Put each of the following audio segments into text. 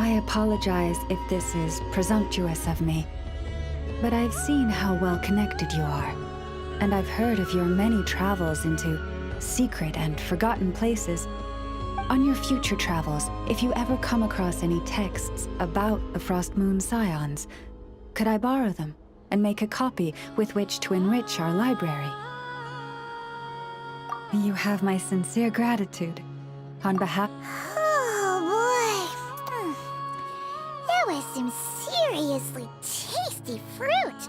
I apologize if this is presumptuous of me, but I've seen how well connected you are, and I've heard of your many travels into secret and forgotten places. On your future travels, if you ever come across any texts about the Frost Moon Scions, could I borrow them and make a copy with which to enrich our library? You have my sincere gratitude. On behalf... Oh boy. That was some seriously tasty fruit.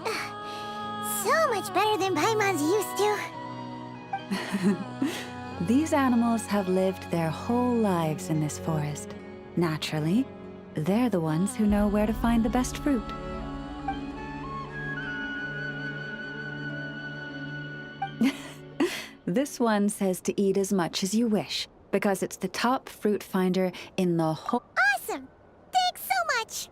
So much better than Paimon's used to. These animals have lived their whole lives in this forest. Naturally, they're the ones who know where to find the best fruit. This one says to eat as much as you wish, because it's the top fruit finder in the whole... Awesome! Thanks so much!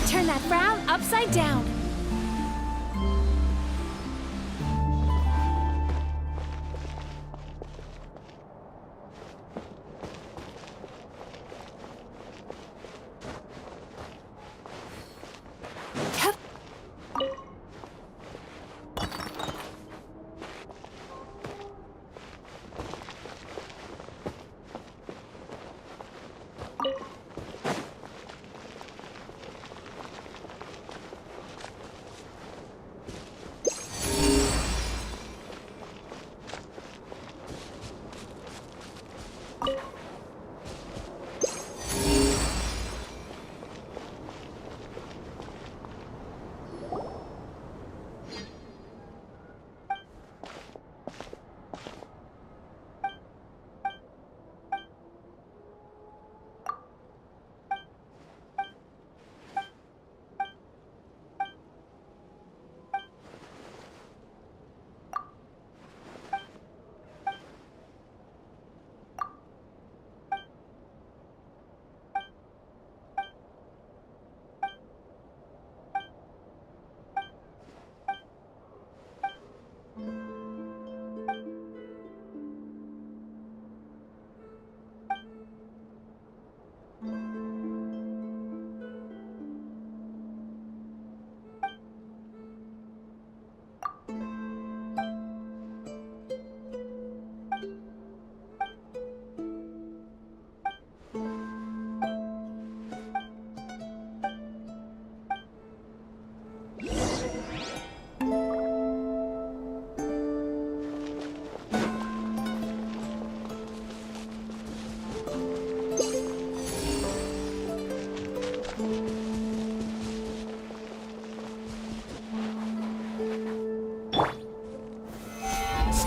Turn that frown upside down.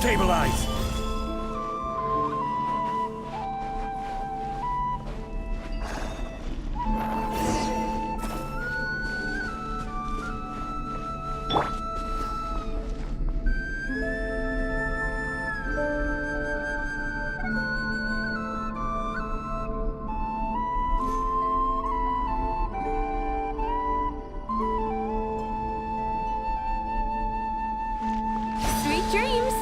Stabilize! Sweet dreams.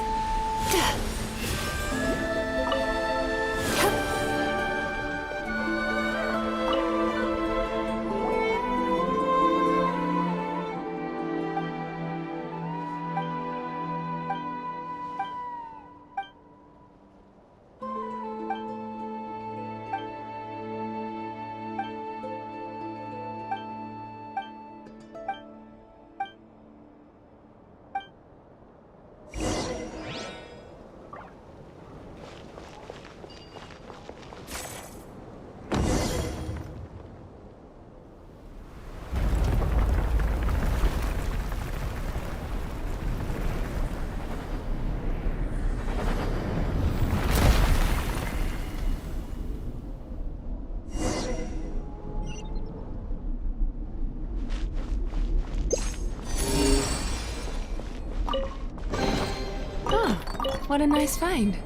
Oh, what a nice find.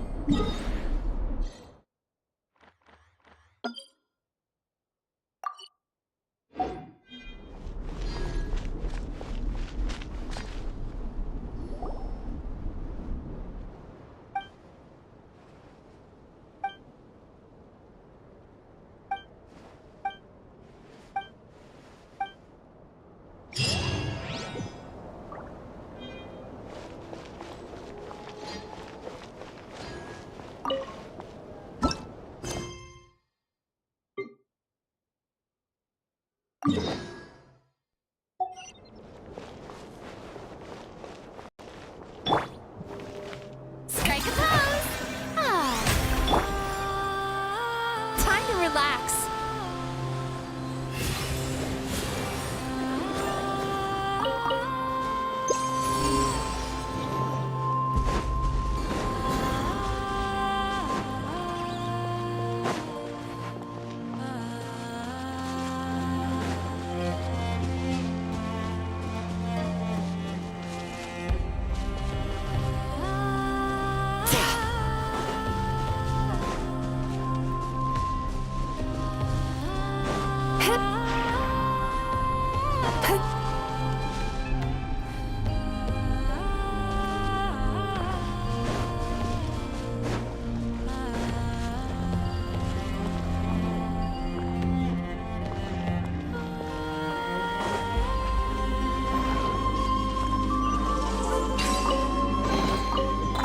Strike a pose! Ah. Time to relax.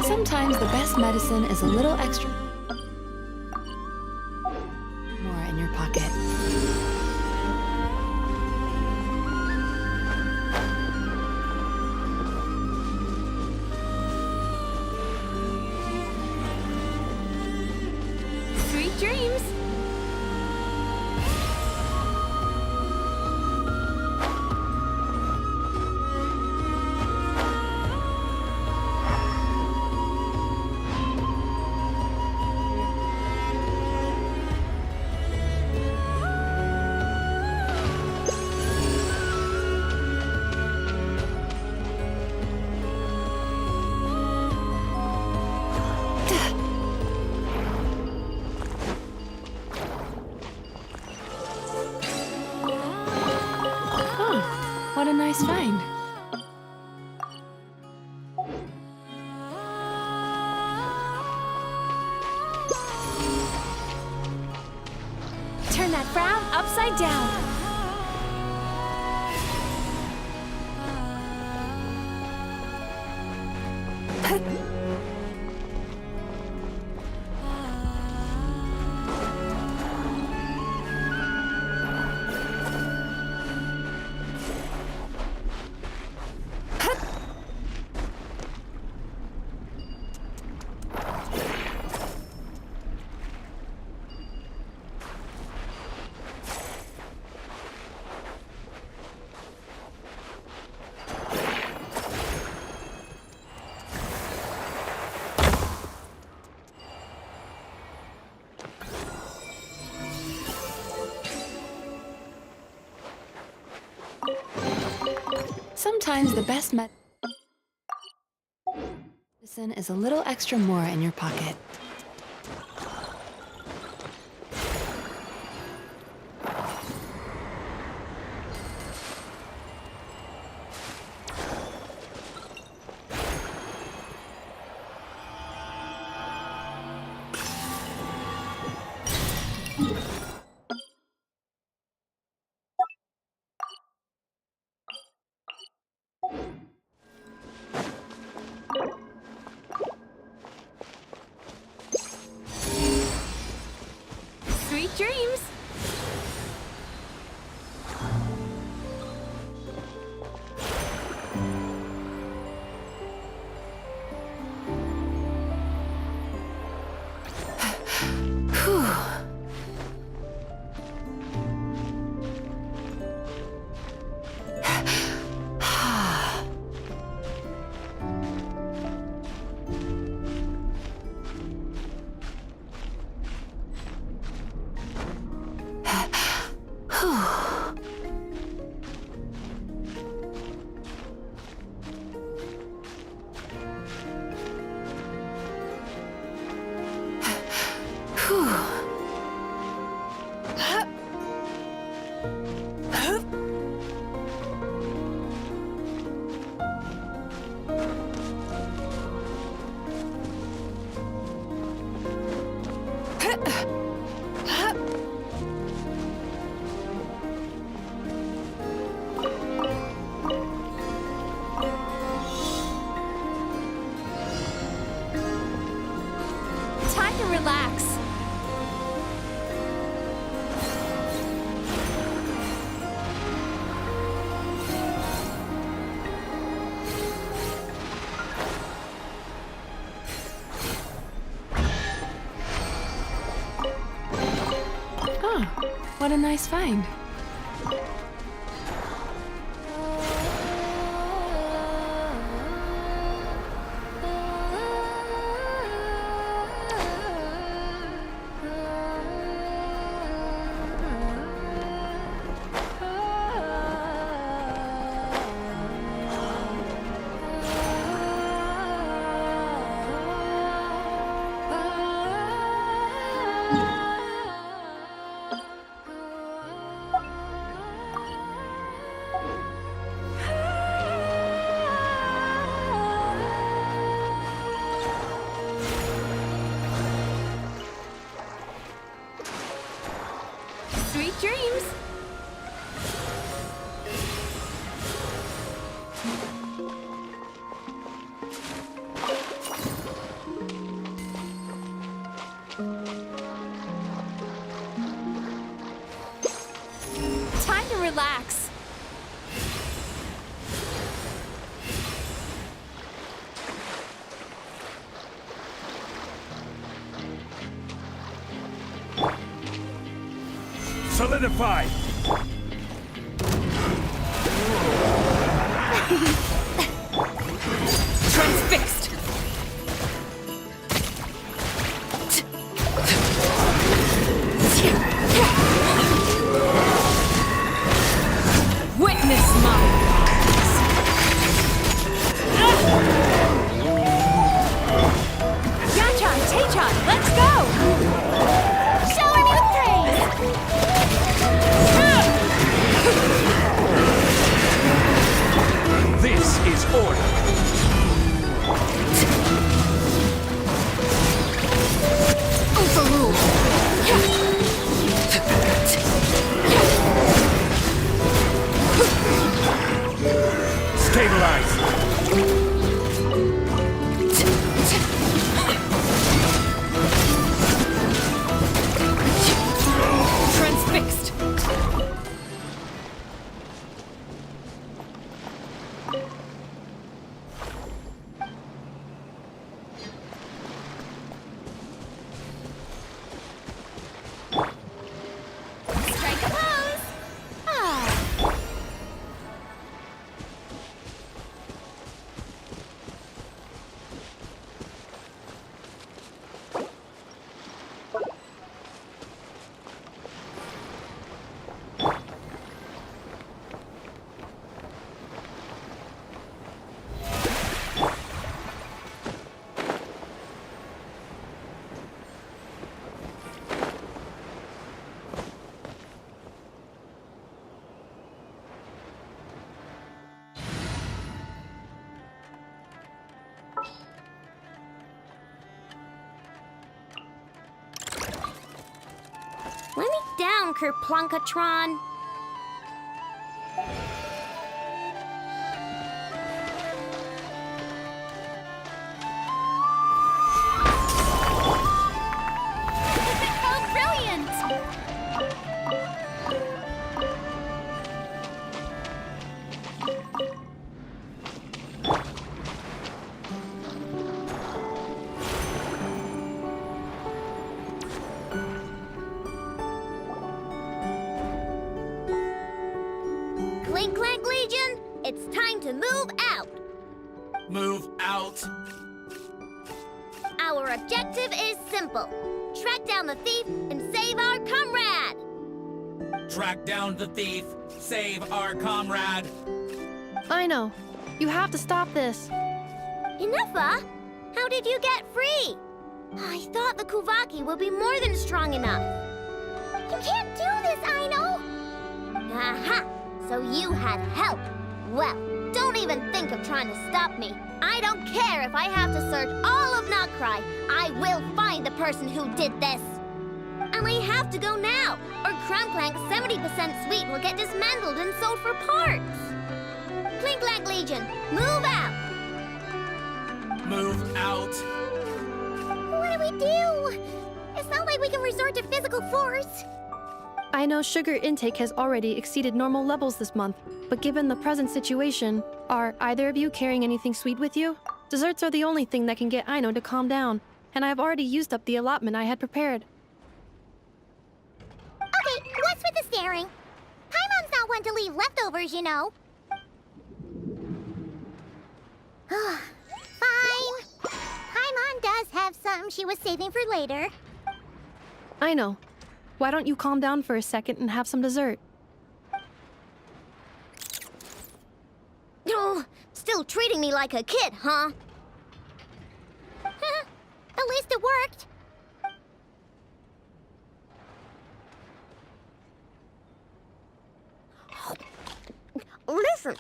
Sometimes the best medicine is a little extra more in your pocket. Sweet dreams! What a nice find. Turn that frown upside down. Sometimes the best medicine is a little extra more in your pocket. Sweet dreams! Time to relax. Oh, what a nice find. Sweet dreams! Time to relax. Solidify! Transfixed! Witness my rise! Yachan, Taechan, let's go! Shower me with praise! This is order! Overrule! Stabilize! Transfixed! Strike a pose! Ah. Let me down, Kerplunkatron. Oh, brilliant! Clink Clank Legion, it's time to move out. Move out. Our objective is simple. Track down the thief and save our comrade. Track down the thief. Save our comrade. I know. You have to stop this. Inefa, how did you get free? I thought the Kuvaki would be more than strong enough. You can't do this, Aino. Aha! So you had help. Well, don't even think of trying to stop me. I don't care if I have to search all of Nod Krai. I will find the person who did this. And I have to go now, or Crank Clank's 70% sweet will get dismantled and sold for parts. Clink Clank Legion, move out! Move out. What do we do? It's not like we can resort to physical force. I know sugar intake has already exceeded normal levels this month, but given the present situation, are either of you carrying anything sweet with you? Desserts are the only thing that can get Aino to calm down, and I've already used up the allotment I had prepared. Okay, what's with the staring? Paimon's not one to leave leftovers, you know. Fine. Paimon does have some she was saving for later. Aino, why don't you calm down for a second and have some dessert? Oh, still treating me like a kid, huh? At least it worked. Listen,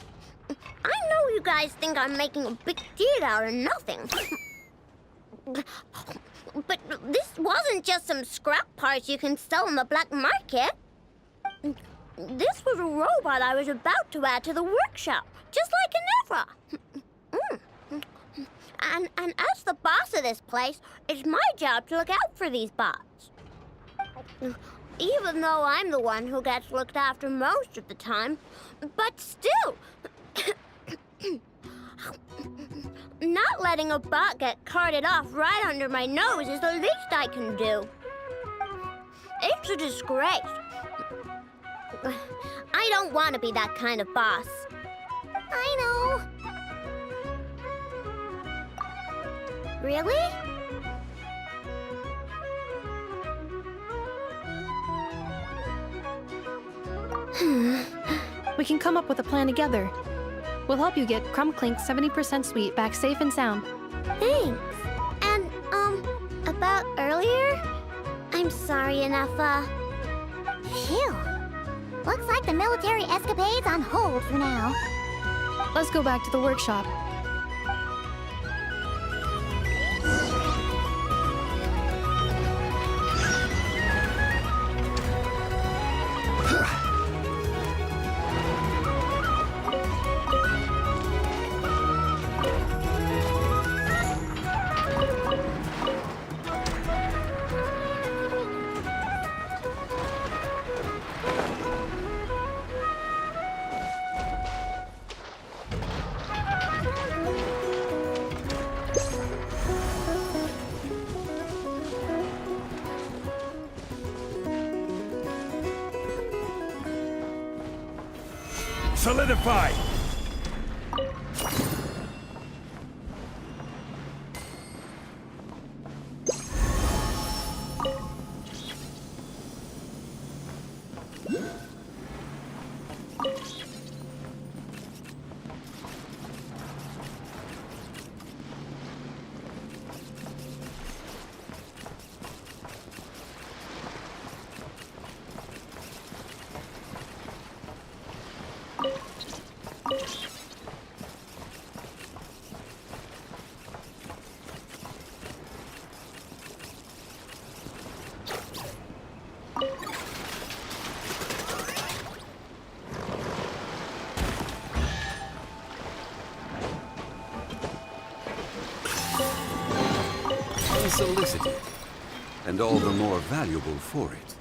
I know you guys think I'm making a big deal out of nothing. But this wasn't just some scrap parts you can sell on the black market. This was a robot I was about to add to the workshop, just like an Evra. And as the boss of this place, it's my job to look out for these bots. Even though I'm the one who gets looked after most of the time. But still, not letting a bot get carted off right under my nose is the least I can do. It's a disgrace. I don't want to be that kind of boss. I know. Really? We can come up with a plan together. We'll help you get Crumb Clink's 70% sweet back safe and sound. Thanks. And, about earlier? I'm sorry, Inefa. Phew. Looks like the military escapade's on hold for now. Let's go back to the workshop. Solidify! solicited, and all the more valuable for it.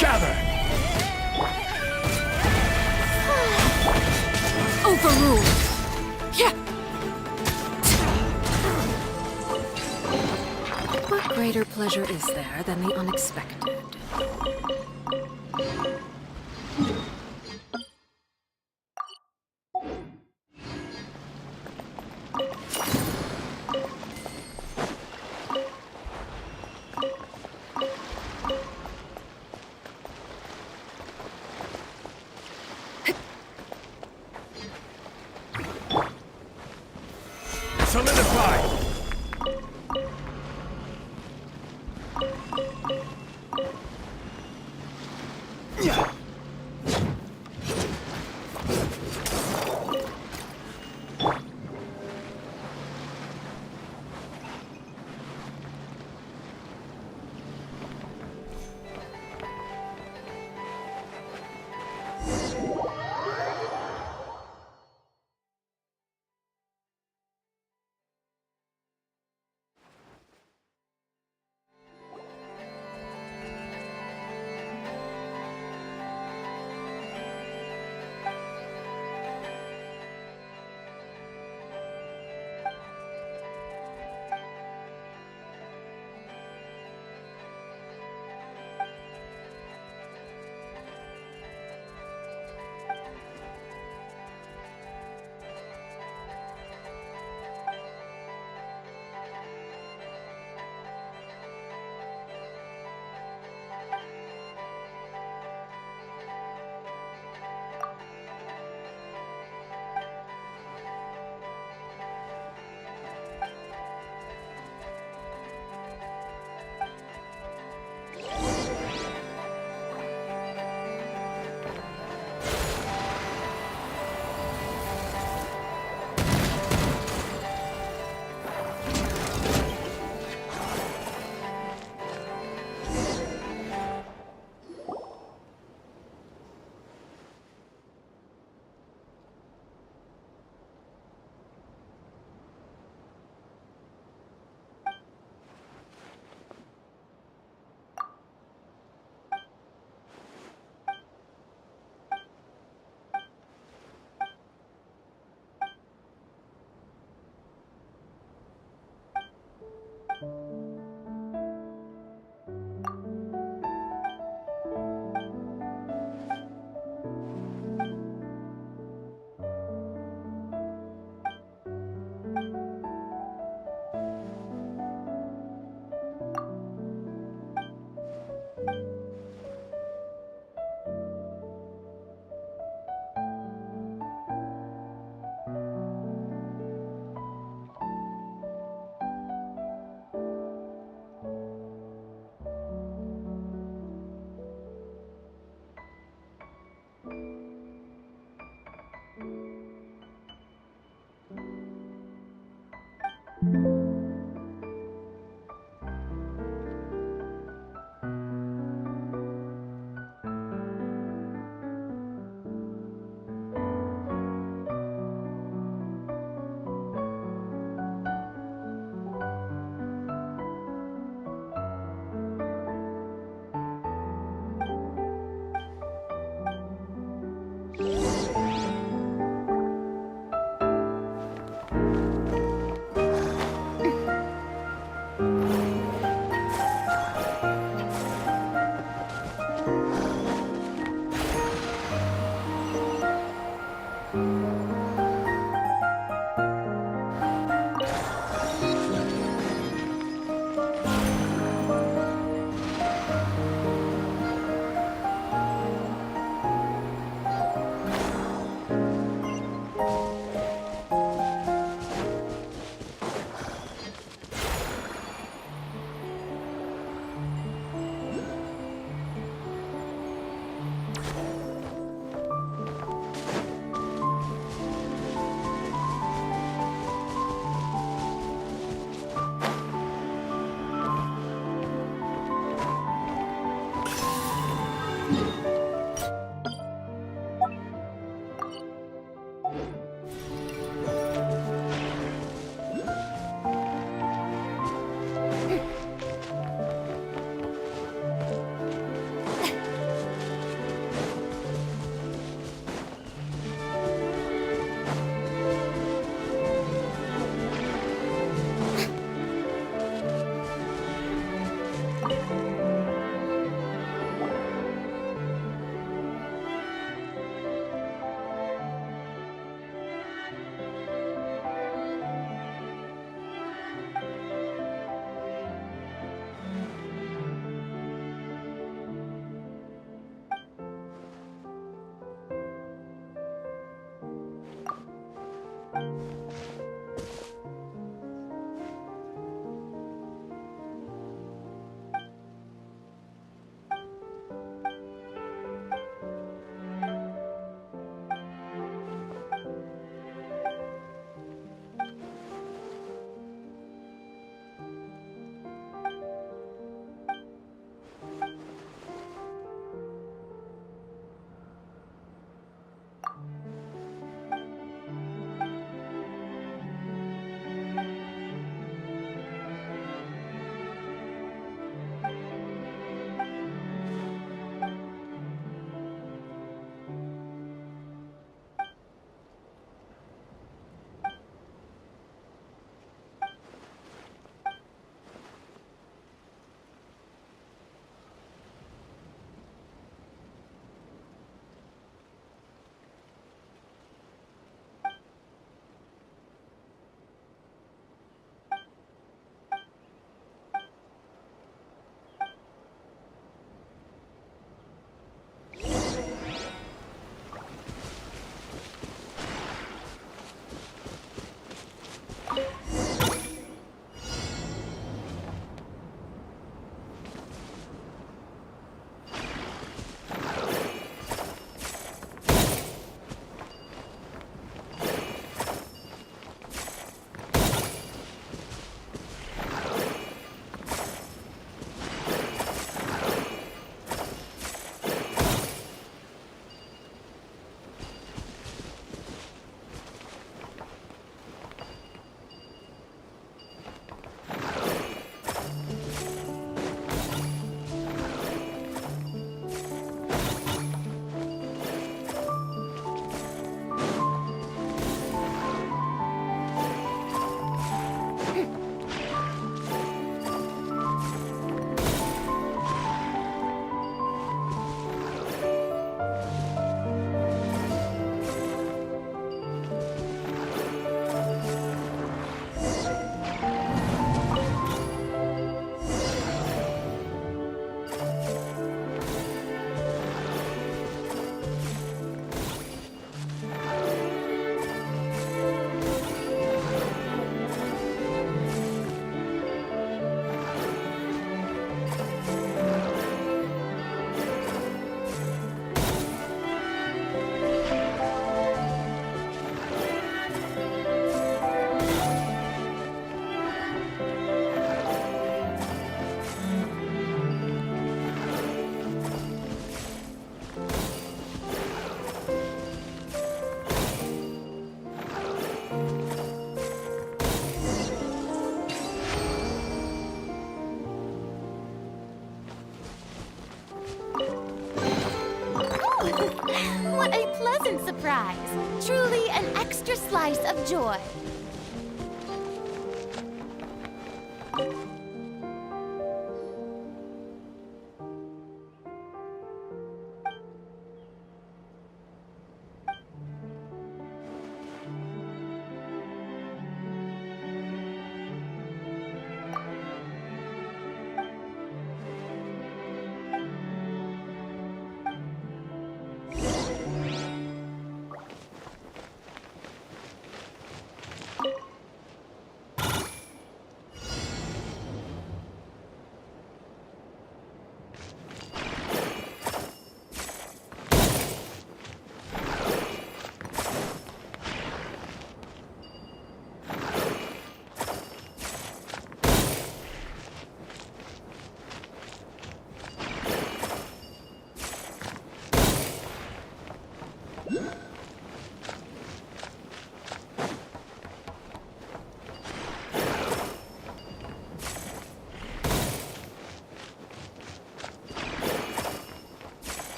Gather! Overruled! Yeah! What greater pleasure is there than the unexpected? Solidify! What a pleasant surprise! Truly an extra slice of joy.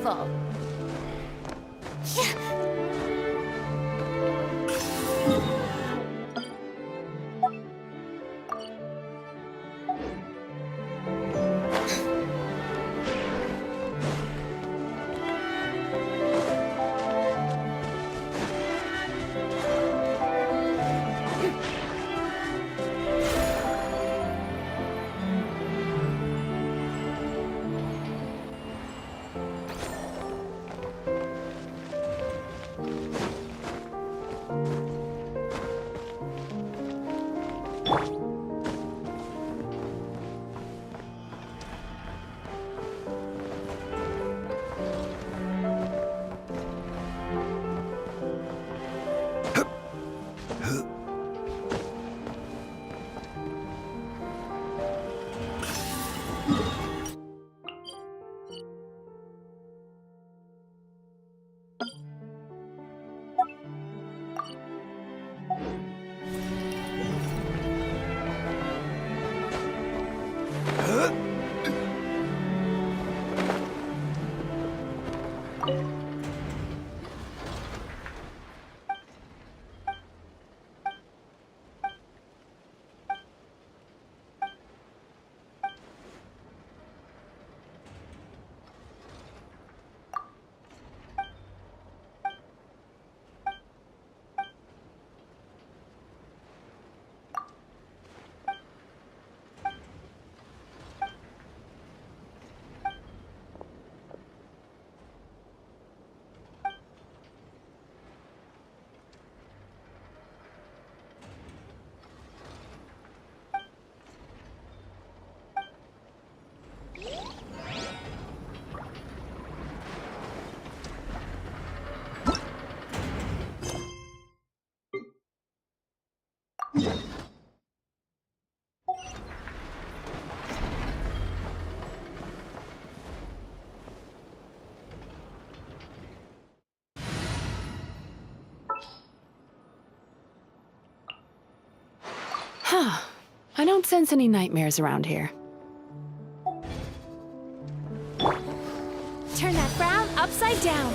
evil. Huh. I don't sense any nightmares around here. Turn that frown upside down.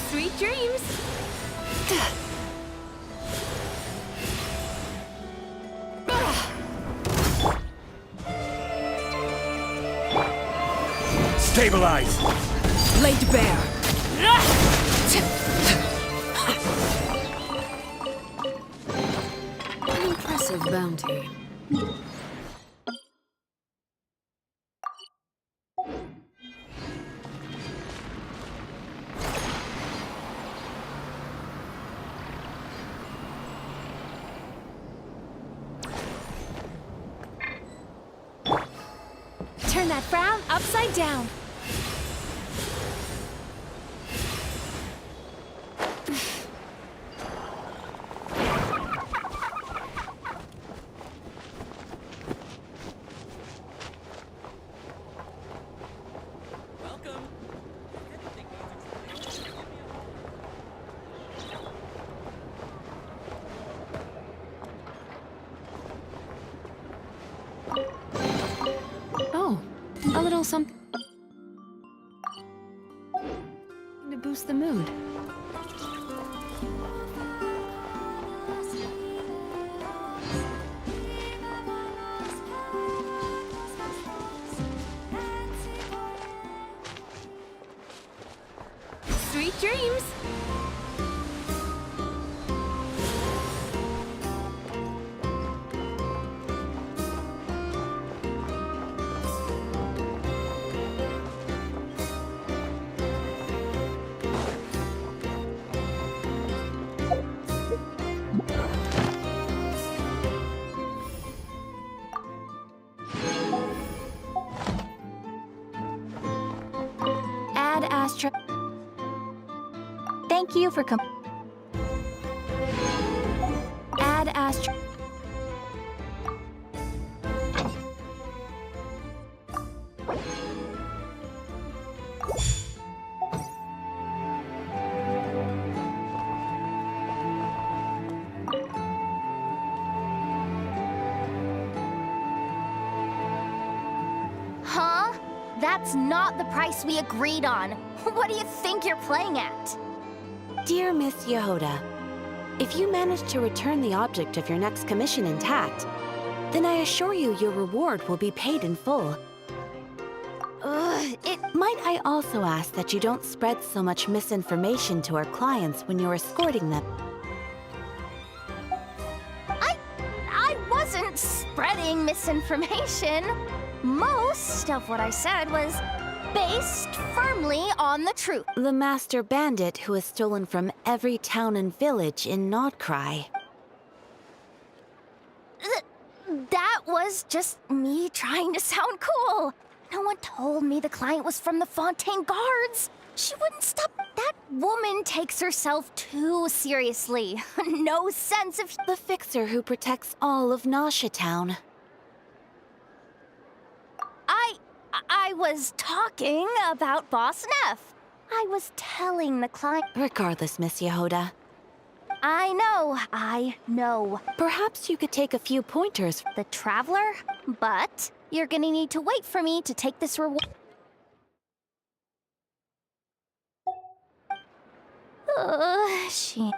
Sweet dreams. Stabilize! Laid bare. An impressive bounty. Turn that frown upside down. Welcome. Oh, a little something to boost the mood. Sweet dreams. Astro. Thank you for Add Astro. Huh? That's not the price we agreed on. What do you think you're playing at? Dear Miss Yehoda, if you manage to return the object of your next commission intact, then I assure you your reward will be paid in full. Might I also ask that you don't spread so much misinformation to our clients when you're escorting them? I wasn't spreading misinformation. Most of what I said was based firmly on the truth. The master bandit who has stolen from every town and village in Nod Krai. That was just me trying to sound cool. No one told me the client was from the Fontaine Guards. She wouldn't stop. That woman takes herself too seriously. No sense of... The fixer who protects all of Nasha Town. I was talking about Boss Neff. I was telling the client... Regardless, Miss Yehoda. I know. Perhaps you could take a few pointers. The Traveler? But you're gonna need to wait for me to take this reward. She...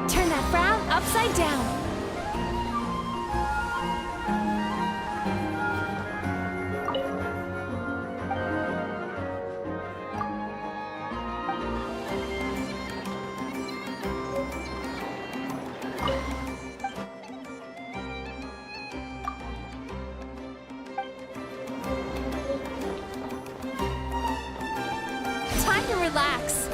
Turn that frown upside down. Time to relax.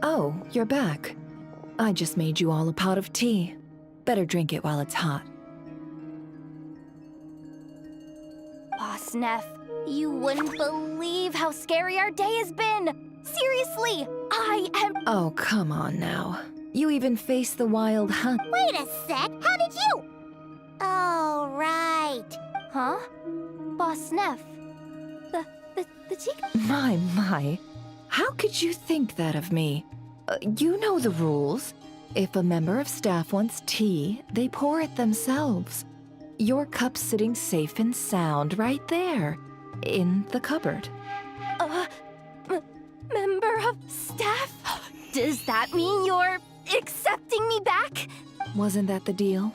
Oh, you're back. I just made you all a pot of tea. Better drink it while it's hot. Boss Neff, you wouldn't believe how scary our day has been. Seriously, I am... Oh, come on now. You even faced the wild hunt. Wait a sec, how did you... Oh, right. Huh? Boss Neff. The chica... My. How could you think that of me? You know the rules. If a member of staff wants tea, they pour it themselves. Your cup's sitting safe and sound right there, in the cupboard. Member of staff? Does that mean you're accepting me back? Wasn't that the deal?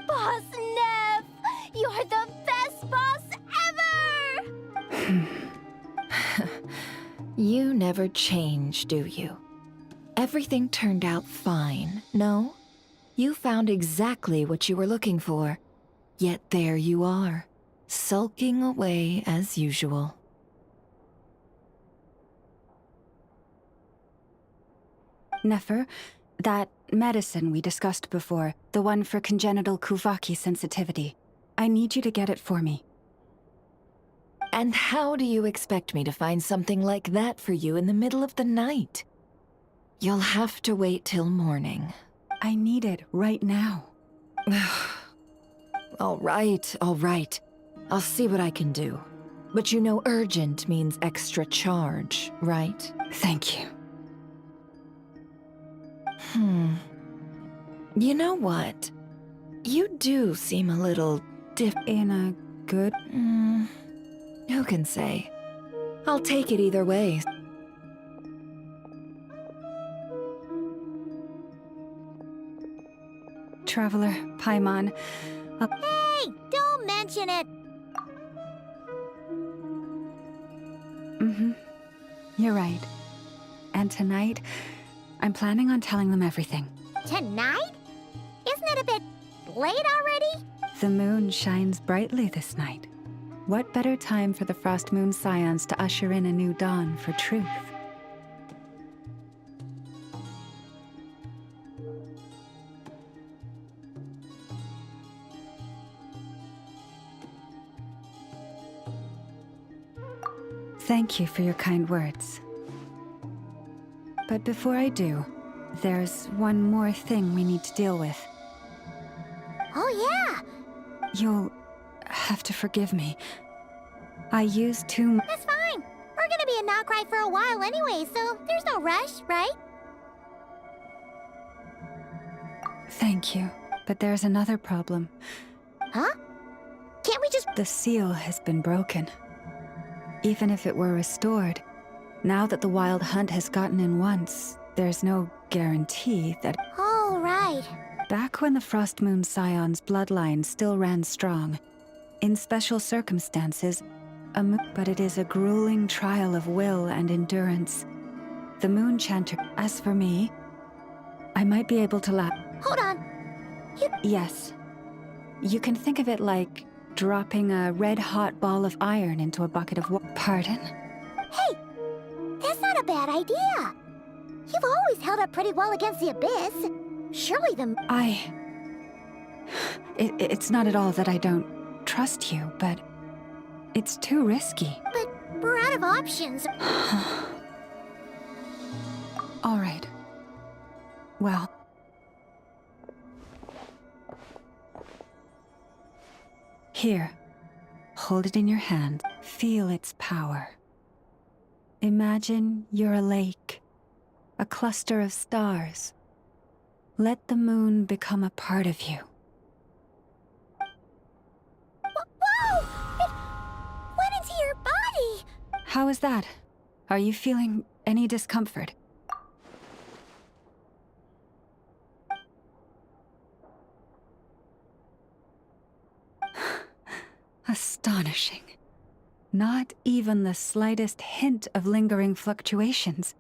Boss Neff! You're the best boss ever! You never change, do you? Everything turned out fine, no? You found exactly what you were looking for. Yet there you are, sulking away as usual. Nefer, that medicine we discussed before, the one for congenital Kuvaki sensitivity, I need you to get it for me. And how do you expect me to find something like that for you in the middle of the night? You'll have to wait till morning. I need it right now. All right, all right. I'll see what I can do. But you know urgent means extra charge, right? Thank you. You know what? You do seem a little In a good... who can say? I'll take it either way. Traveler, Paimon. Hey, don't mention it! You're right. And tonight, I'm planning on telling them everything. Tonight? Isn't it a bit late already? The moon shines brightly this night. What better time for the Frost Moon Scions to usher in a new dawn for truth? Thank you for your kind words. But before I do, there's one more thing we need to deal with. Oh yeah, You'll have to forgive me. I used too much. that's fine. We're gonna be in Nod Krai for a while anyway, so there's no rush, right? Thank you. But there's another problem. Huh? Can't we just... The seal has been broken. Even if it were restored, now that the wild hunt has gotten in once, there's no guarantee that... Oh, right. Back when the Frost Moon Scion's bloodline still ran strong, in special circumstances, but it is a grueling trial of will and endurance. The Moon Chanter... As for me, I might be able to Hold on. Yes. You can think of it like dropping a red-hot ball of iron into a bucket of water. Pardon? Hey, that's not a bad idea. You've always held up pretty well against the Abyss. Surely the... It's not at all that I don't trust you, but it's too risky. But we're out of options. All right. Well... Here. Hold it in your hand. Feel its power. Imagine you're a lake, a cluster of stars. Let the moon become a part of you. Whoa! It went into your body! How is that? Are you feeling any discomfort? Astonishing. Not even the slightest hint of lingering fluctuations.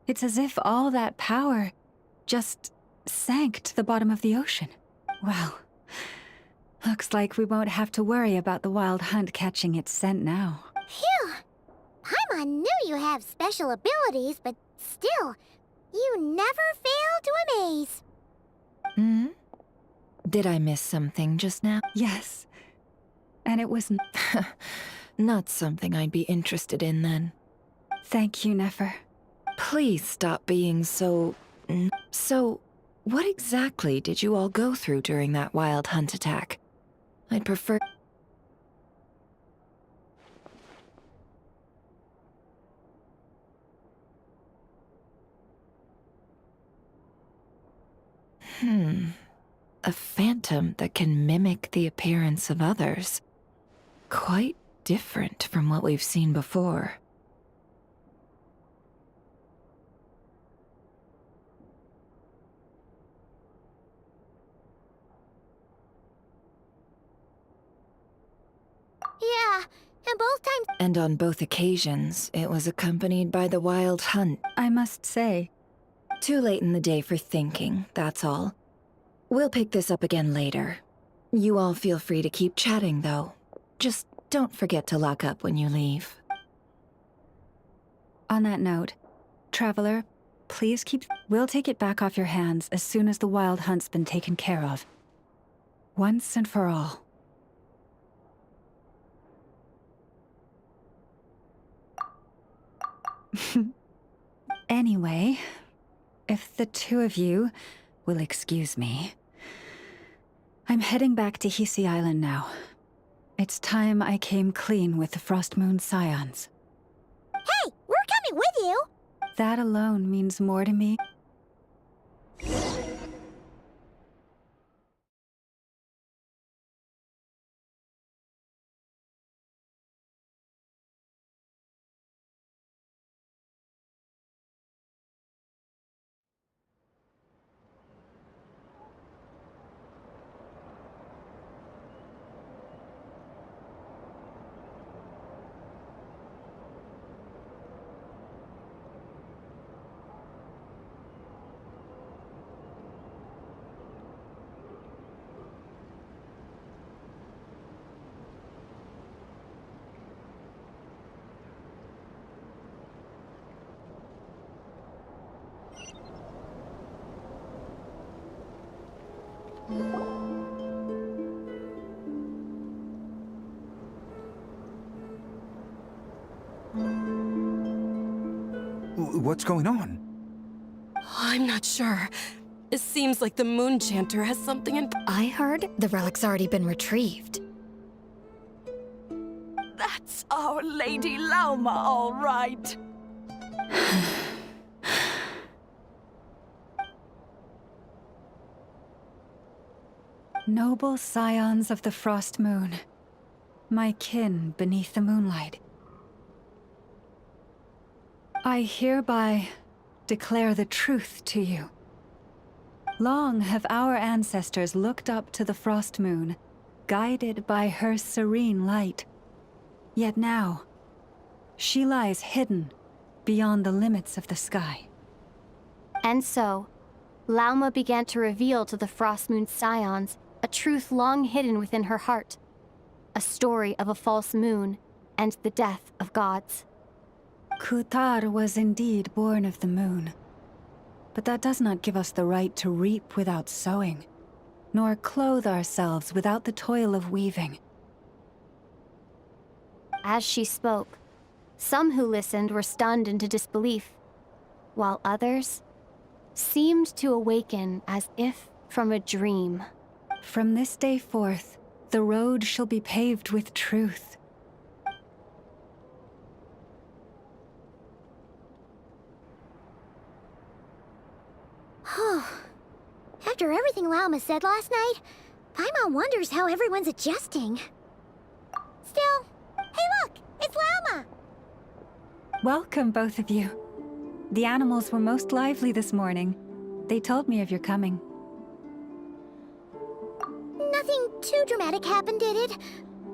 It's as if all that power just sank to the bottom of the ocean. Well, looks like we won't have to worry about the wild hunt catching its scent now. Phew! Paimon knew you have special abilities, but still, you never fail to amaze. Did I miss something just now? Yes. And it was... Not something I'd be interested in then. Thank you, Nefer. Please stop being so... So, what exactly did you all go through during that wild hunt attack? I'd prefer... A phantom that can mimic the appearance of others. Quite different from what we've seen before. Yeah, and both times. And on both occasions, it was accompanied by the wild hunt. I must say, Too late in the day for thinking, that's all. We'll pick this up again later. You all feel free to keep chatting, though. Just don't forget to lock up when you leave. on that note, Traveler, please keep... We'll take it back off your hands as soon as the wild hunt's been taken care of. Once and for all. Anyway, if the two of you will excuse me, I'm heading back to Hisi Island now. It's time I came clean with the Frost Moon Scions. Hey, we're coming with you! That alone means more to me. What's going on? I'm not sure. It seems like the Moon Chanter has something in... I heard the relic's already been retrieved. That's Our Lady Lauma, all right. Noble scions of the Frost Moon, my kin beneath the moonlight. I hereby declare the truth to you. Long have our ancestors looked up to the Frost Moon, guided by her serene light. Yet now, she lies hidden beyond the limits of the sky. And so, Lauma began to reveal to the Frost Moon Scions a truth long hidden within her heart. A story of a false moon and the death of gods. Kutar was indeed born of the moon. But that does not give us the right to reap without sowing, nor clothe ourselves without the toil of weaving. As she spoke, some who listened were stunned into disbelief, while others seemed to awaken as if from a dream. From this day forth, the road shall be paved with truth. After everything Lauma said last night, Paimon wonders how everyone's adjusting. Still, hey look, it's Lauma! Welcome, both of you. The animals were most lively this morning. They told me of your coming. Nothing too dramatic happened, did it?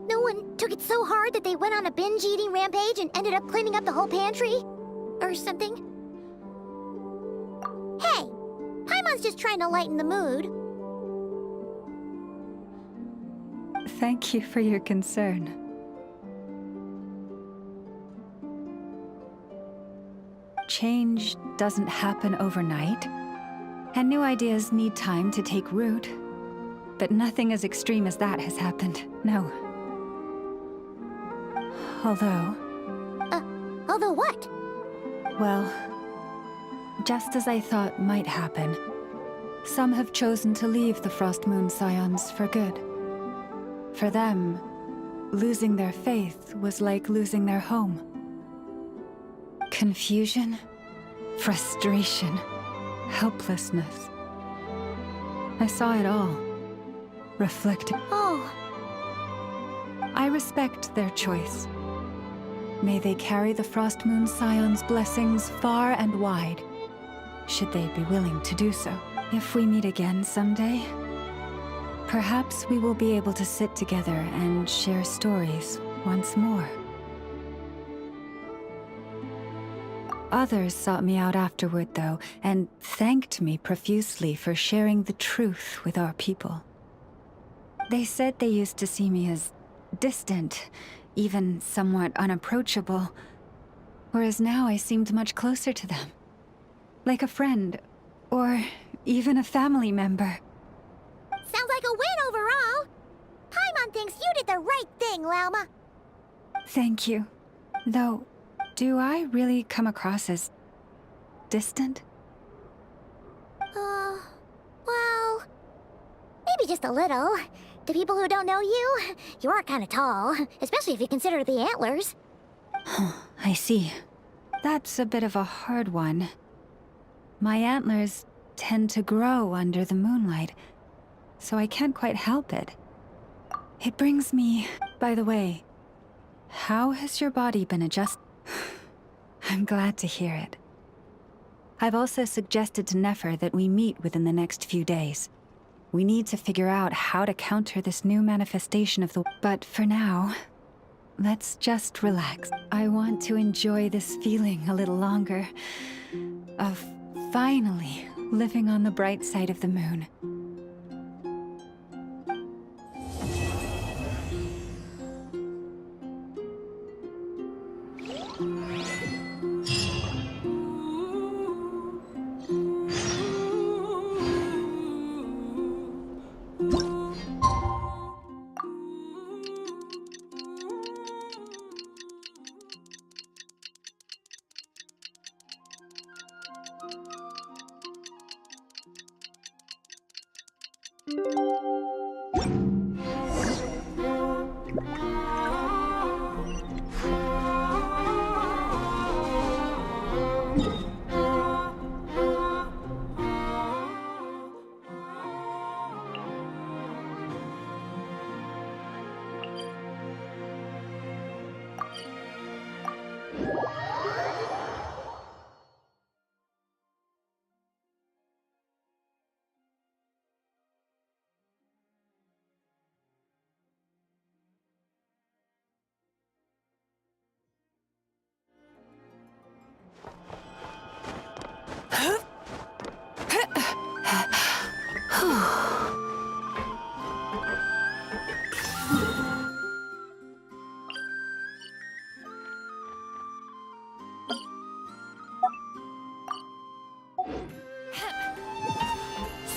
No one took it so hard that they went on a binge-eating rampage and ended up cleaning up the whole pantry? Or something? Hey! Paimon's just trying to lighten the mood. Thank you for your concern. Change doesn't happen overnight, and new ideas need time to take root. But nothing as extreme as that has happened, no. Although... Although what? Well, just as I thought might happen, some have chosen to leave the Frost Moon Scions for good. For them, losing their faith was like losing their home. Confusion, frustration, helplessness. I saw it all. Reflected. Oh, I respect their choice. May they carry the Frost Moon Scion's blessings far and wide, should they be willing to do so. If we meet again someday, perhaps we will be able to sit together and share stories once more. Others sought me out afterward, though, and thanked me profusely for sharing the truth with our people. They said they used to see me as distant, even somewhat unapproachable, whereas now I seemed much closer to them. Like a friend, or even a family member. sounds like a win overall. Paimon thinks you did the right thing, Lauma. Thank you. Though, do I really come across as distant? Well, maybe just a little. To people who don't know you, you are kind of tall, especially if you consider the antlers. I see. That's a bit of a hard one. My antlers tend to grow under the moonlight, so I can't quite help it. It brings me... By the way, how has your body been adjusted? I'm glad to hear it. I've also suggested to Nefer that we meet within the next few days. We need to figure out how to counter this new manifestation of the... But for now, let's just relax. I want to enjoy this feeling a little longer. Of finally living on the bright side of the moon.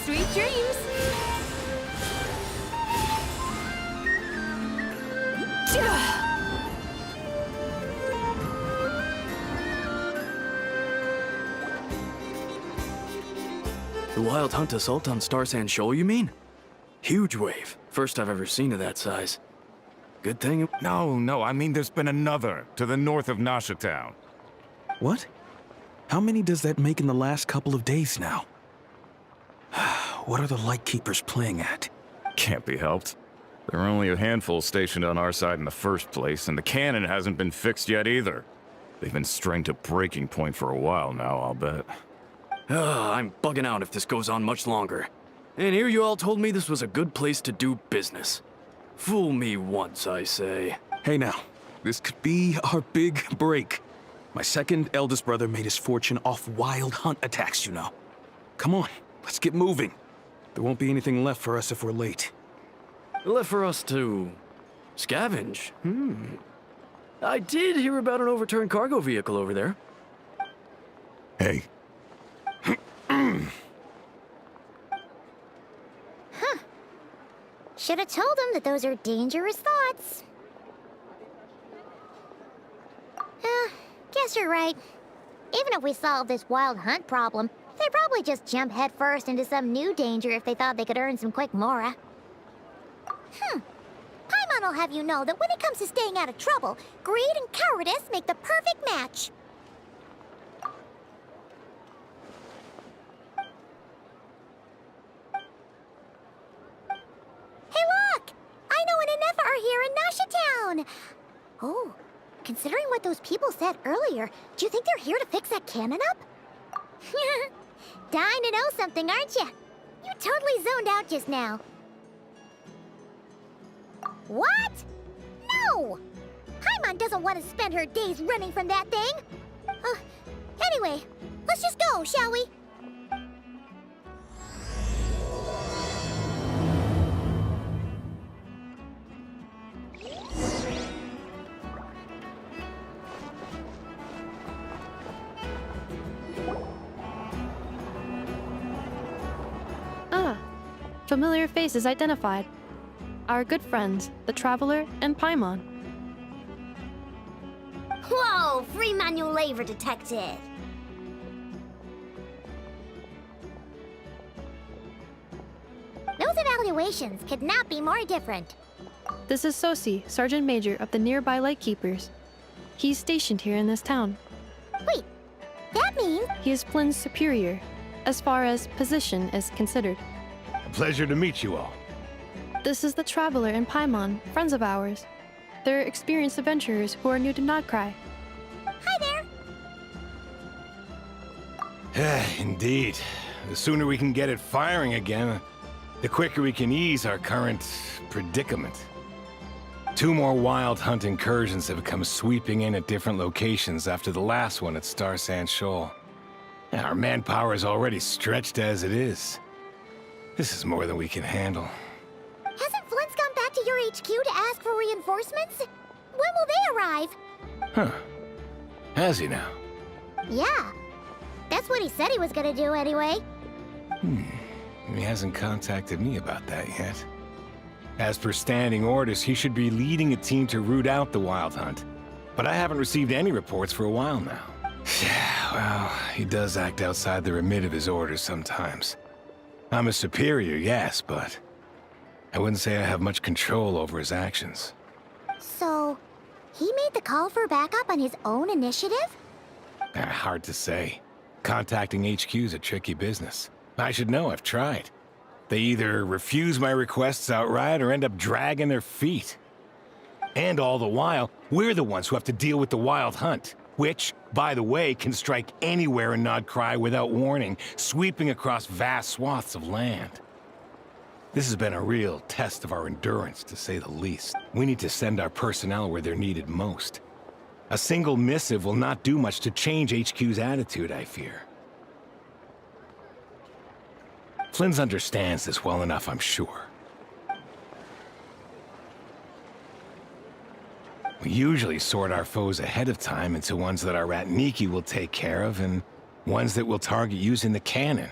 Sweet dreams! The wild hunt assault on Star Sand Shoal, you mean? Huge wave. First I've ever seen of that size. Good thing... No, I mean there's been another to the north of Nasha Town. What? How many does that make in the last couple of days now? What are the Lightkeepers playing at? Can't be helped. There are only a handful stationed on our side in the first place, and the cannon hasn't been fixed yet either. They've been strained to breaking point for a while now, I'll bet. I'm bugging out if this goes on much longer. And here you all told me this was a good place to do business. Fool me once, I say. Hey now, this could be our big break. My second eldest brother made his fortune off wild hunt attacks, you know. Come on, let's get moving. There won't be anything left for us if we're late. Left for us to... scavenge? I did hear about an overturned cargo vehicle over there. Hey. Should have told him that those are dangerous thoughts. Guess you're right. Even if we solve this wild hunt problem, they'd probably just jump headfirst into some new danger if they thought they could earn some quick mora. Paimon will have you know that when it comes to staying out of trouble, greed and cowardice make the perfect match. down. Oh, considering what those people said earlier, do you think they're here to fix that cannon up? Dying to know something, aren't you? You totally zoned out just now. What? No! Paimon doesn't want to spend her days running from that thing. Anyway, let's just go, shall we? Familiar faces identified. Our good friends, the Traveler and Paimon. Whoa, free manual labor detected. Those evaluations could not be more different. This is Sosi, Sergeant Major of the nearby Lightkeepers. He's stationed here in this town. Wait, that means... He is Flynn's superior, as far as position is considered. A pleasure to meet you all. This is the Traveler and Paimon, friends of ours. They're experienced adventurers who are new to Nod Krai. Hi there! Indeed. The sooner we can get it firing again, the quicker we can ease our current predicament. 2 more wild hunt incursions have come sweeping in at different locations after the last one at Star Sand Shoal. Our manpower is already stretched as it is. This is more than we can handle. Hasn't Flint's gone back to your HQ to ask for reinforcements? When will they arrive? Huh. Has he now? Yeah. That's what he said he was gonna do anyway. He hasn't contacted me about that yet. As per standing orders, he should be leading a team to root out the wild hunt. But I haven't received any reports for a while now. Well, he does act outside the remit of his orders sometimes. I'm a superior, yes, but I wouldn't say I have much control over his actions. So, he made the call for backup on his own initiative? Hard to say. Contacting HQ's a tricky business. I should know, I've tried. They either refuse my requests outright or end up dragging their feet. And all the while, we're the ones who have to deal with the wild hunt, which, by the way, can strike anywhere in Nod Krai without warning, sweeping across vast swaths of land. This has been a real test of our endurance, to say the least. We need to send our personnel where they're needed most. A single missive will not do much to change HQ's attitude, I fear. Flynn's understands this well enough, I'm sure. We usually sort our foes ahead of time into ones that our rat Nikki will take care of and ones that we'll target using the cannon.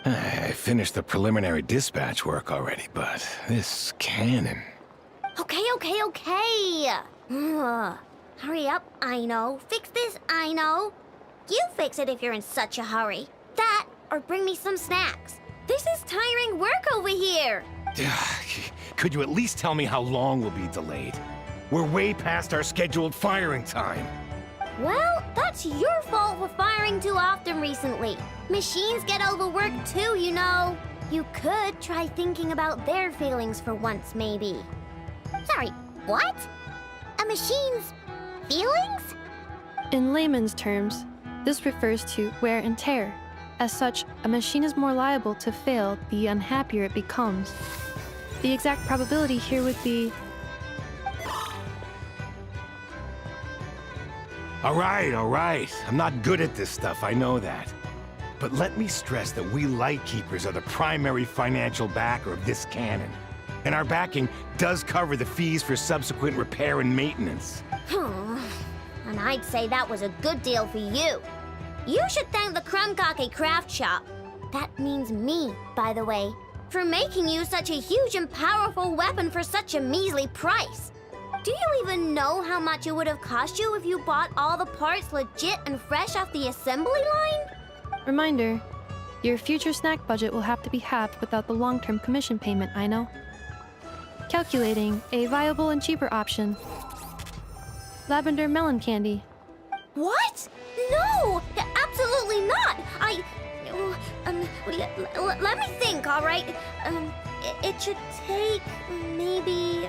I finished the preliminary dispatch work already, but this cannon... Okay. Hurry up, Aino. Fix this, Aino. You fix it if you're in such a hurry. That, or bring me some snacks. This is tiring work over here. Could you at least tell me how long we'll be delayed? We're way past our scheduled firing time. Well, that's your fault for firing too often recently. Machines get overworked too, you know. You could try thinking about their feelings for once, maybe. Sorry, what? A machine's feelings? In layman's terms, this refers to wear and tear. As such, a machine is more liable to fail the unhappier it becomes. The exact probability here would be... All right. I'm not good at this stuff, I know that. But let me stress that we Lightkeepers are the primary financial backer of this cannon. And our backing does cover the fees for subsequent repair and maintenance. And I'd say that was a good deal for you. You should thank the Krumkake Craft Shop. That means me, by the way, for making you such a huge and powerful weapon for such a measly price. Do you even know how much it would have cost you if you bought all the parts legit and fresh off the assembly line? Reminder, your future snack budget will have to be halved without the long-term commission payment, I know. Calculating a viable and cheaper option. Lavender melon candy. What? No! Absolutely not! Let me think, all right? It should take maybe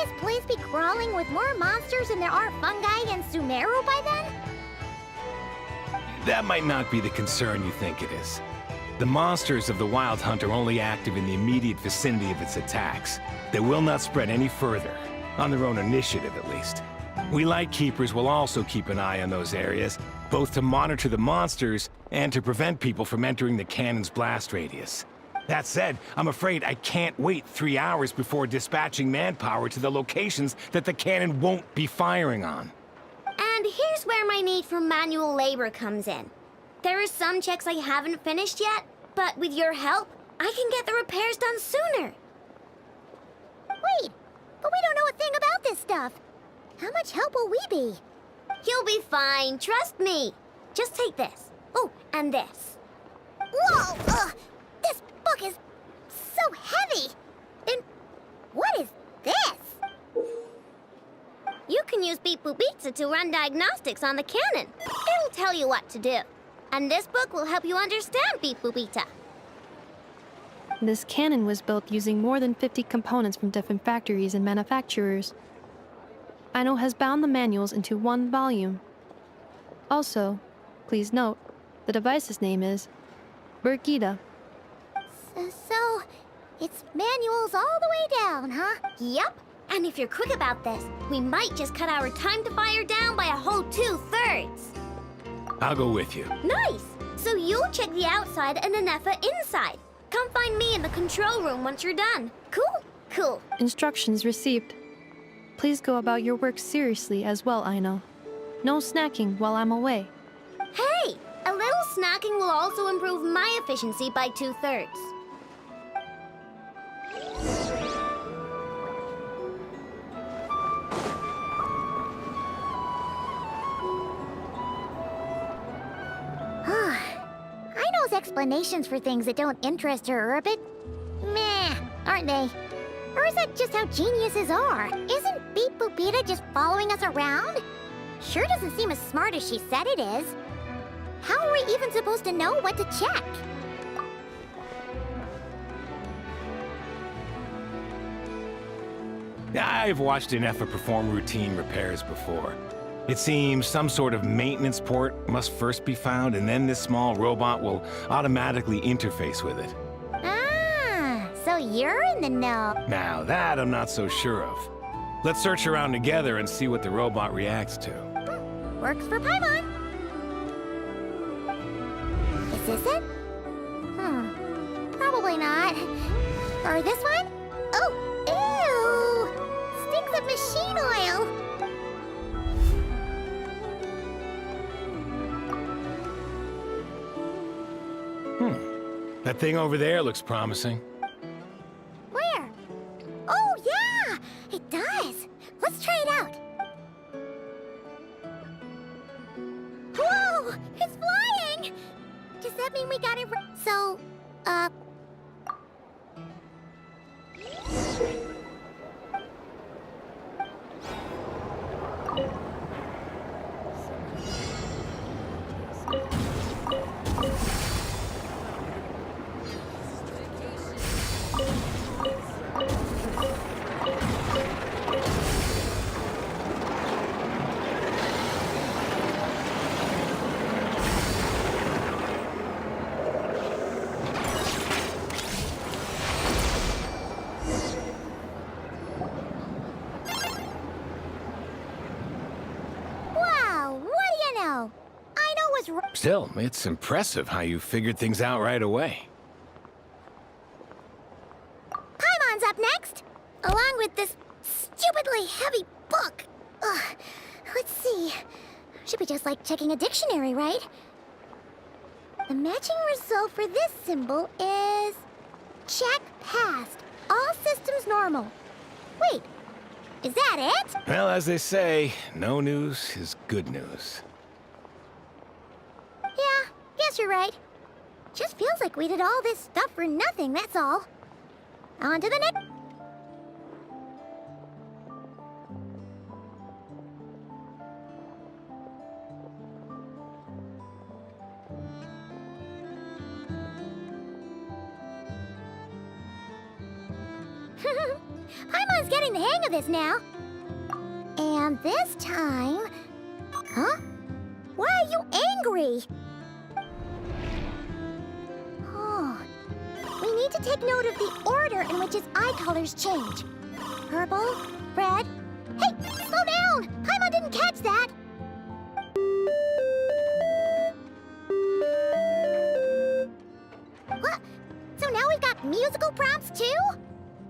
this place be crawling with more monsters than there are fungi in Sumeru by then? That might not be the concern you think it is. The monsters of the Wild Hunt are only active in the immediate vicinity of its attacks. They will not spread any further, on their own initiative at least. We Lightkeepers will also keep an eye on those areas, both to monitor the monsters and to prevent people from entering the cannon's blast radius. That said, I'm afraid I can't wait 3 hours before dispatching manpower to the locations that the cannon won't be firing on. And here's where my need for manual labor comes in. There are some checks I haven't finished yet, but with your help, I can get the repairs done sooner. Wait, but we don't know a thing about this stuff. How much help will we be? You'll be fine, trust me. Just take this. Oh, and this. Whoa! This book is so heavy. And what is this? You can use Beep Boop Pizza to run diagnostics on the cannon. It'll tell you what to do. And this book will help you understand Beep Boop Pizza. This cannon was built using more than 50 components from different factories and manufacturers. Aino has bound the manuals into one volume. Also, please note, the device's name is Birgitta. So, it's manuals all the way down, huh? Yep. And if you're quick about this, we might just cut our time to fire down by a whole 2/3. I'll go with you. Nice! So you'll check the outside and Anefa inside. Come find me in the control room once you're done. Cool? Cool. Instructions received. Please go about your work seriously as well, Aino. No snacking while I'm away. Hey! A little snacking will also improve my efficiency by 2/3. Aino's explanations for things that don't interest her are a bit meh, aren't they? Or is that just how geniuses are? Isn't Beep Boopita just following us around? Sure doesn't seem as smart as she said it is. How are we even supposed to know what to check? I've watched Anefa perform routine repairs before. It seems some sort of maintenance port must first be found, and then this small robot will automatically interface with it. Ah, so you're in the know. Now, that I'm not so sure of. Let's search around together and see what the robot reacts to. Works for Paimon. Is this it? Probably not. Or this one? Oh, ew! Stinks of machine oil. That thing over there looks promising. Where? Oh, yeah! It does. Let's try it out. Whoa! It's flying! Does that mean we got it right? So, Still, it's impressive how you figured things out right away. Paimon's up next, along with this stupidly heavy book. Ugh. Let's see. Should be just like checking a dictionary, right? The matching result for this symbol is... check passed. All systems normal. Wait, is that it? Well, as they say, no news is good news. Yeah, guess you're right. Just feels like we did all this stuff for nothing, that's all. On to the next... Paimon's getting the hang of this now. And this time... Huh? Why are you angry? Oh. We need to take note of the order in which his eye colors change. Purple, red... Hey, slow down! Paimon didn't catch that! What? So now we've got musical prompts too?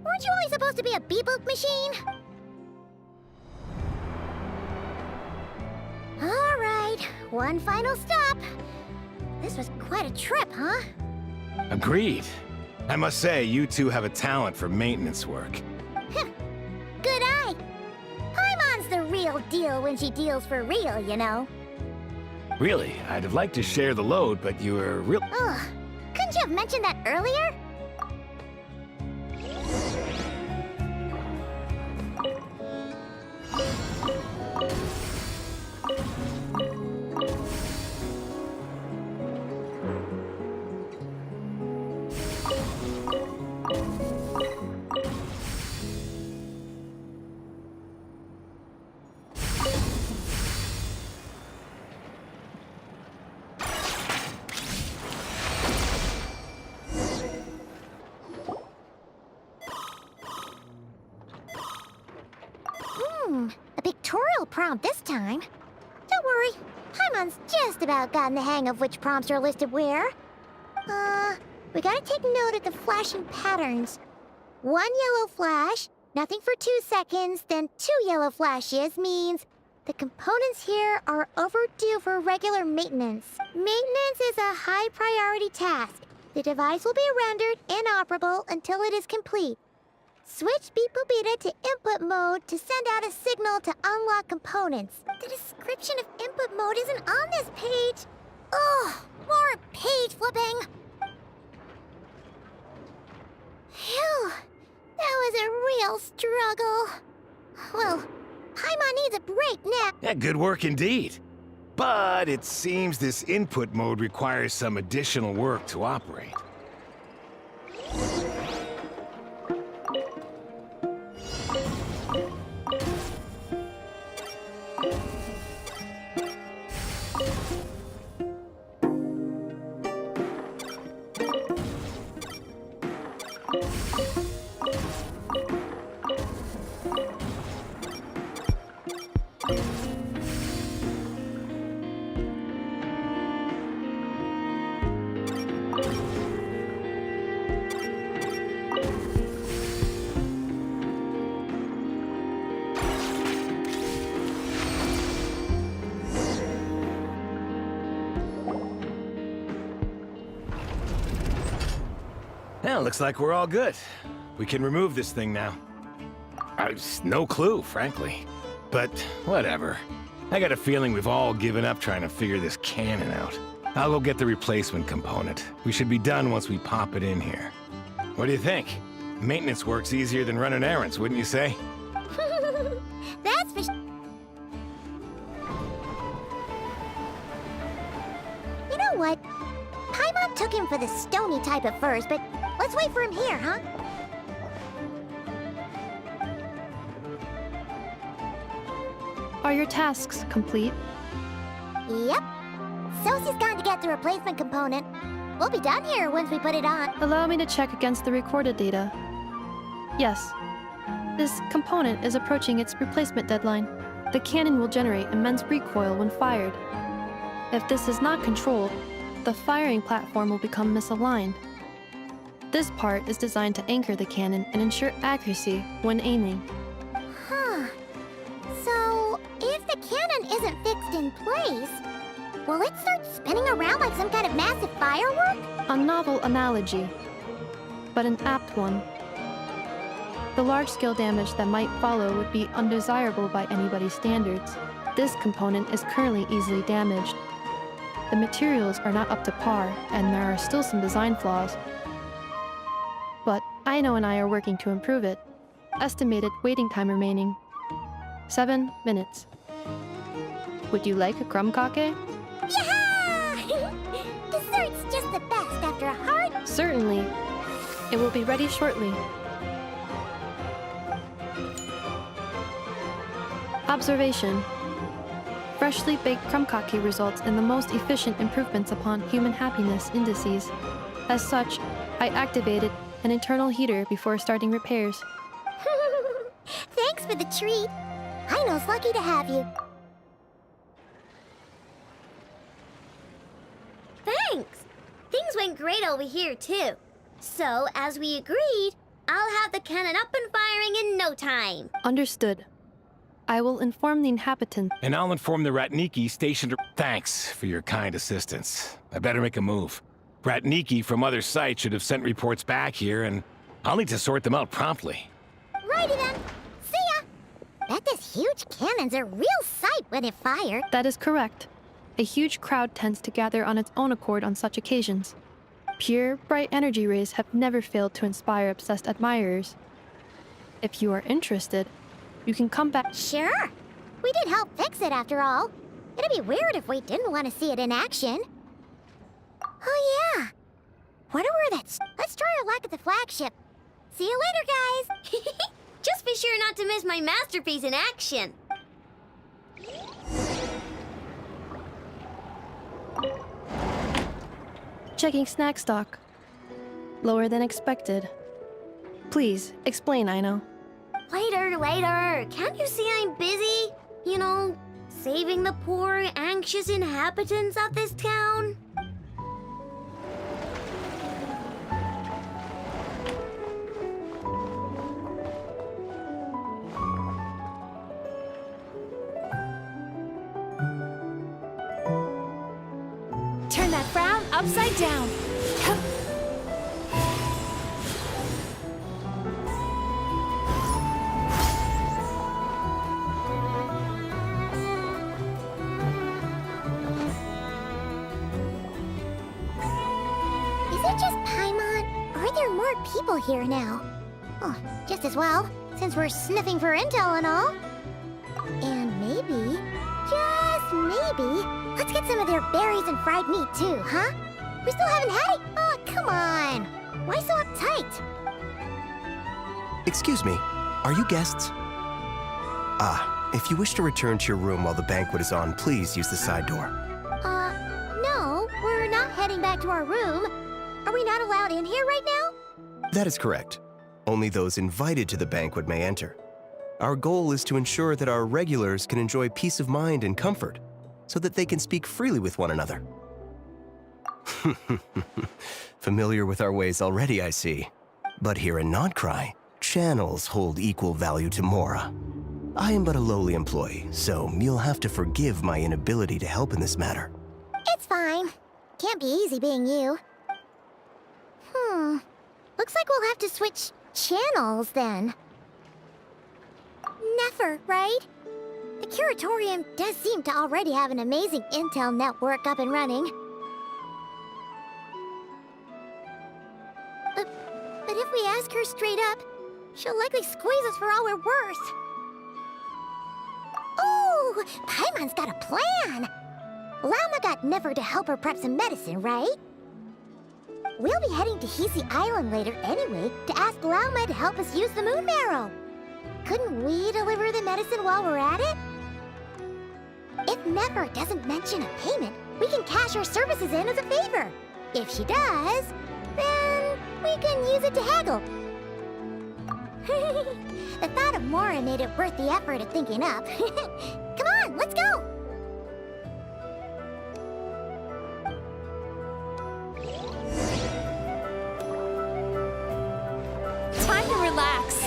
Weren't you only supposed to be a beep-boop machine? All right, one final stop. This was quite a trip, huh? Agreed. I must say, you two have a talent for maintenance work. Good eye. Paimon's the real deal when she deals for real, you know. Really, I'd have liked to share the load, but you were real... Ugh, couldn't you have mentioned that earlier? A pictorial prompt this time. Don't worry, Paimon's just about gotten the hang of which prompts are listed where. We gotta take note of the flashing patterns. 1 yellow flash, nothing for 2 seconds, then 2 yellow flashes means the components here are overdue for regular maintenance. Maintenance is a high priority task. The device will be rendered inoperable until it is complete. Switch Beep Boopita to input mode to send out a signal to unlock components. The description of input mode isn't on this page. Ugh, more page flipping. Phew, that was a real struggle. Well, Paimon needs a break now. Yeah, good work indeed. But it seems this input mode requires some additional work to operate. Well, looks like we're all good. We can remove this thing now. I've no clue, frankly. But whatever. I got a feeling we've all given up trying to figure this cannon out. I'll go get the replacement component. We should be done once we pop it in here. What do you think? Maintenance work's easier than running errands, wouldn't you say? That's for You know what? Paimon took him for the stony type at first, but let's wait for him here, huh? Are your tasks complete? Yep. Sosie's gone to get the replacement component. We'll be done here once we put it on. Allow me to check against the recorded data. Yes. This component is approaching its replacement deadline. The cannon will generate immense recoil when fired. If this is not controlled, the firing platform will become misaligned. This part is designed to anchor the cannon and ensure accuracy when aiming. Huh. So, if the cannon isn't fixed in place, will it start spinning around like some kind of massive firework? A novel analogy, but an apt one. The large-scale damage that might follow would be undesirable by anybody's standards. This component is currently easily damaged. The materials are not up to par, and there are still some design flaws. But Aino and I are working to improve it. Estimated waiting time remaining: 7 minutes. Would you like a crumb-kake? Yeah! Dessert's just the best after a hard... Certainly. It will be ready shortly. Observation. Freshly baked krumkake results in the most efficient improvements upon human happiness indices. As such, I activated an internal heater before starting repairs. Thanks for the treat. Aino's lucky to have you. Thanks. Things went great over here, too. So, as we agreed, I'll have the cannon up and firing in no time. Understood. I will inform the inhabitants. And I'll inform the Ratniki stationed... Thanks for your kind assistance. I better make a move. Ratniki from other sites should have sent reports back here, and I'll need to sort them out promptly. Righty then. See ya! Bet this huge cannon's a real sight when it fired. That is correct. A huge crowd tends to gather on its own accord on such occasions. Pure, bright energy rays have never failed to inspire obsessed admirers. If you are interested, you can come back. Sure. We did help fix it after all. It'd be weird if we didn't want to see it in action. Oh yeah. Wonder where that's... Let's try our luck at the flagship. See you later, guys. Just be sure not to miss my masterpiece in action. Checking snack stock. Lower than expected. Please, explain, Aino. Later. Can't you see I'm busy? You know, saving the poor, anxious inhabitants of this town? Turn that frown upside down. Is it just Paimon? Or are there more people here now? Oh, just as well, since we're sniffing for intel and all. And maybe, just maybe, let's get some of their berries and fried meat too, huh? We still haven't had it? Oh, come on. Why so uptight? Excuse me, are you guests? If you wish to return to your room while the banquet is on, please use the side door. No, we're not heading back to our room. Are we not allowed in here right now? That is correct. Only those invited to the banquet may enter. Our goal is to ensure that our regulars can enjoy peace of mind and comfort, so that they can speak freely with one another. Familiar with our ways already, I see. But here in Nod Krai, channels hold equal value to Mora. I am but a lowly employee, so you'll have to forgive my inability to help in this matter. It's fine. Can't be easy being you. Looks like we'll have to switch channels then. Never, right? The Curatorium does seem to already have an amazing intel network up and running. But if we ask her straight up, she'll likely squeeze us for all we're worth. Ooh, Paimon's got a plan! Llama got Never to help her prep some medicine, right? We'll be heading to Hisi Island later anyway to ask Llama to help us use the moon marrow. Couldn't we deliver the medicine while we're at it? If Never doesn't mention a payment, we can cash our services in as a favor. If she does, then we can use it to haggle. The thought of Mora made it worth the effort of thinking up. Come on, let's go! Time to relax.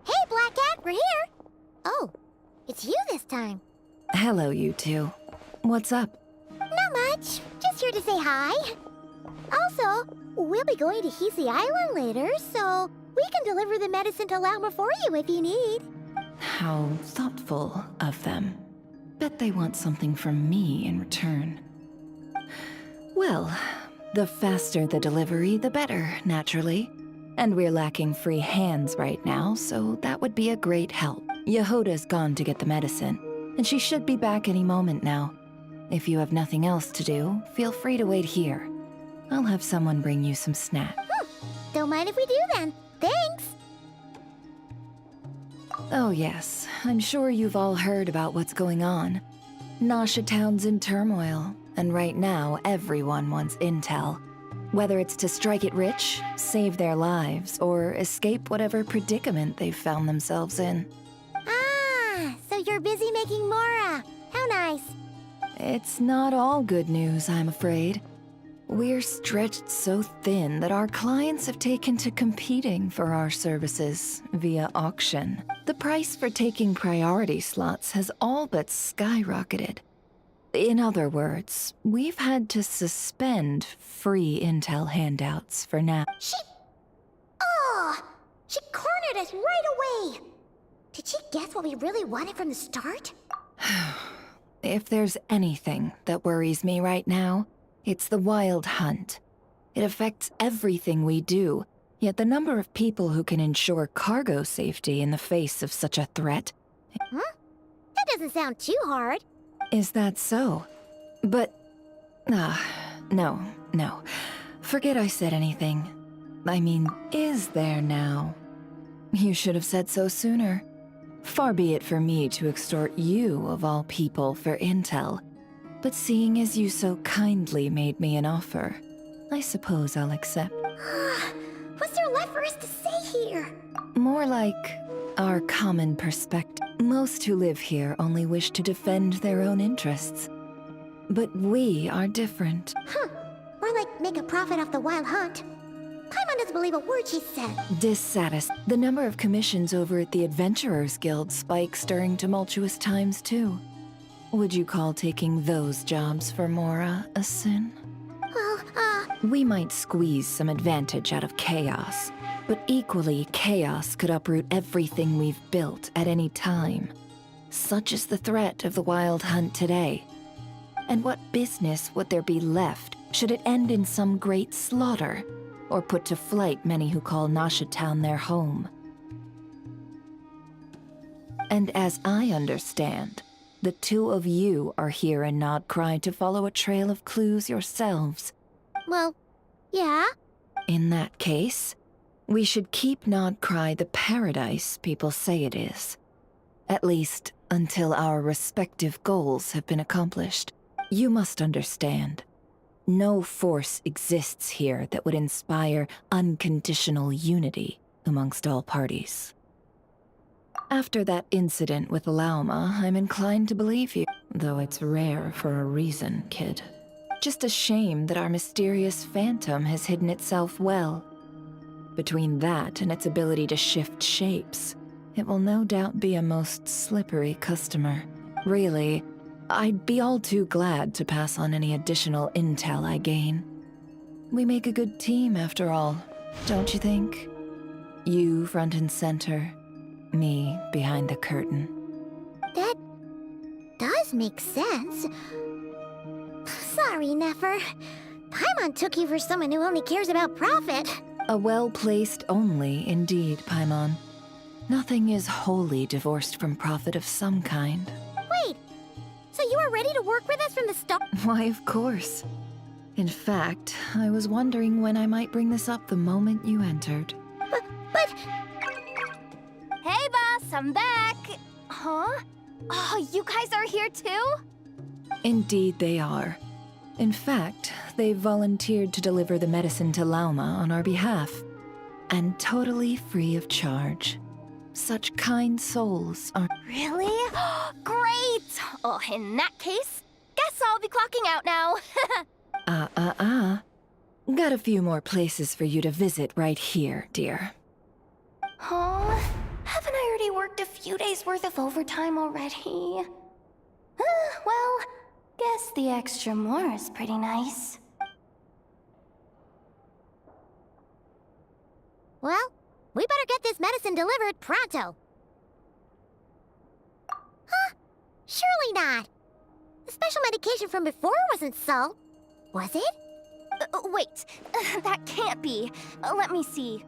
Hey, Black Cat, we're here! Oh, it's you this time. Hello, you two. What's up? just here to say hi. Also, we'll be going to Hisi Island later, so we can deliver the medicine to Lauma for you if you need. How thoughtful of them. Bet they want something from me in return. Well, the faster the delivery, the better, naturally. And we're lacking free hands right now, so that would be a great help. Yehoda's gone to get the medicine, and she should be back any moment now. If you have nothing else to do, feel free to wait here. I'll have someone bring you some snacks. Don't mind if we do then. Thanks! Oh yes, I'm sure you've all heard about what's going on. Nasha Town's in turmoil, and right now everyone wants intel. Whether it's to strike it rich, save their lives, or escape whatever predicament they've found themselves in. Ah, so you're busy making Mora. How nice. It's not all good news, I'm afraid. We're stretched so thin that our clients have taken to competing for our services via auction. The price for taking priority slots has all but skyrocketed. In other words, we've had to suspend free intel handouts for now. She cornered us right away! Did she guess what we really wanted from the start? If there's anything that worries me right now, it's the wild hunt. It affects everything we do, yet the number of people who can ensure cargo safety in the face of such a threat... Huh? That doesn't sound too hard. Is that so? But... no. Forget I said anything. I mean, is there now? You should have said so sooner. Far be it for me to extort you, of all people, for intel. But seeing as you so kindly made me an offer, I suppose I'll accept. What's there left for us to say here? More like our common perspective. Most who live here only wish to defend their own interests. But we are different. Or like make a profit off the wild hunt. Paimon doesn't believe a word she said. Dissatisfied. The number of commissions over at the Adventurers Guild spikes during tumultuous times, too. Would you call taking those jobs for Mora a sin? Well, We might squeeze some advantage out of chaos, but equally, chaos could uproot everything we've built at any time. Such is the threat of the wild hunt today. And what business would there be left should it end in some great slaughter, or put to flight many who call Nasha Town their home? And as I understand, the two of you are here in Nod Krai to follow a trail of clues yourselves. well, yeah. In that case, we should keep Nod Krai the paradise people say it is. At least, until our respective goals have been accomplished. You must understand, no force exists here that would inspire unconditional unity amongst all parties. After that incident with Lauma, I'm inclined to believe you, though it's rare for a reason, kid. Just a shame that our mysterious phantom has hidden itself well. Between that and its ability to shift shapes, it will no doubt be a most slippery customer. Really, I'd be all too glad to pass on any additional intel I gain. We make a good team, after all, don't you think? You front and center, me behind the curtain. That does make sense. Sorry, Nefer. Paimon took you for someone who only cares about profit. A well-placed only, indeed, Paimon. Nothing is wholly divorced from profit of some kind. Wait, so you were ready to work with us from the start? Why, of course. In fact, I was wondering when I might bring this up the moment you entered. But... Hey, boss, I'm back. Huh? Oh, you guys are here too? Indeed they are. In fact, they've volunteered to deliver the medicine to Lauma on our behalf. And totally free of charge. Such kind souls are... Really? Great! Oh, in that case, guess I'll be clocking out now. Got a few more places for you to visit right here, dear. Huh? Haven't I already worked a few days worth of overtime already? Well, Guess the extra more is pretty nice. Well, we better get this medicine delivered pronto. Huh? Surely not. The special medication from before wasn't salt, was it? Wait, that can't be. Let me see.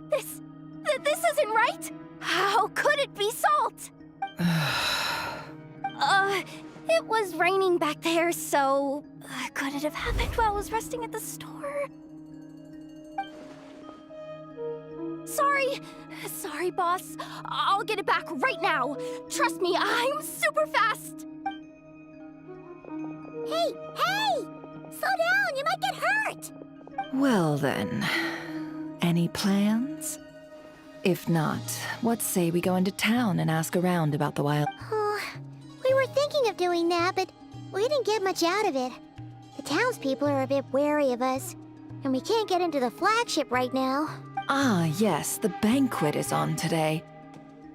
This isn't right. How could it be salt? It was raining back there, so could it have happened while I was resting at the store? Sorry, boss. I'll get it back right now. Trust me, I'm super fast. Hey! Slow down, you might get hurt! Well then, any plans? If not, what say we go into town and ask around about the wild... Oh, we were thinking of doing that, but we didn't get much out of it. The townspeople are a bit wary of us, and we can't get into the flagship right now. Ah, yes, the banquet is on today.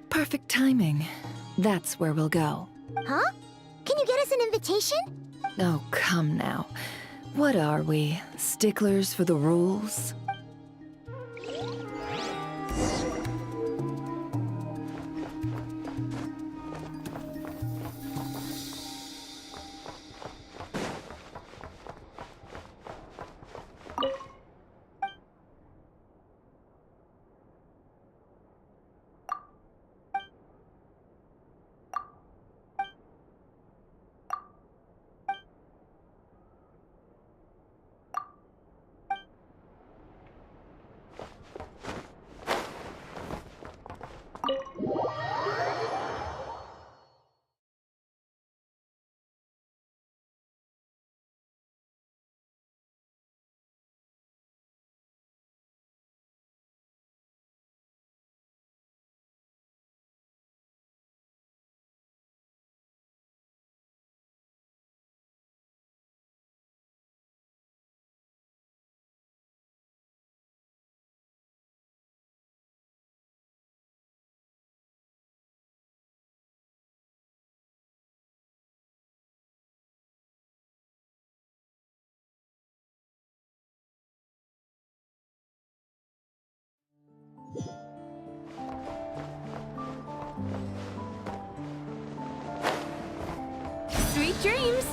Perfect timing. That's where we'll go. Huh? Can you get us an invitation? Oh, come now. What are we, sticklers for the rules? Sweet dreams!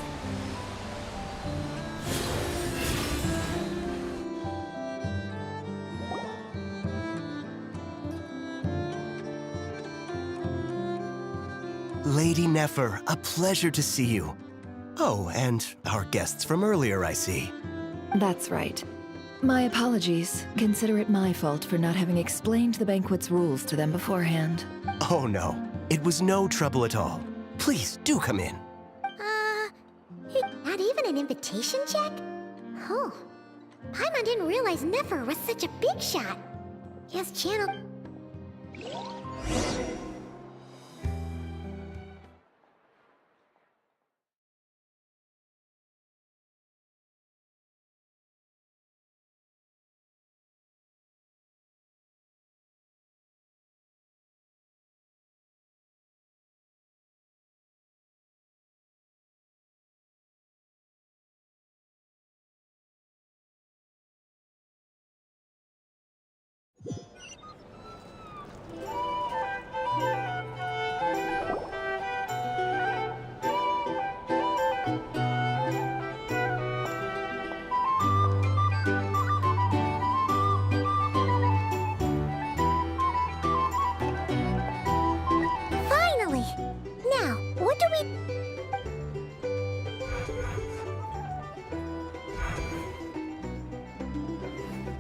Lady Nefer, a pleasure to see you. Oh, and our guests from earlier, I see. That's right. My apologies. Consider it my fault for not having explained the banquet's rules to them beforehand. Oh no, it was no trouble at all. Please, do come in. Not even an invitation check? Oh. Paimon didn't realize Nefer was such a big shot. His channel...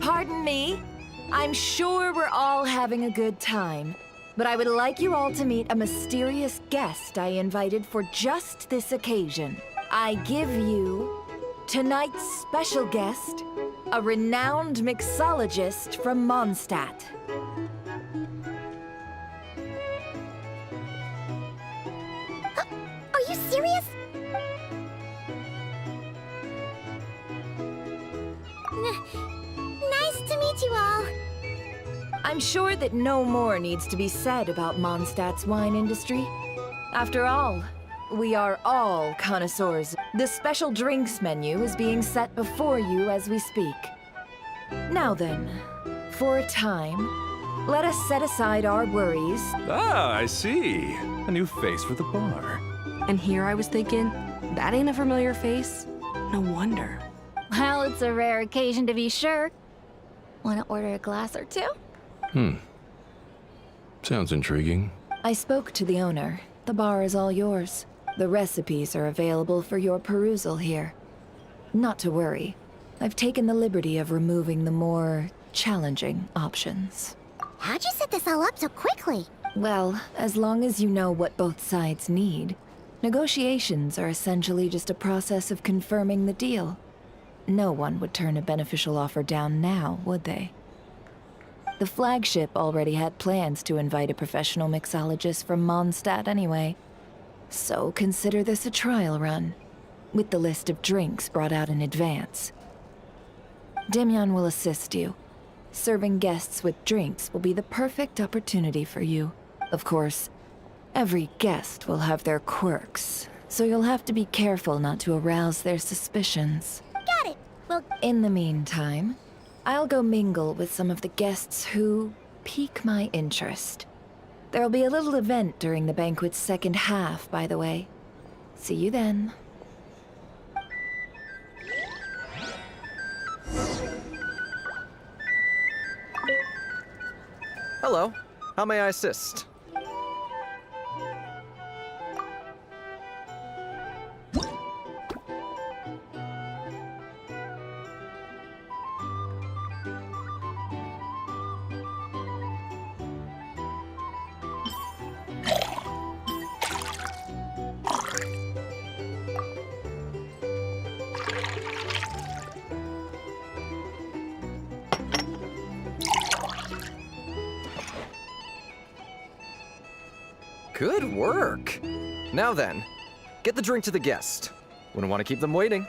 Pardon me. I'm sure we're all having a good time, but I would like you all to meet a mysterious guest I invited for just this occasion. I give you tonight's special guest, a renowned mixologist from Mondstadt. Are you serious? Nice to meet you all. I'm sure that no more needs to be said about Mondstadt's wine industry. After all, We are all connoisseurs. The special drinks menu is being set before you as we speak. Now then, for a time, let us set aside our worries. Ah, I see. A new face for the bar. And here I was thinking, that ain't a familiar face? No wonder. Well, it's a rare occasion to be sure. Want to order a glass or two? Sounds intriguing. I spoke to the owner. The bar is all yours. The recipes are available for your perusal here. Not to worry. I've taken the liberty of removing the more challenging options. How'd you set this all up so quickly? Well, as long as you know what both sides need, negotiations are essentially just a process of confirming the deal. No one would turn a beneficial offer down now, would they? The flagship already had plans to invite a professional mixologist from Mondstadt anyway. So consider this a trial run, with the list of drinks brought out in advance. Demyon will assist you. Serving guests with drinks will be the perfect opportunity for you. Of course, every guest will have their quirks, so you'll have to be careful not to arouse their suspicions. Got it. Well, in the meantime, I'll go mingle with some of the guests who pique my interest. There'll be a little event during the banquet's second half, by the way. See you then. Hello. How may I assist? Good work! Now then, get the drink to the guest. Wouldn't want to keep them waiting.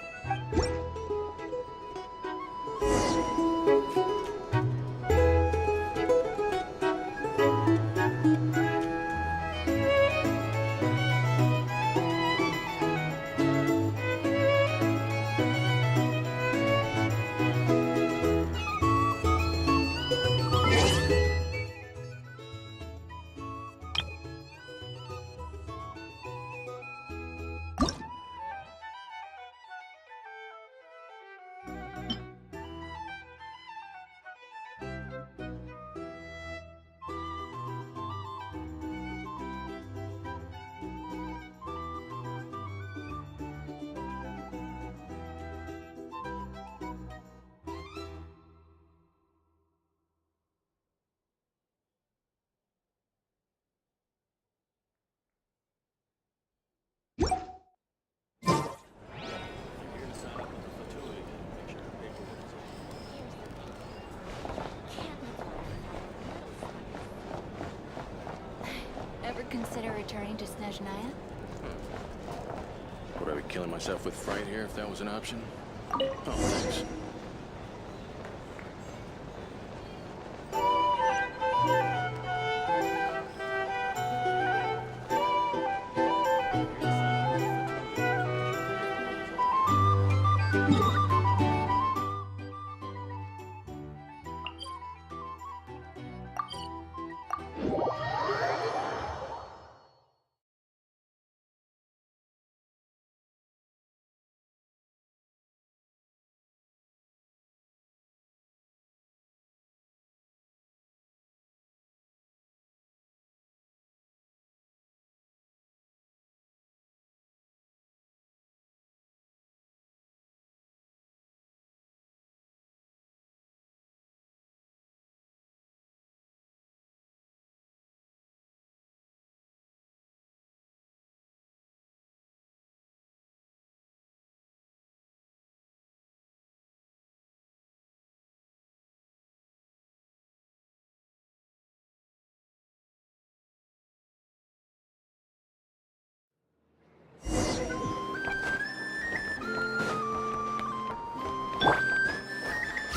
Ever consider returning to Snezhnaya? Would I be killing myself with fright here if that was an option? Oh, thanks.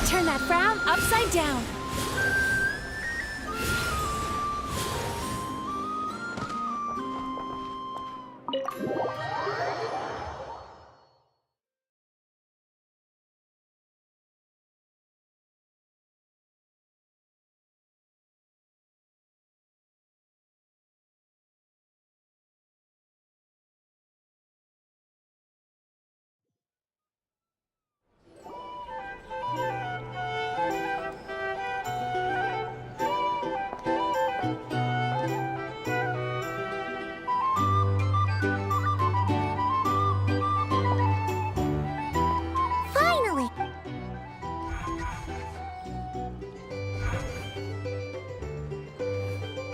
Turn that frown upside down.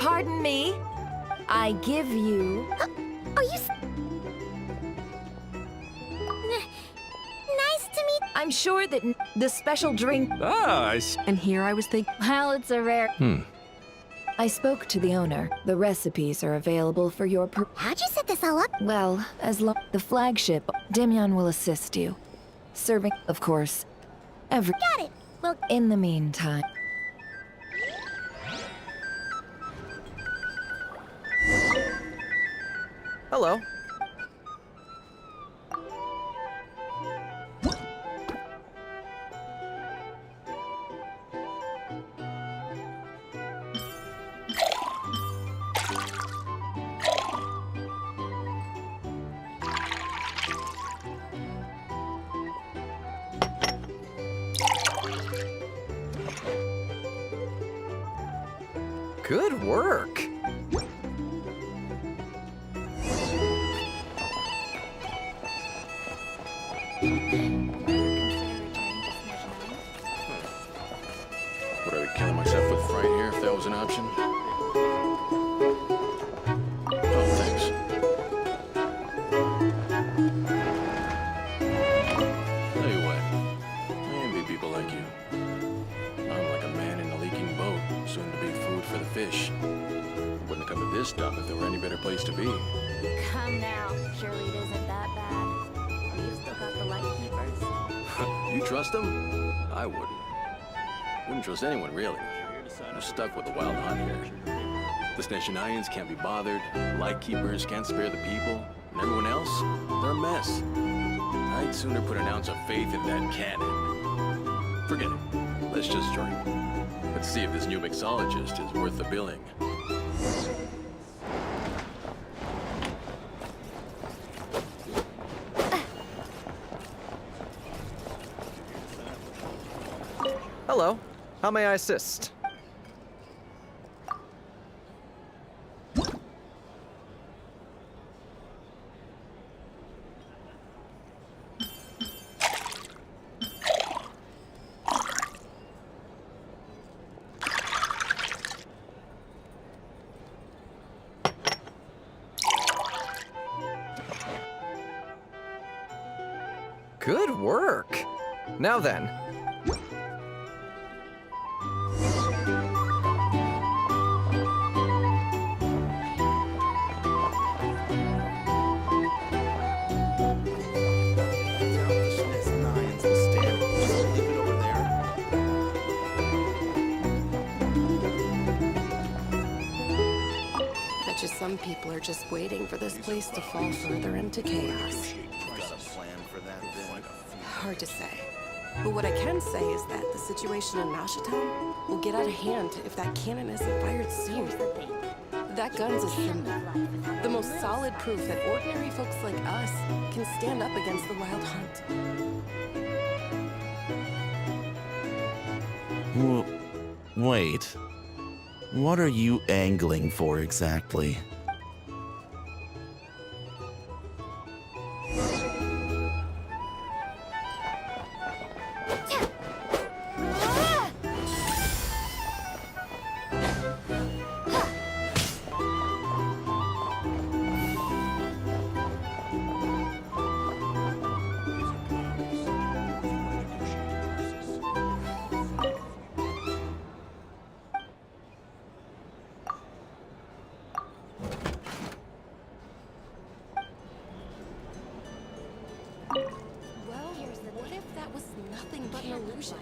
Pardon me? I give you... Are you... Nice to meet... I'm sure that the special drink... Ah, And here I was thinking, Well, it's a rare... I spoke to the owner. The recipes are available for your How'd you set this all up? Well, as long... The flagship, Demyon will assist you. Serving, of course, every... Got it. Well, In the meantime... Hello. Good work. Would I be killing myself with fright here if that was an option? Oh, thanks. Tell you what, I envy people like you. I'm like a man in a leaking boat, soon to be food for the fish. Wouldn't come to this dump if there were any better place to be. Come now. Surely it isn't that bad. You've still got the light keepers. You trust them? I wouldn't. Wouldn't trust anyone, really. You're stuck with the wild hunt here. The Sneshanians can't be bothered, Lightkeepers can't spare the people, and everyone else, they're a mess. I'd sooner put an ounce of faith in that cannon. Forget it. Let's just drink. Let's see if this new mixologist is worth the billing. Hello. How may I assist? Good work. Now then, bet you some people are just waiting for this place to fall further into chaos. Hard to say. But what I can say is that the situation in Nashitown will get out of hand if that cannon isn't fired soon. That gun's a symbol. The most solid proof that ordinary folks like us can stand up against the wild hunt. Wait. What are you angling for exactly? Well, what if that was nothing but an illusion?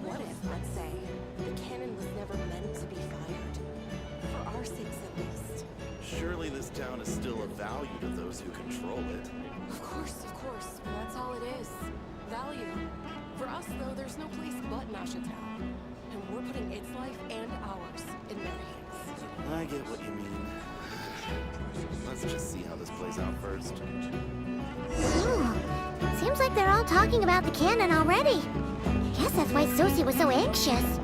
What if, let's say, the cannon was never meant to be fired? For our sakes, at least. Surely this town is still of value to those who control it. Of course, that's all it is. Value. For us, though, there's no place but Nashitown. And we're putting its life and ours in their hands. I get what you mean. Let's just see how this plays out first. seems like they're all talking about the cannon already. Guess that's why Sosie was so anxious.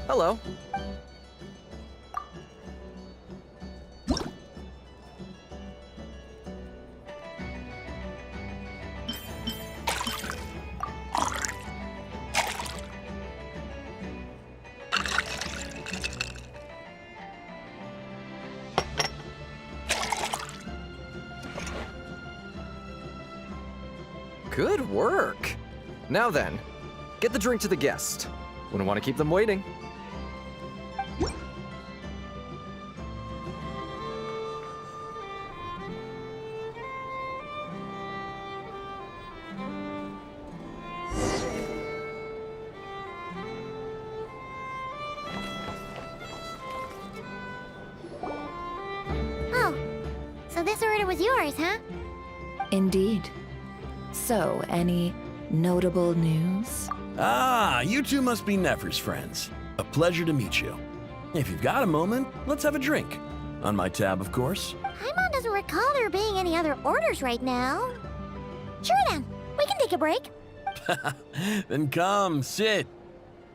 Hello. Good work. Now then, get the drink to the guest. Wouldn't want to keep them waiting. Oh, so this order was yours, huh? Indeed. So, any notable news? Ah, you two must be Nefer's friends. A pleasure to meet you. If you've got a moment, let's have a drink. On my tab, of course. Paimon doesn't recall there being any other orders right now. Sure then, we can take a break. Then come, sit.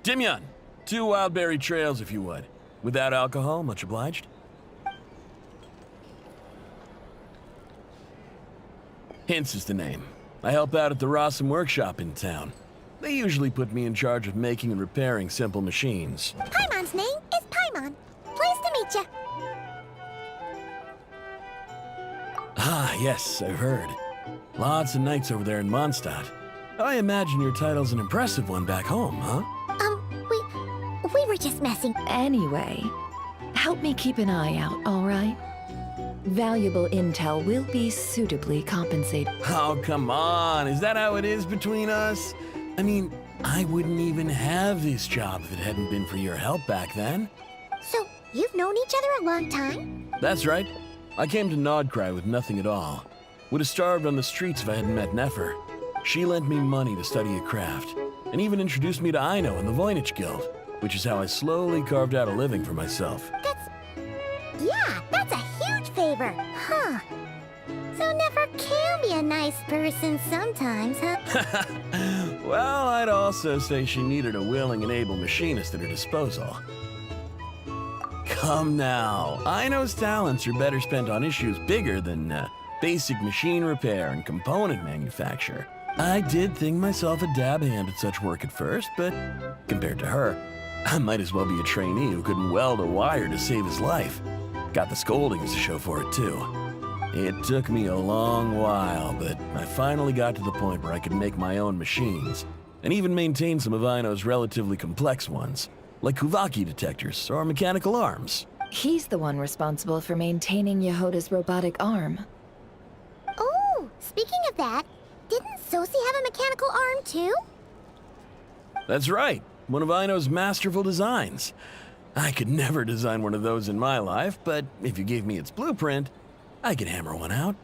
Dimyon, 2 wildberry trails if you would. Without alcohol, much obliged. Hints is the name. I help out at the Rossum workshop in town. They usually put me in charge of making and repairing simple machines. Paimon's name is Paimon. Pleased to meet you. Ah, yes, I've heard. Lots of knights over there in Mondstadt. I imagine your title's an impressive one back home, huh? We were just messing. Anyway, help me keep an eye out, all right? Valuable intel will be suitably compensated. Oh, come on. Is that how it is between us? I mean, I wouldn't even have this job if it hadn't been for your help back then. So, you've known each other a long time? That's right. I came to Nod Krai with nothing at all. Would have starved on the streets if I hadn't met Nefer. She lent me money to study a craft, and even introduced me to Aino and the Voynich Guild, which is how I slowly carved out a living for myself. That's a huge favor. Huh. So Nefer can be a nice person sometimes, huh? Well, I'd also say she needed a willing and able machinist at her disposal. Come now. Aino's talents are better spent on issues bigger than basic machine repair and component manufacture. I did think myself a dab hand at such work at first, but compared to her, I might as well be a trainee who couldn't weld a wire to save his life. Got the scoldings to show for it, too. It took me a long while, but I finally got to the point where I could make my own machines, and even maintain some of Aino's relatively complex ones, like Kuvaki detectors or mechanical arms. He's the one responsible for maintaining Yehoda's robotic arm. Oh, speaking of that, didn't Sosi have a mechanical arm too? That's right, one of Aino's masterful designs. I could never design one of those in my life, but if you gave me its blueprint, I could hammer one out.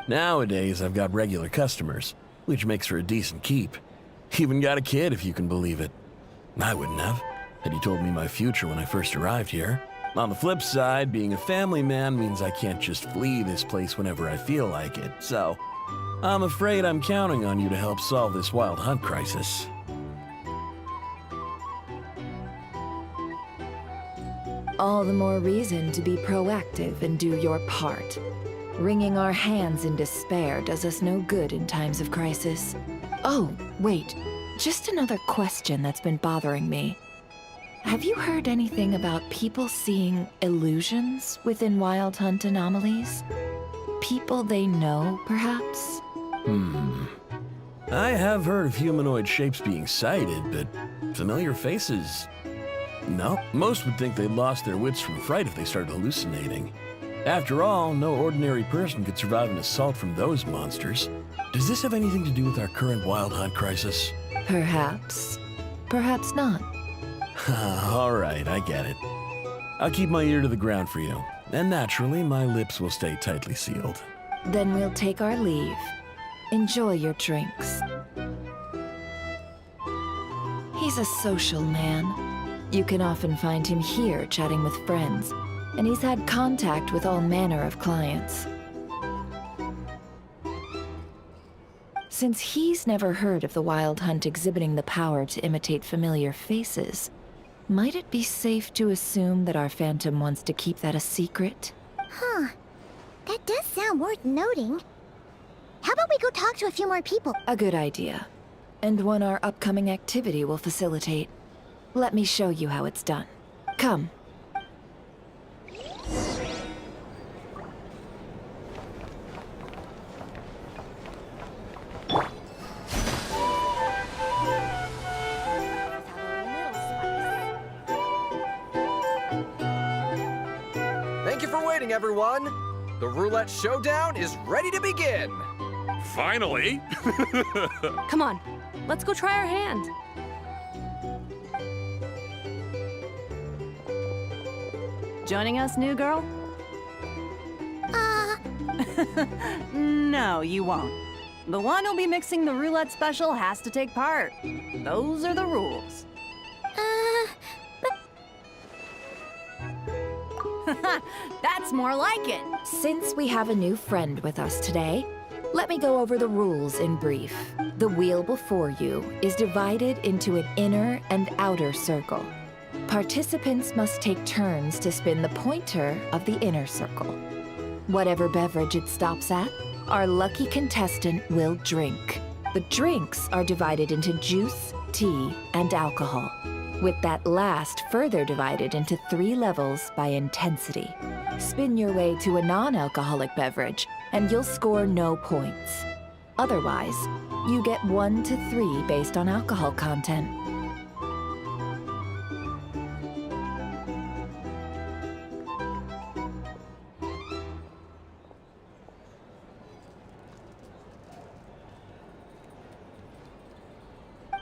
Nowadays, I've got regular customers, which makes for a decent keep. Even got a kid, if you can believe it. I wouldn't have, had you told me my future when I first arrived here. On the flip side, being a family man means I can't just flee this place whenever I feel like it, so I'm afraid I'm counting on you to help solve this wild hunt crisis. All the more reason to be proactive and do your part. Wringing our hands in despair does us no good in times of crisis. Oh, wait. Just another question that's been bothering me. Have you heard anything about people seeing illusions within Wild Hunt anomalies? People they know, perhaps? I have heard of humanoid shapes being sighted, but familiar faces... No, most would think they'd lost their wits from fright if they started hallucinating. After all, no ordinary person could survive an assault from those monsters. Does this have anything to do with our current Wild Hunt crisis? Perhaps. Perhaps not. All right, I get it. I'll keep my ear to the ground for you, and naturally, my lips will stay tightly sealed. Then we'll take our leave. Enjoy your drinks. He's a social man. You can often find him here chatting with friends, and he's had contact with all manner of clients. Since he's never heard of the Wild Hunt exhibiting the power to imitate familiar faces, might it be safe to assume that our Phantom wants to keep that a secret? Huh. That does sound worth noting. How about we go talk to a few more people? A good idea. And one our upcoming activity will facilitate. Let me show you how it's done. Come. Thank you for waiting, everyone. The roulette showdown is ready to begin. Finally! Come on, let's go try our hand. Joining us, new girl? No, you won't. The one who'll be mixing the roulette special has to take part. Those are the rules. That's more like it. Since we have a new friend with us today, let me go over the rules in brief. The wheel before you is divided into an inner and outer circle. Participants must take turns to spin the pointer of the inner circle. Whatever beverage it stops at, our lucky contestant will drink. The drinks are divided into juice, tea, and alcohol, with that last further divided into 3 levels by intensity. Spin your way to a non-alcoholic beverage, and you'll score no points. Otherwise, you get 1 to 3 based on alcohol content.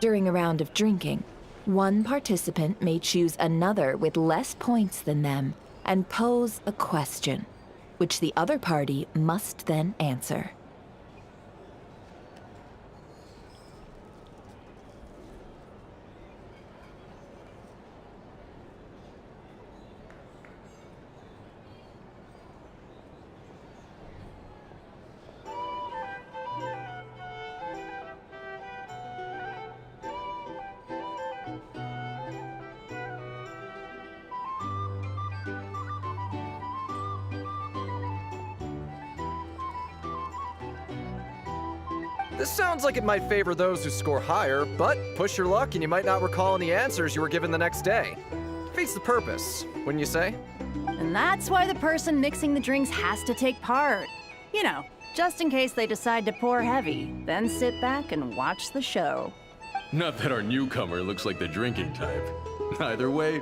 During a round of drinking, one participant may choose another with less points than them and pose a question, which the other party must then answer. This sounds like it might favor those who score higher, but push your luck and you might not recall any answers you were given the next day. Defeats the purpose, wouldn't you say? And that's why the person mixing the drinks has to take part. You know, just in case they decide to pour heavy, then sit back and watch the show. Not that our newcomer looks like the drinking type. Either way,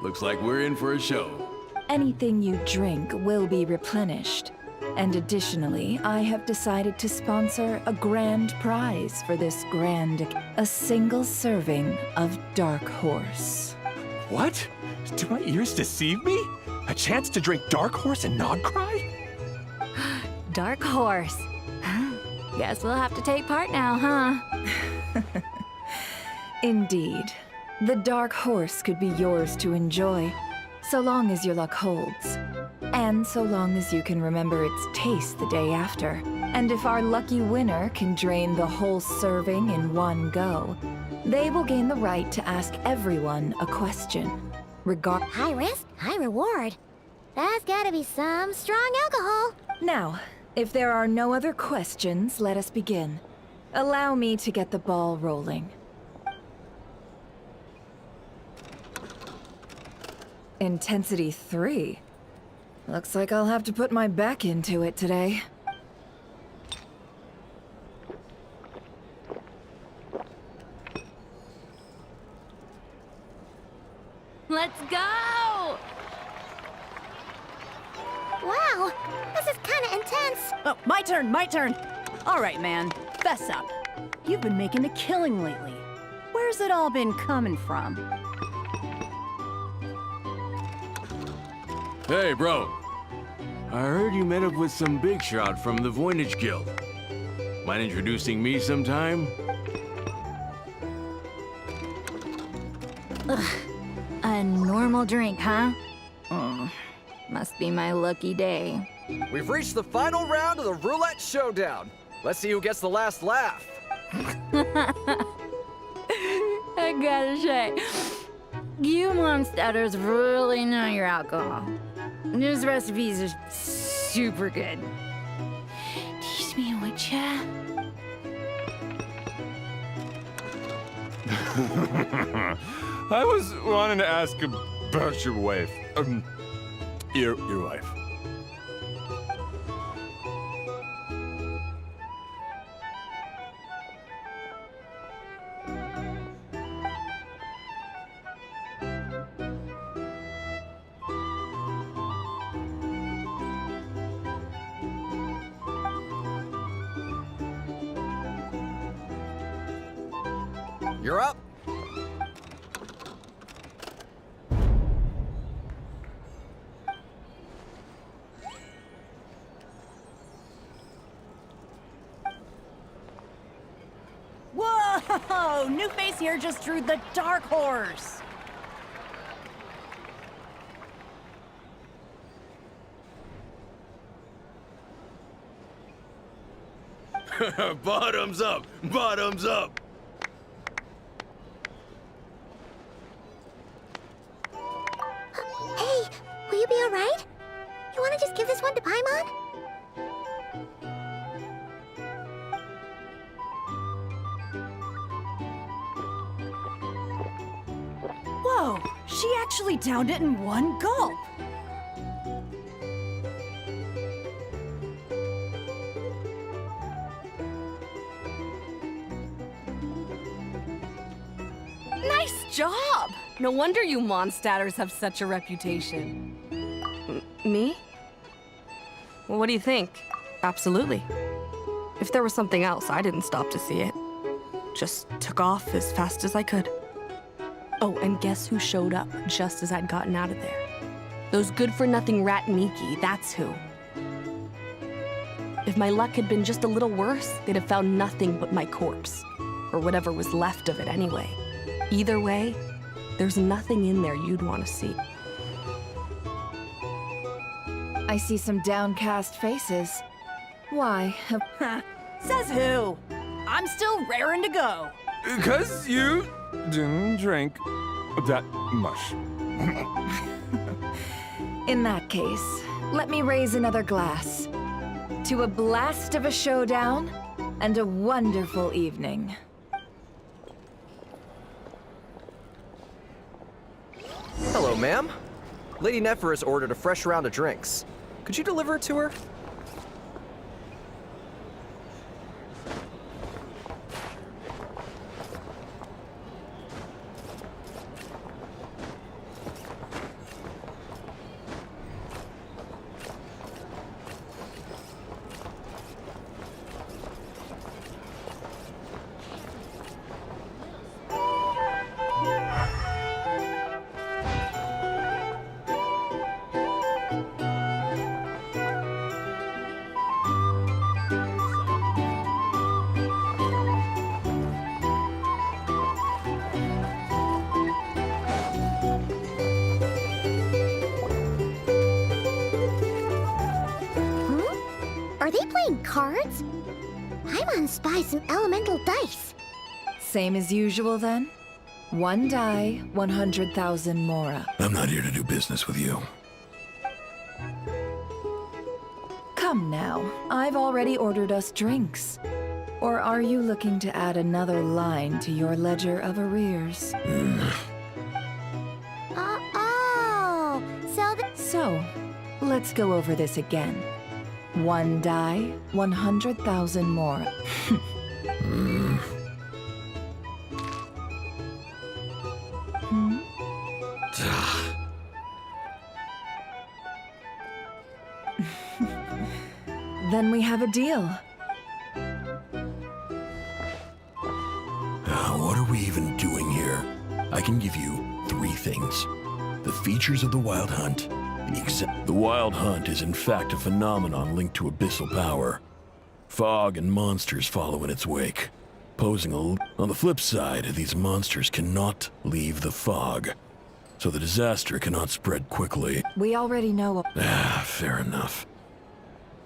looks like we're in for a show. Anything you drink will be replenished. And additionally, I have decided to sponsor a grand prize for this a single serving of Dark Horse. What? Do my ears deceive me? A chance to drink Dark Horse and Nod Krai? Dark Horse. Guess we'll have to take part now, huh? Indeed. The Dark Horse could be yours to enjoy, so long as your luck holds. And so long as you can remember its taste the day after. And if our lucky winner can drain the whole serving in one go, they will gain the right to ask everyone a question. High risk, high reward. That's gotta be some strong alcohol. Now, if there are no other questions, let us begin. Allow me to get the ball rolling. Intensity 3. Looks like I'll have to put my back into it today. Let's go! Wow, this is kinda intense. Oh, my turn. All right, man, fess up. You've been making a killing lately. Where's it all been coming from? Hey, bro. I heard you met up with some big shot from the Voynich Guild. Mind introducing me sometime? Ugh. A normal drink, huh? Must be my lucky day. We've reached the final round of the roulette showdown. Let's see who gets the last laugh. I gotta say, you monsters really know your alcohol. These recipes are super good. Teach me, would ya? I was wanting to ask about your wife. Your wife. You're up. Whoa! New face here just drew the dark horse. Bottoms up! Bottoms up! Hey, will you be alright? You wanna just give this one to Paimon? Whoa! She actually downed it in one gulp. Nice job! No wonder you Mondstatters have such a reputation. Me? Well, what do you think? Absolutely. If there was something else, I didn't stop to see it. Just took off as fast as I could. Oh, and guess who showed up just as I'd gotten out of there? Those good-for-nothing rat Miki, that's who. If my luck had been just a little worse, they'd have found nothing but my corpse. Or whatever was left of it anyway. Either way, there's nothing in there you'd want to see. I see some downcast faces. Why? Says who? I'm still raring to go. 'Cause you didn't drink that much. In that case, let me raise another glass. To a blast of a showdown and a wonderful evening. Hello, ma'am. Lady Nefer has ordered a fresh round of drinks. Could you deliver it to her? Are they playing cards? Paimon spies some elemental dice. Same as usual then? One die, 100,000 mora. I'm not here to do business with you. Come now, I've already ordered us drinks. Or are you looking to add another line to your ledger of arrears? Oh, So, let's go over this again. One die, 100,000 mora. Then we have a deal. What are we even doing here? I can give you 3 things. The features of the Wild Hunt. The Wild Hunt is in fact a phenomenon linked to abyssal power. Fog and monsters follow in its wake. On the flip side, these monsters cannot leave the fog. So the disaster cannot spread quickly. We already know. Fair enough.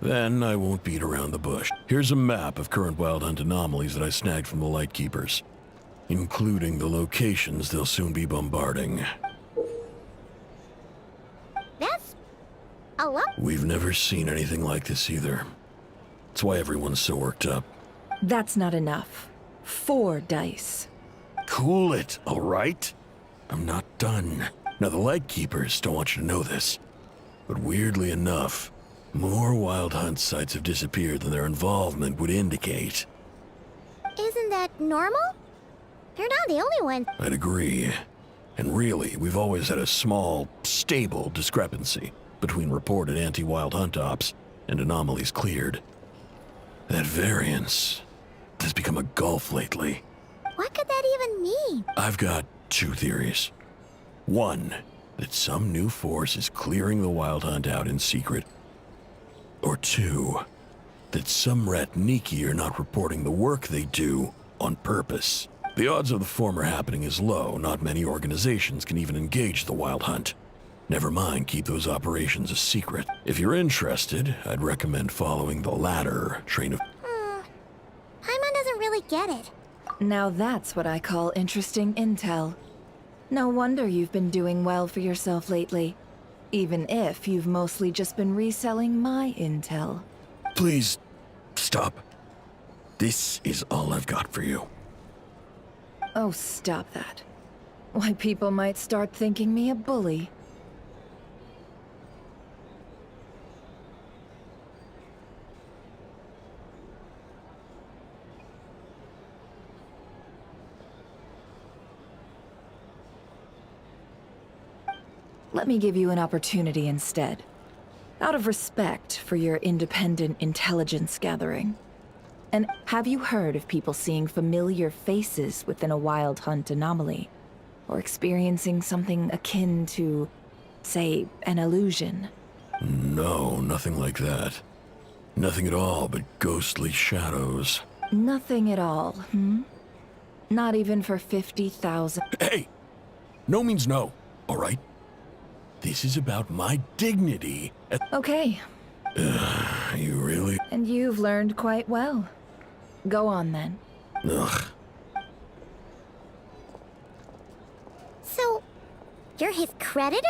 Then I won't beat around the bush. Here's a map of current Wild Hunt anomalies that I snagged from the Lightkeepers, including the locations they'll soon be bombarding. That's a lot. We've never seen anything like this either. That's why everyone's so worked up. That's not enough. 4 dice. Cool it, all right? I'm not done. Now, the Lightkeepers don't want you to know this, but weirdly enough, more Wild Hunt sites have disappeared than their involvement would indicate. Isn't that normal? They're not the only one. I'd agree. And really, we've always had a small, stable discrepancy between reported anti-Wild Hunt ops and anomalies cleared. That variance has become a gulf lately. What could that even mean? I've got two theories. One, that some new force is clearing the Wild Hunt out in secret. Or two, that some Ratniki are not reporting the work they do on purpose. The odds of the former happening is low. Not many organizations can even engage the Wild Hunt. Never mind, keep those operations a secret. If you're interested, I'd recommend following the latter train of... Paimon doesn't really get it. Now that's what I call interesting intel. No wonder you've been doing well for yourself lately. Even if you've mostly just been reselling my intel. Please, stop. This is all I've got for you. Oh, stop that. Why, people might start thinking me a bully. Let me give you an opportunity instead. Out of respect for your independent intelligence gathering. And have you heard of people seeing familiar faces within a Wild Hunt anomaly? Or experiencing something akin to, say, an illusion? No, nothing like that. Nothing at all but ghostly shadows. Nothing at all, hmm? Not even for 50,000. Hey! No means no, all right? This is about my dignity. Okay. You really... And you've learned quite well. Go on, then. Ugh. So, you're his creditor?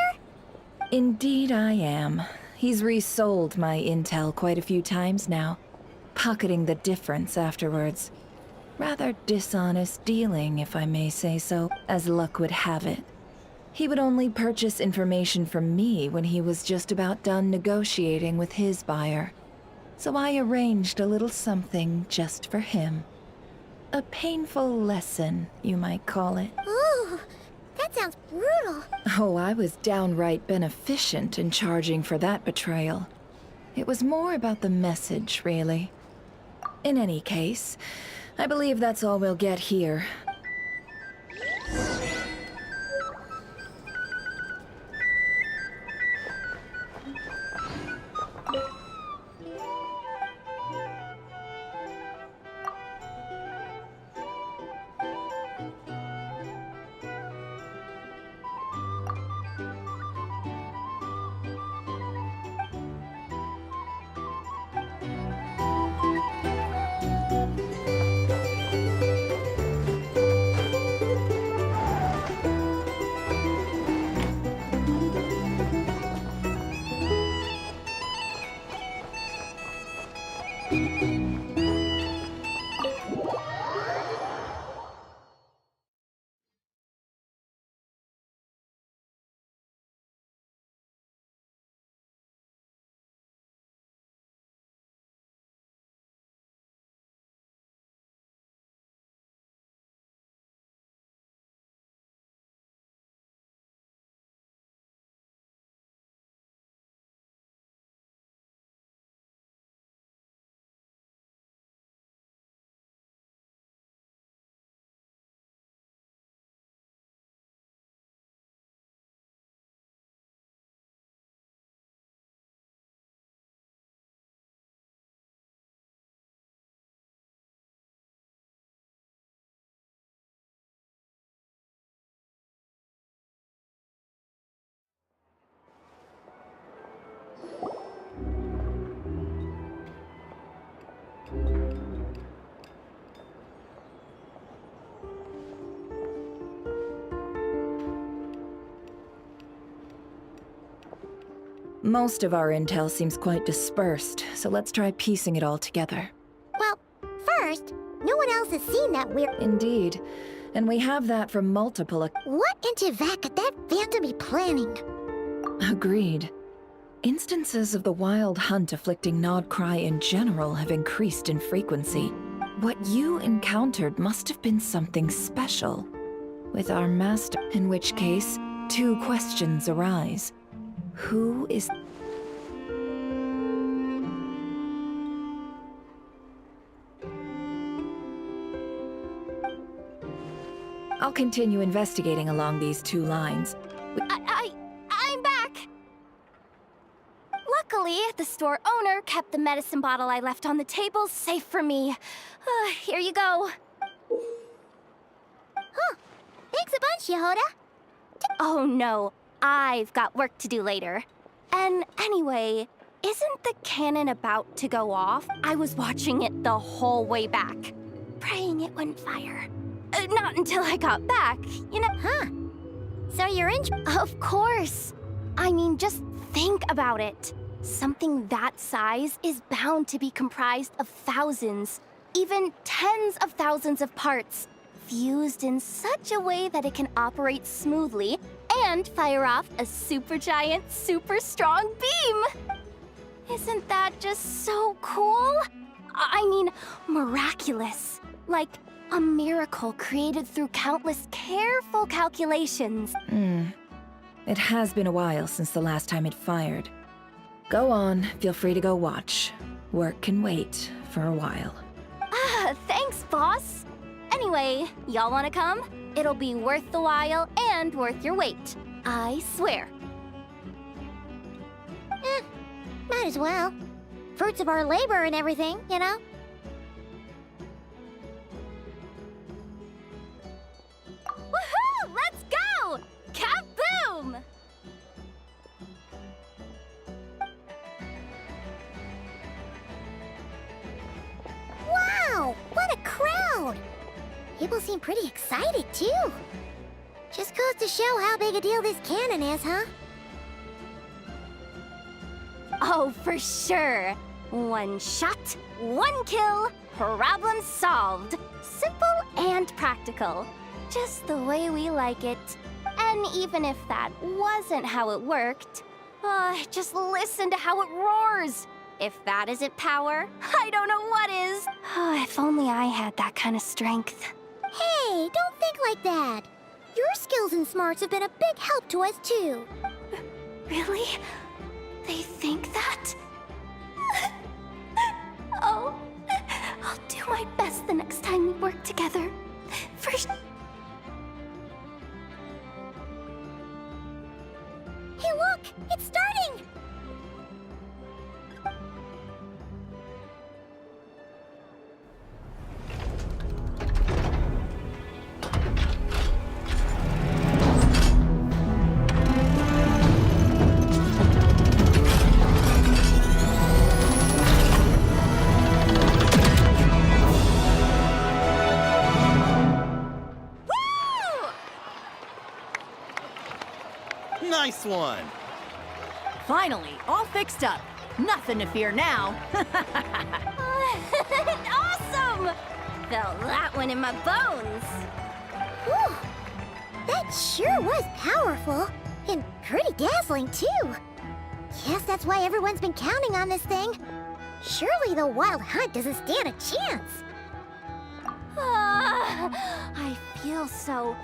Indeed I am. He's resold my intel quite a few times now, pocketing the difference afterwards. Rather dishonest dealing, if I may say so, as luck would have it. He would only purchase information from me when he was just about done negotiating with his buyer. So I arranged a little something just for him. A painful lesson, you might call it. Ooh, that sounds brutal. Oh, I was downright beneficent in charging for that betrayal. It was more about the message, really. In any case, I believe that's all we'll get here. Most of our intel seems quite dispersed, so let's try piecing it all together. Well, first, no one else has seen that weird... Indeed. And we have that from multiple... What in Tivat could that phantom be planning? Agreed. Instances of the Wild Hunt afflicting Nod Krai in general have increased in frequency. What you encountered must have been something special. With our master, in which case, two questions arise. Who is... I'll continue investigating along these two lines. I'm back! Luckily, the store owner kept the medicine bottle I left on the table safe for me. Here you go. Huh. Thanks a bunch, Yehoda. Oh no, I've got work to do later. And anyway, isn't the cannon about to go off? I was watching it the whole way back, praying it wouldn't fire. Not until I got back, you know? Huh. So you're in... Of course. I mean, just think about it. Something that size is bound to be comprised of thousands, even tens of thousands of parts, fused in such a way that it can operate smoothly and fire off a supergiant, super strong beam. Isn't that just so cool? I mean, miraculous. Like a miracle created through countless careful calculations. It has been a while since the last time it fired. Go on, feel free to go watch. Work can wait for a while. Thanks, boss. Anyway, y'all wanna come? It'll be worth the while and worth your wait. I swear. Might as well. Fruits of our labor and everything, you know? Woohoo! Let's go! Kaboom! Wow! What a crowd! People seem pretty excited, too. Just goes to show how big a deal this cannon is, huh? Oh, for sure. One shot, one kill, problem solved. Simple and practical. Just the way we like it. And even if that wasn't how it worked, just listen to how it roars. If that isn't power, I don't know what is. If only I had that kind of strength. Hey, don't think like that. Your skills and smarts have been a big help to us, too. Really? They think that? Oh, I'll do my best the next time we work together. First... Hey, look! It's starting! Nice one! Finally, all fixed up. Nothing to fear now. Awesome! Felt that one in my bones. Whew! That sure was powerful. And pretty dazzling, too. Guess that's why everyone's been counting on this thing. Surely the Wild Hunt doesn't stand a chance. I feel so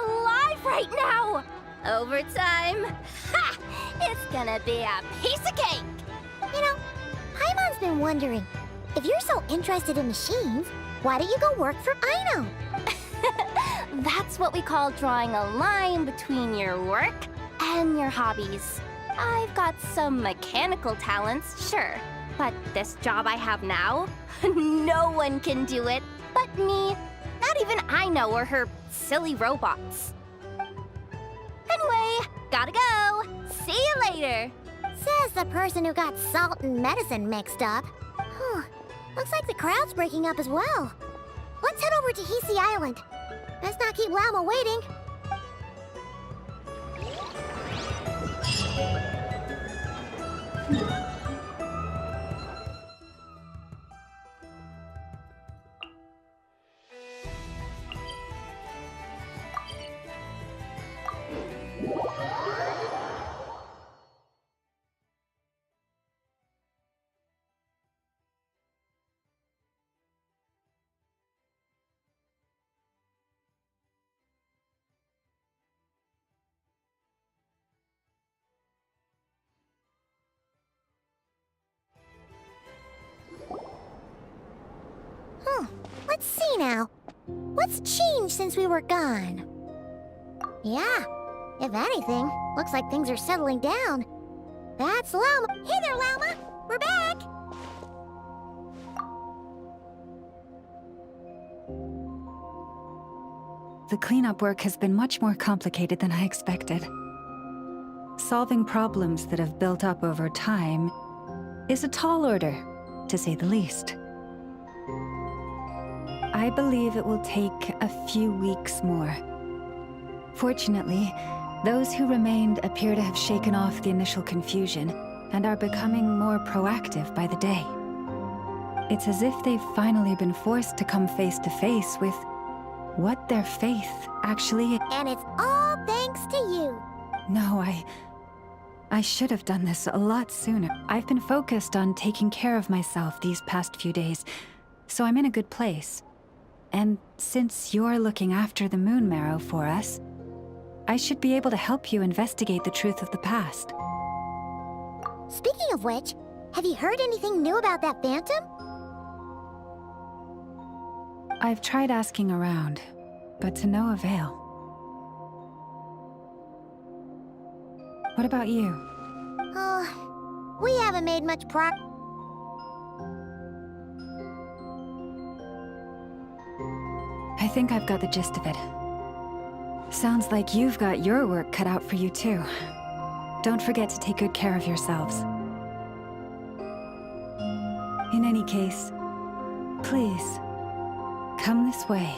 alive right now. Overtime? Ha! It's gonna be a piece of cake. You know, Paimon's been wondering, if you're so interested in machines, why don't you go work for Aino? That's what we call drawing a line between your work and your hobbies. I've got some mechanical talents, sure. But this job I have now, no one can do it but me. Not even Aino or her silly robots. Anyway, gotta go. See you later. Says the person who got salt and medicine mixed up. Looks like the crowd's breaking up as well. Let's head over to Hisi Island. Let's not keep Llama waiting. Let's see now. What's changed since we were gone? Yeah, if anything, looks like things are settling down. That's Llama. Hey there, Llama! We're back! The cleanup work has been much more complicated than I expected. Solving problems that have built up over time is a tall order, to say the least. I believe it will take a few weeks more. Fortunately, those who remained appear to have shaken off the initial confusion and are becoming more proactive by the day. It's as if they've finally been forced to come face to face with what their faith actually is. And it's all thanks to you. No, I should have done this a lot sooner. I've been focused on taking care of myself these past few days, so I'm in a good place. And since you're looking after the Moon Marrow for us, I should be able to help you investigate the truth of the past. Speaking of which, have you heard anything new about that phantom? I've tried asking around, but to no avail. What about you? Oh, we haven't made much progress. I think I've got the gist of it. Sounds like you've got your work cut out for you too. Don't forget to take good care of yourselves. In any case, please, come this way.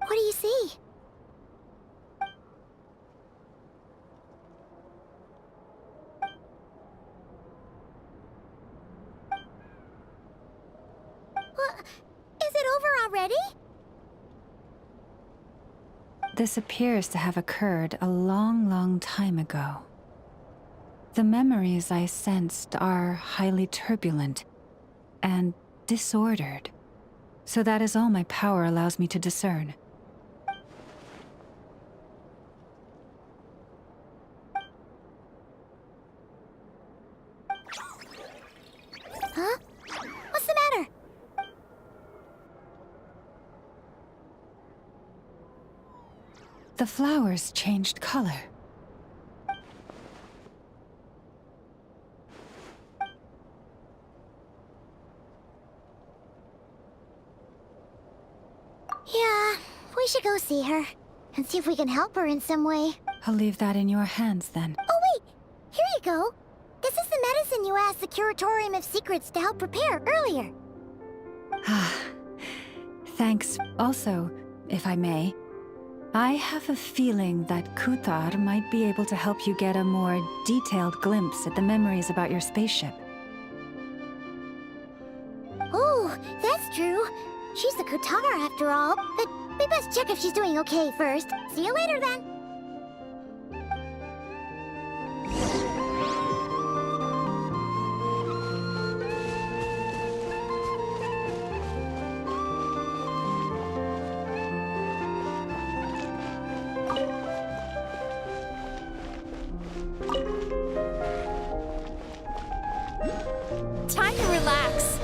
What do you see? What? Is it over already? This appears to have occurred a long, long time ago. The memories I sensed are highly turbulent and disordered, so that is all my power allows me to discern. Huh? What's the matter? The flowers changed color. Yeah, we should go see her and see if we can help her in some way. I'll leave that in your hands then. Oh wait, here you go. This is the medicine you asked the Curatorium of Secrets to help prepare earlier. Thanks. Also, if I may, I have a feeling that Kuthar might be able to help you get a more detailed glimpse at the memories about your spaceship. Oh, that's true. She's the Kutara after all, but we best check if she's doing okay first. See you later then. Time to relax.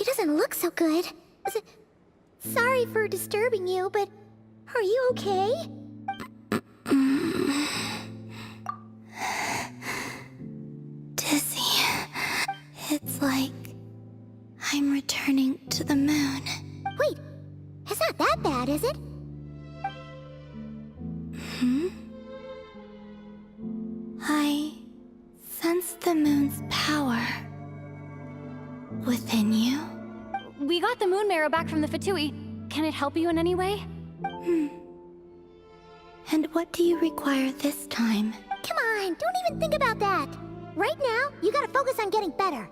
She doesn't look so good. Sorry for disturbing you, but are you okay? Dizzy. It's like I'm returning to the moon. Wait, it's not that bad, is it? I sense the moon's power within you. We got the moon marrow back from the Fatui. Can it help you in any way? And what do you require this time? Come on, don't even think about that. Right now, you gotta focus on getting better.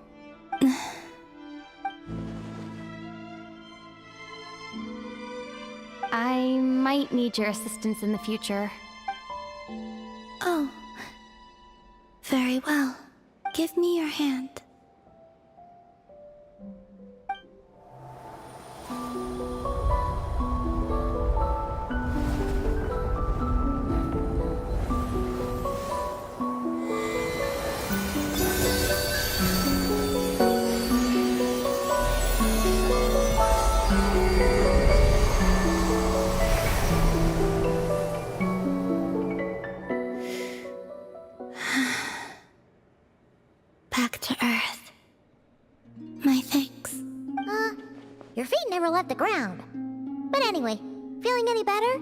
I might need your assistance in the future. Oh. Very well. Give me your hand. Back to Earth. My thanks. Your feet never left the ground. But anyway, feeling any better?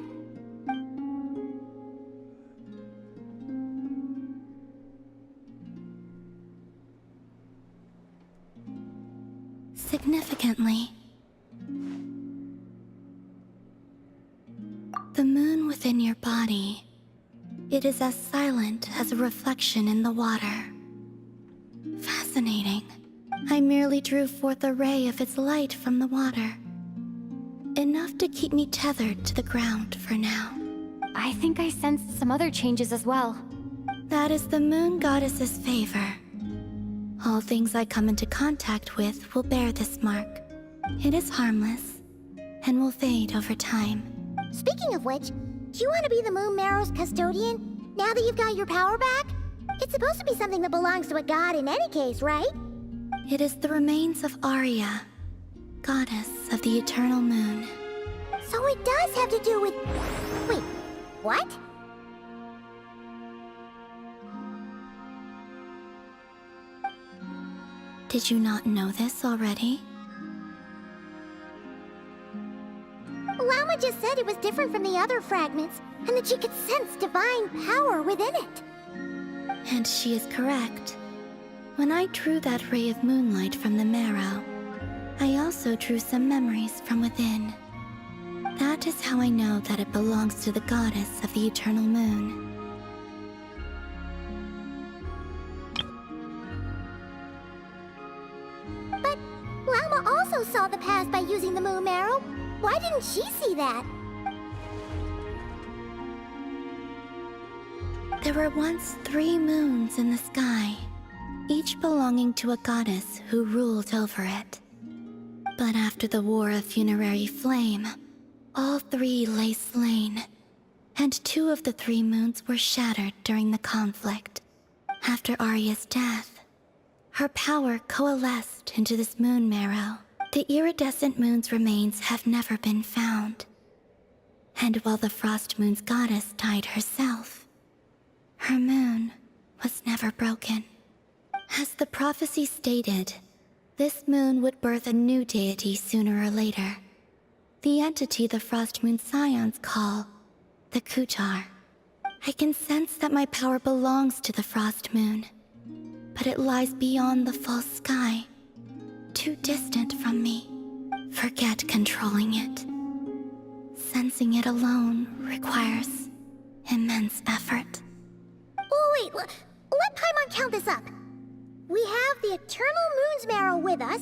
Significantly. The moon within your body. It is as silent as a reflection in the water. Fascinating. I merely drew forth a ray of its light from the water. Enough to keep me tethered to the ground for now. I think I sensed some other changes as well. That is the moon goddess's favor. All things I come into contact with will bear this mark. It is harmless, and will fade over time. Speaking of which, do you want to be the moon marrow's custodian now that you've got your power back? It's supposed to be something that belongs to a god in any case, right? It is the remains of Arya, goddess of the eternal moon. So it does have to do with... Wait, what? Did you not know this already? Llama just said it was different from the other fragments, and that she could sense divine power within it. And she is correct. When I drew that ray of moonlight from the marrow, I also drew some memories from within. That is how I know that it belongs to the goddess of the eternal moon. But Llama also saw the past by using the moon marrow. Why didn't she see that? There were once 3 moons in the sky, each belonging to a goddess who ruled over it. But after the War of Funerary Flame, all 3 lay slain, and 2 of the 3 moons were shattered during the conflict. After Arya's death, her power coalesced into this moon marrow. The iridescent moon's remains have never been found. And while the Frost Moon's goddess died herself, her moon was never broken. As the prophecy stated, this moon would birth a new deity sooner or later. The entity the Frost Moon Scions call the Kutar. I can sense that my power belongs to the Frost Moon, but it lies beyond the false sky, too distant from me. Forget controlling it. Sensing it alone requires immense effort. Oh, wait, let Paimon count this up. We have the Eternal Moon's marrow with us.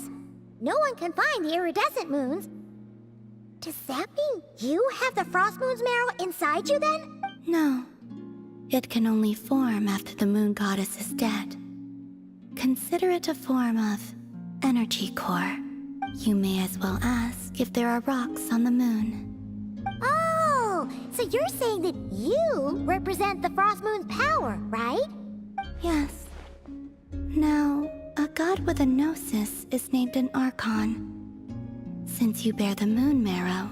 No one can find the iridescent moons. Does that mean you have the Frost Moon's marrow inside you then? No. It can only form after the moon goddess is dead. Consider it a form of energy core. You may as well ask if there are rocks on the moon. Oh, so you're saying that you represent the Frost Moon's power, right? Yes. Now, a goddess god with a gnosis is named an Archon. Since you bear the moon marrow,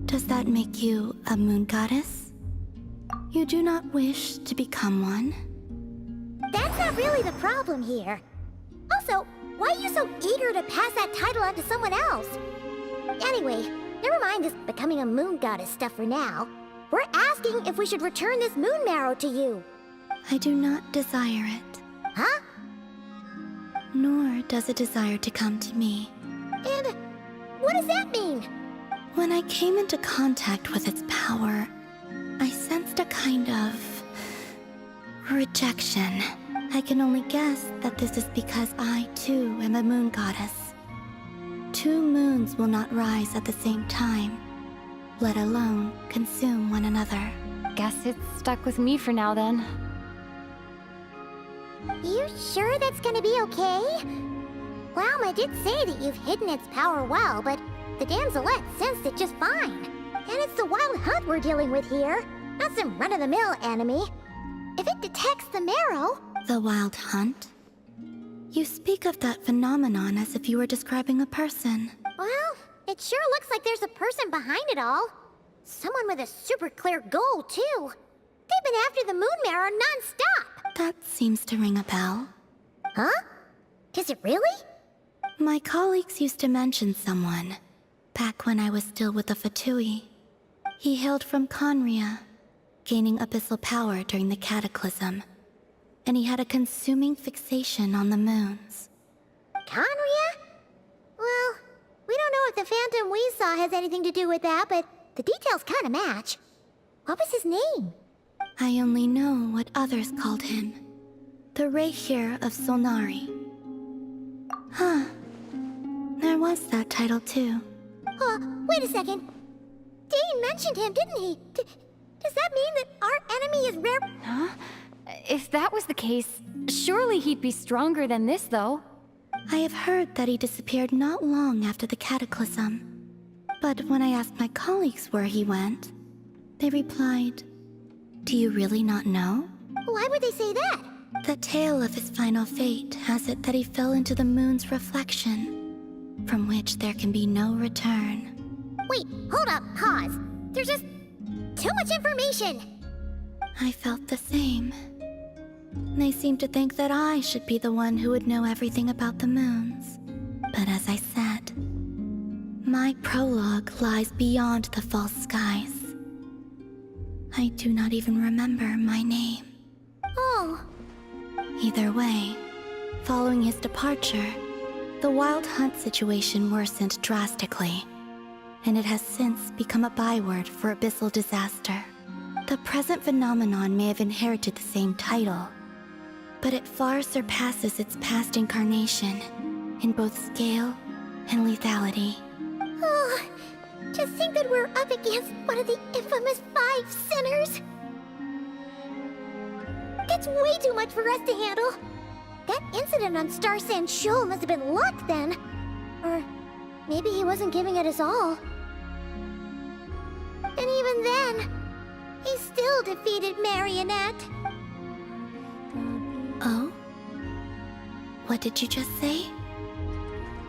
does that make you a moon goddess? You do not wish to become one? That's not really the problem here. Also, why are you so eager to pass that title on to someone else? Anyway, never mind this becoming a moon goddess stuff for now. We're asking if we should return this moon marrow to you. I do not desire it. Huh? Nor does it desire to come to me. And what does that mean? When I came into contact with its power, I sensed a kind of rejection. I can only guess that this is because I, too, am a moon goddess. 2 moons will not rise at the same time, let alone consume one another. Guess it's stuck with me for now then. You sure that's gonna be okay? Lauma did say that you've hidden its power well, but the damselette sensed it just fine. And it's the wild hunt we're dealing with here, not some run-of-the-mill enemy. If it detects the marrow... The wild hunt? You speak of that phenomenon as if you were describing a person. Well, it sure looks like there's a person behind it all. Someone with a super clear goal, too. They've been after the moon marrow non-stop. That seems to ring a bell. Huh? Does it really? My colleagues used to mention someone, back when I was still with the Fatui. He hailed from Conria, gaining abyssal power during the Cataclysm, and he had a consuming fixation on the moons. Conria? Well, we don't know if the phantom we saw has anything to do with that, but the details kind of match. What was his name? I only know what others called him. The Reikir of Solnari. Huh. There was that title too. Wait a second. Dane mentioned him, didn't he? Does that mean that our enemy is rare? Huh? If that was the case, surely he'd be stronger than this, though. I have heard that he disappeared not long after the Cataclysm. But when I asked my colleagues where he went, they replied, "Do you really not know?" Why would they say that? The tale of his final fate has it that he fell into the moon's reflection, from which there can be no return. Wait, hold up, pause. There's just too much information. I felt the same. They seemed to think that I should be the one who would know everything about the moons. But as I said, my prologue lies beyond the false skies. I do not even remember my name. Oh. Either way, following his departure, the wild hunt situation worsened drastically, and it has since become a byword for abyssal disaster. The present phenomenon may have inherited the same title, but it far surpasses its past incarnation in both scale and lethality. Oh, to think that we're up against one of the infamous 5 sinners. That's way too much for us to handle. That incident on Star Sand Shoal must have been luck then. Or maybe he wasn't giving it his all. And even then, he still defeated Marionette. Oh? What did you just say?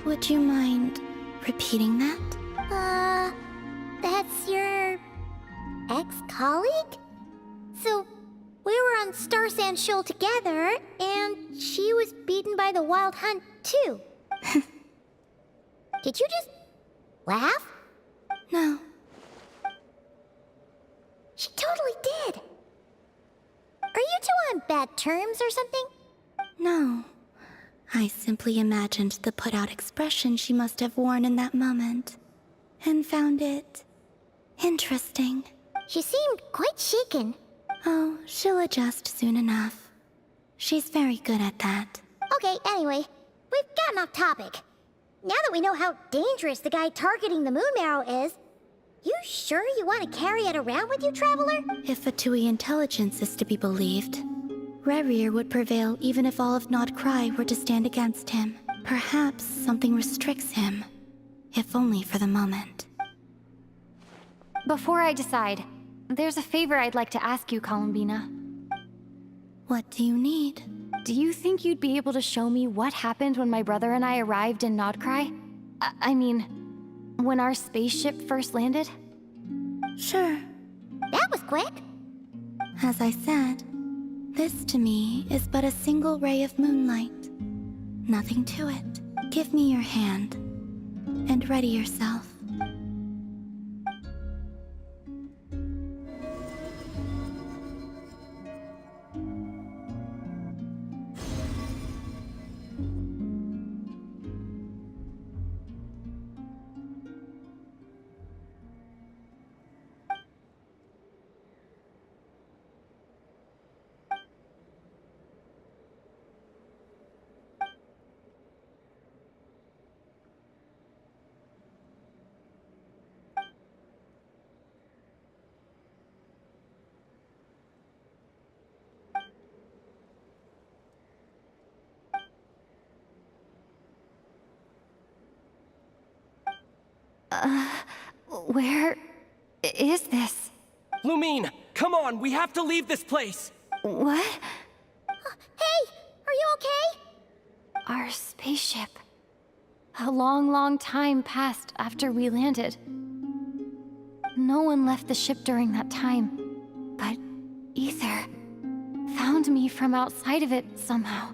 Would you mind repeating that? That's your ex-colleague? So, we were on Star Sand Shoal together, and she was beaten by the Wild Hunt, too. Did you just laugh? No. She totally did. Are you two on bad terms or something? No. I simply imagined the put-out expression she must have worn in that moment, and found it interesting. She seemed quite shaken. Oh, she'll adjust soon enough. She's very good at that. Okay, anyway, we've gotten off topic. Now that we know how dangerous the guy targeting the moon marrow is, you sure you want to carry it around with you, Traveler? If Fatui intelligence is to be believed, Rerir would prevail even if all of Nod Krai were to stand against him. Perhaps something restricts him, if only for the moment. Before I decide, there's a favor I'd like to ask you, Columbina. What do you need? Do you think you'd be able to show me what happened when my brother and I arrived in Nod Krai? I mean, when our spaceship first landed? Sure. That was quick. As I said, this to me is but a single ray of moonlight. Nothing to it. Give me your hand, and ready yourself. Where is this? Lumine, come on, we have to leave this place! What? Hey, are you okay? Our spaceship. A long time passed after we landed. No one left the ship during that time, but Ether found me from outside of it somehow.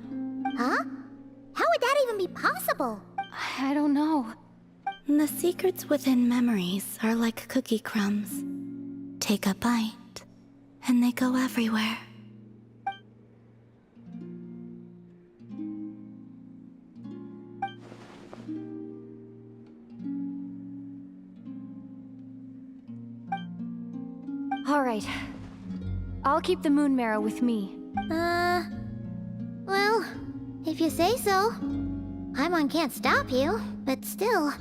Huh? How would that even be possible? I don't know. The secrets within memories are like cookie crumbs. Take a bite, and they go everywhere. All right. I'll keep the moon marrow with me. Well, if you say so. Paimon can't stop you, but still.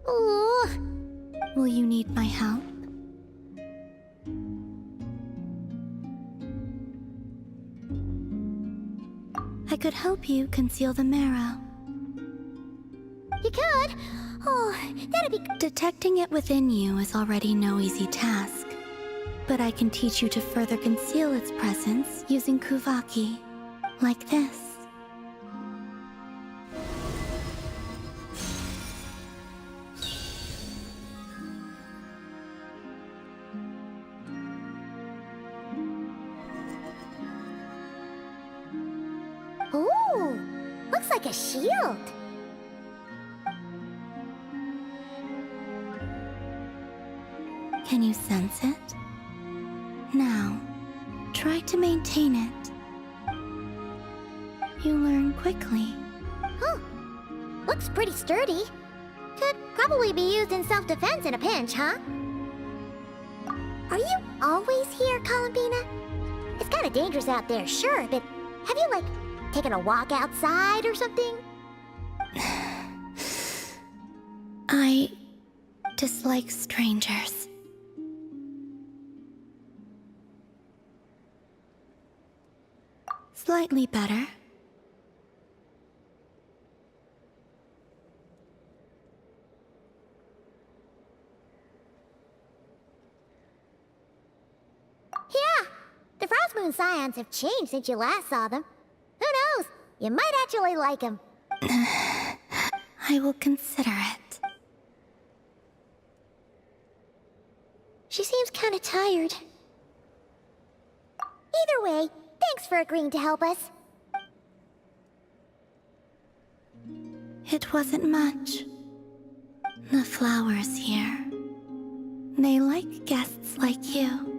Ooh. Will you need my help? I could help you conceal the marrow. You could? Oh, that'd be... Detecting it within you is already no easy task. But I can teach you to further conceal its presence using Kuvaki. Like this. Ooh, looks like a shield. Can you sense it? Now, try to maintain it. You learn quickly. Huh. Looks pretty sturdy. Could probably be used in self-defense in a pinch, huh? Are you always here, Columbina? It's kinda dangerous out there, sure, but have you, like, taken a walk outside or something? I dislike strangers. Slightly better. Yeah, the Frost Moon Scions have changed since you last saw them. Who knows? You might actually like them. I will consider it. She seems kinda tired. Either way, thanks for agreeing to help us. It wasn't much. The flowers here. They like guests like you.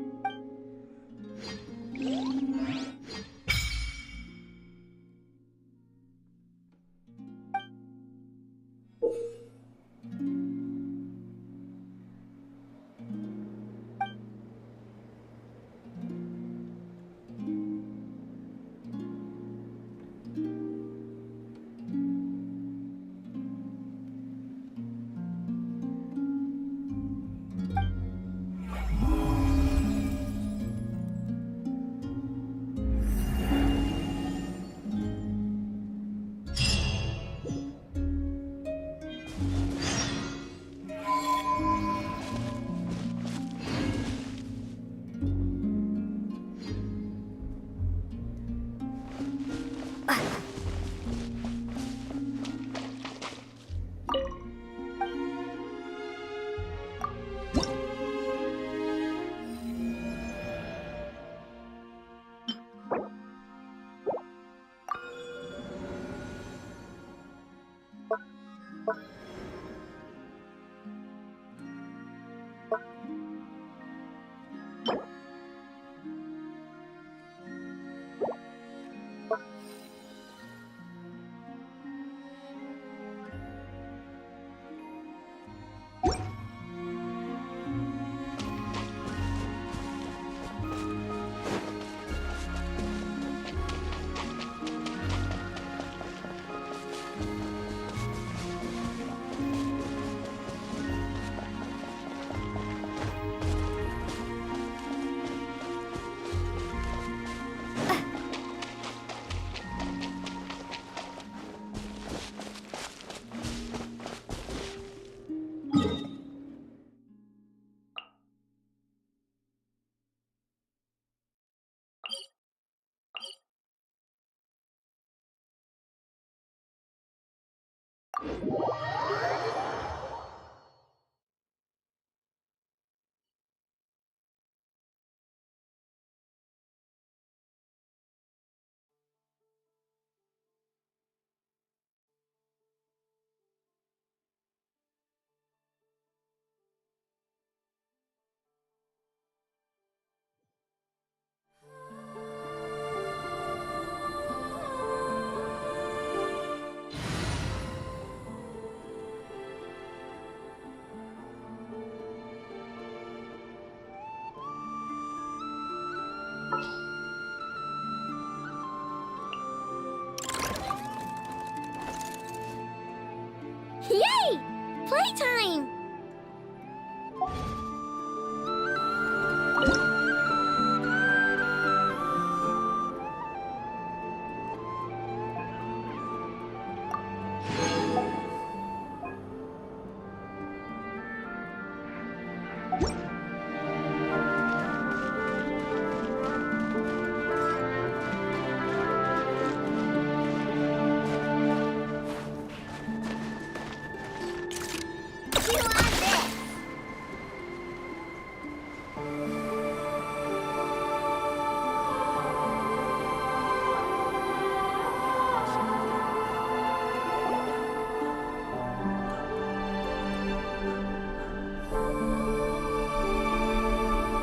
Playtime!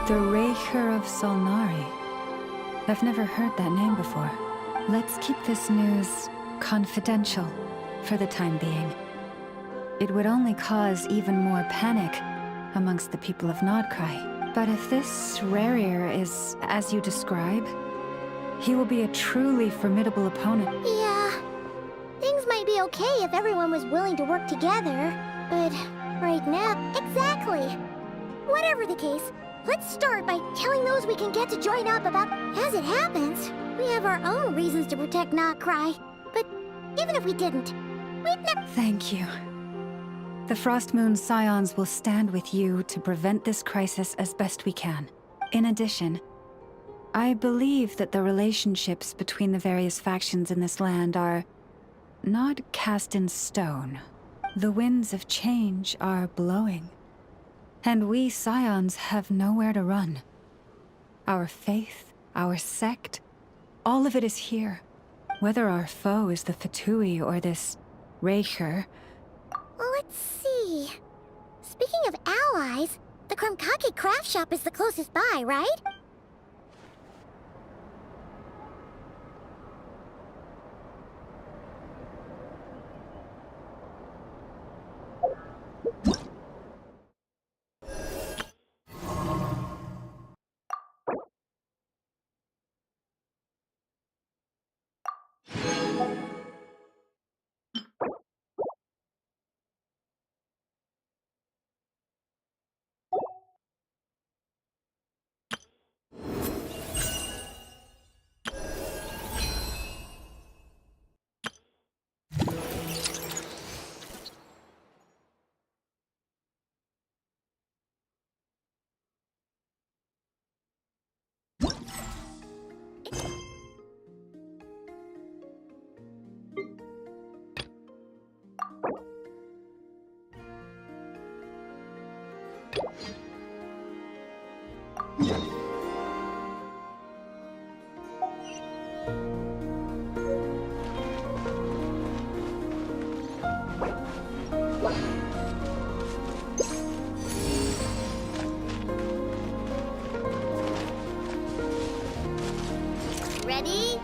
The Raker of Solnari. I've never heard that name before. Let's keep this news confidential for the time being. It would only cause even more panic amongst the people of Nod Krai. But if this Rarir is as you describe, he will be a truly formidable opponent. Yeah. Things might be okay if everyone was willing to work together, but right now, exactly. Whatever the case, let's start by telling those we can get to join up about. As it happens, we have our own reasons to protect Nod Krai. But even if we didn't, we'd never. Thank you. The Frost Moon Scions will stand with you to prevent this crisis as best we can. In addition, I believe that the relationships between the various factions in this land are not cast in stone. The winds of change are blowing. And we Scions have nowhere to run. Our faith, our sect, all of it is here. Whether our foe is the Fatui or this Raker. Let's see. Speaking of allies, the Krumkake craft shop is the closest by, right? Ready?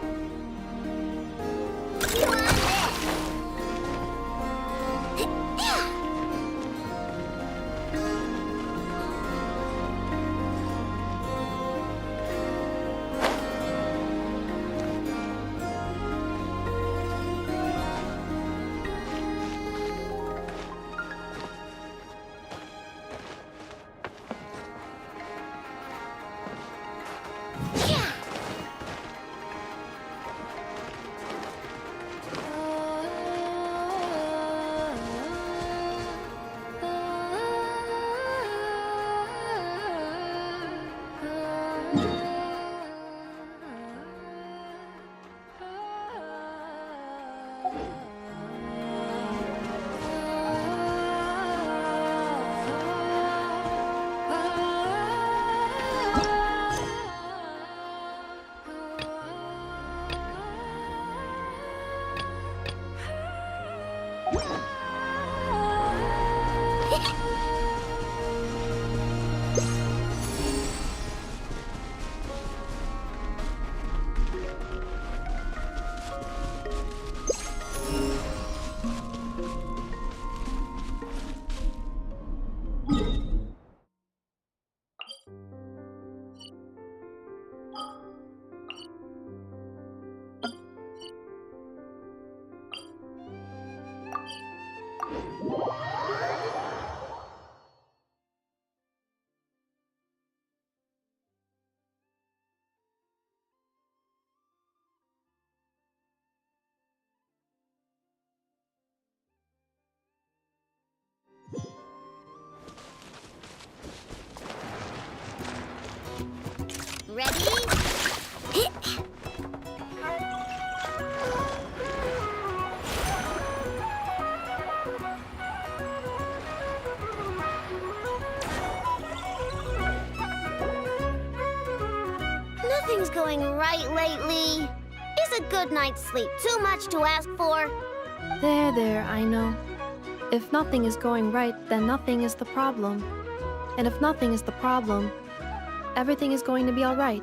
Ready? Nothing's going right lately. Is a good night's sleep too much to ask for? There, I know. If nothing is going right, then nothing is the problem. And if nothing is the problem, everything is going to be alright.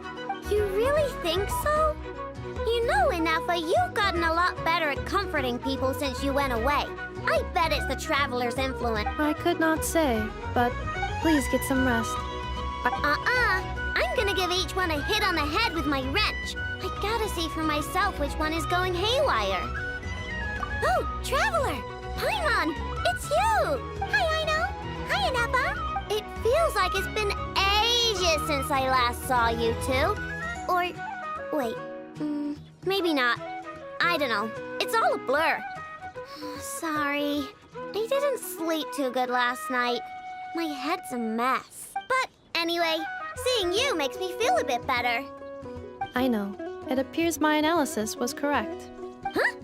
You really think so? You know, Inefa, you've gotten a lot better at comforting people since you went away. I bet it's the Traveler's influence. I could not say, but please get some rest. I'm gonna give each one a hit on the head with my wrench. I gotta see for myself which one is going haywire. Oh, Traveler! Paimon! It's you! Hi, Aino! Hi, Inefa! It feels like it's been ages since I last saw you two. Or, wait, maybe not. I don't know. It's all a blur. Sorry. I didn't sleep too good last night. My head's a mess. But anyway, seeing you makes me feel a bit better. I know. It appears my analysis was correct. Huh?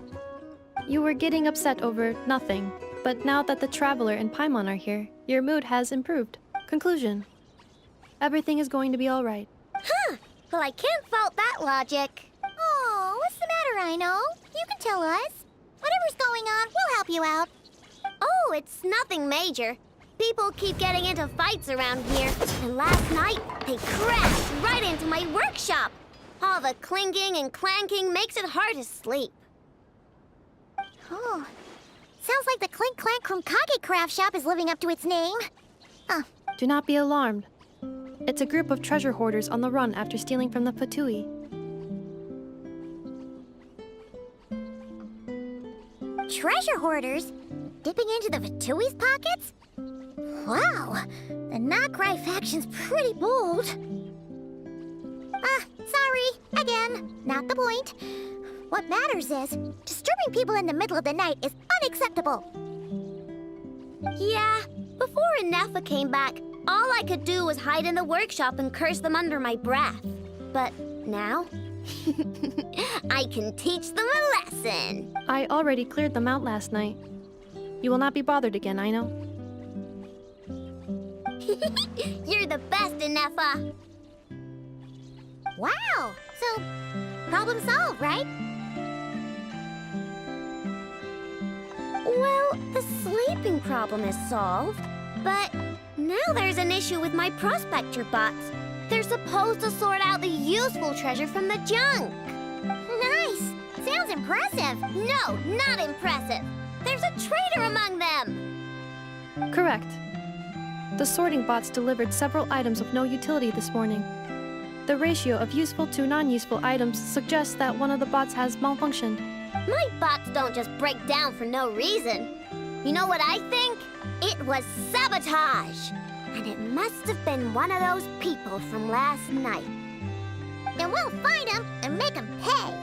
You were getting upset over nothing, but now that the Traveler and Paimon are here, your mood has improved. Conclusion. Everything is going to be alright. Huh. Well, I can't fault that logic. Oh, what's the matter, Aino? You can tell us. Whatever's going on, we'll help you out. Oh, it's nothing major. People keep getting into fights around here, and last night they crashed right into my workshop. All the clinking and clanking makes it hard to sleep. Oh, sounds like the Clink Clank from Kage Craft Shop is living up to its name. Do not be alarmed. It's a group of treasure hoarders on the run after stealing from the Fatui. Treasure hoarders? Dipping into the Vatui's pockets? Wow, the Nod Krai faction's pretty bold. Sorry, again, not the point. What matters is, disturbing people in the middle of the night is unacceptable. Yeah, before Inefa came back, all I could do was hide in the workshop and curse them under my breath. But now, I can teach them a lesson. I already cleared them out last night. You will not be bothered again, I know. You're the best, Inefa. Wow, so problem solved, right? Well, the sleeping problem is solved, but now there's an issue with my prospector bots. They're supposed to sort out the useful treasure from the junk. Nice! Sounds impressive. No, not impressive. There's a traitor among them. Correct. The sorting bots delivered several items of no utility this morning. The ratio of useful to non-useful items suggests that one of the bots has malfunctioned. My bots don't just break down for no reason. You know what I think? It was sabotage. And it must have been one of those people from last night. Then we'll find them and make them pay.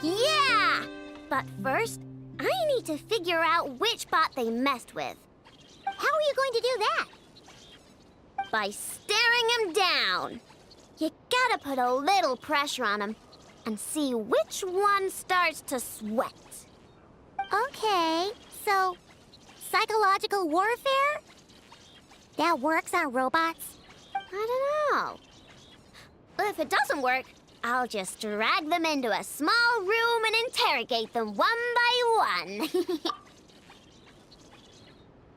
Yeah! But first, I need to figure out which bot they messed with. How are you going to do that? By staring him down. You gotta put a little pressure on him and see which one starts to sweat. Okay, so psychological warfare? That works on robots? I don't know. If it doesn't work, I'll just drag them into a small room and interrogate them one by one.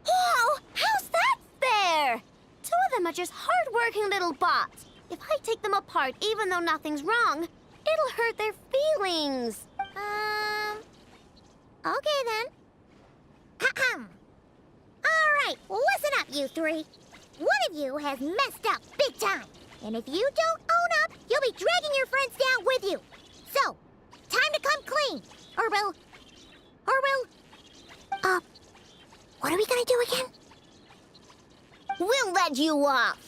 Whoa! How's that fair? Two of them are just hard-working little bots. If I take them apart, even though nothing's wrong, it'll hurt their feelings. Okay then. Ahem. All right, listen up, you three. One of you has messed up big time. And if you don't own up, you'll be dragging your friends down with you. So, time to come clean. Or we'll... what are we gonna do again? We'll let you off.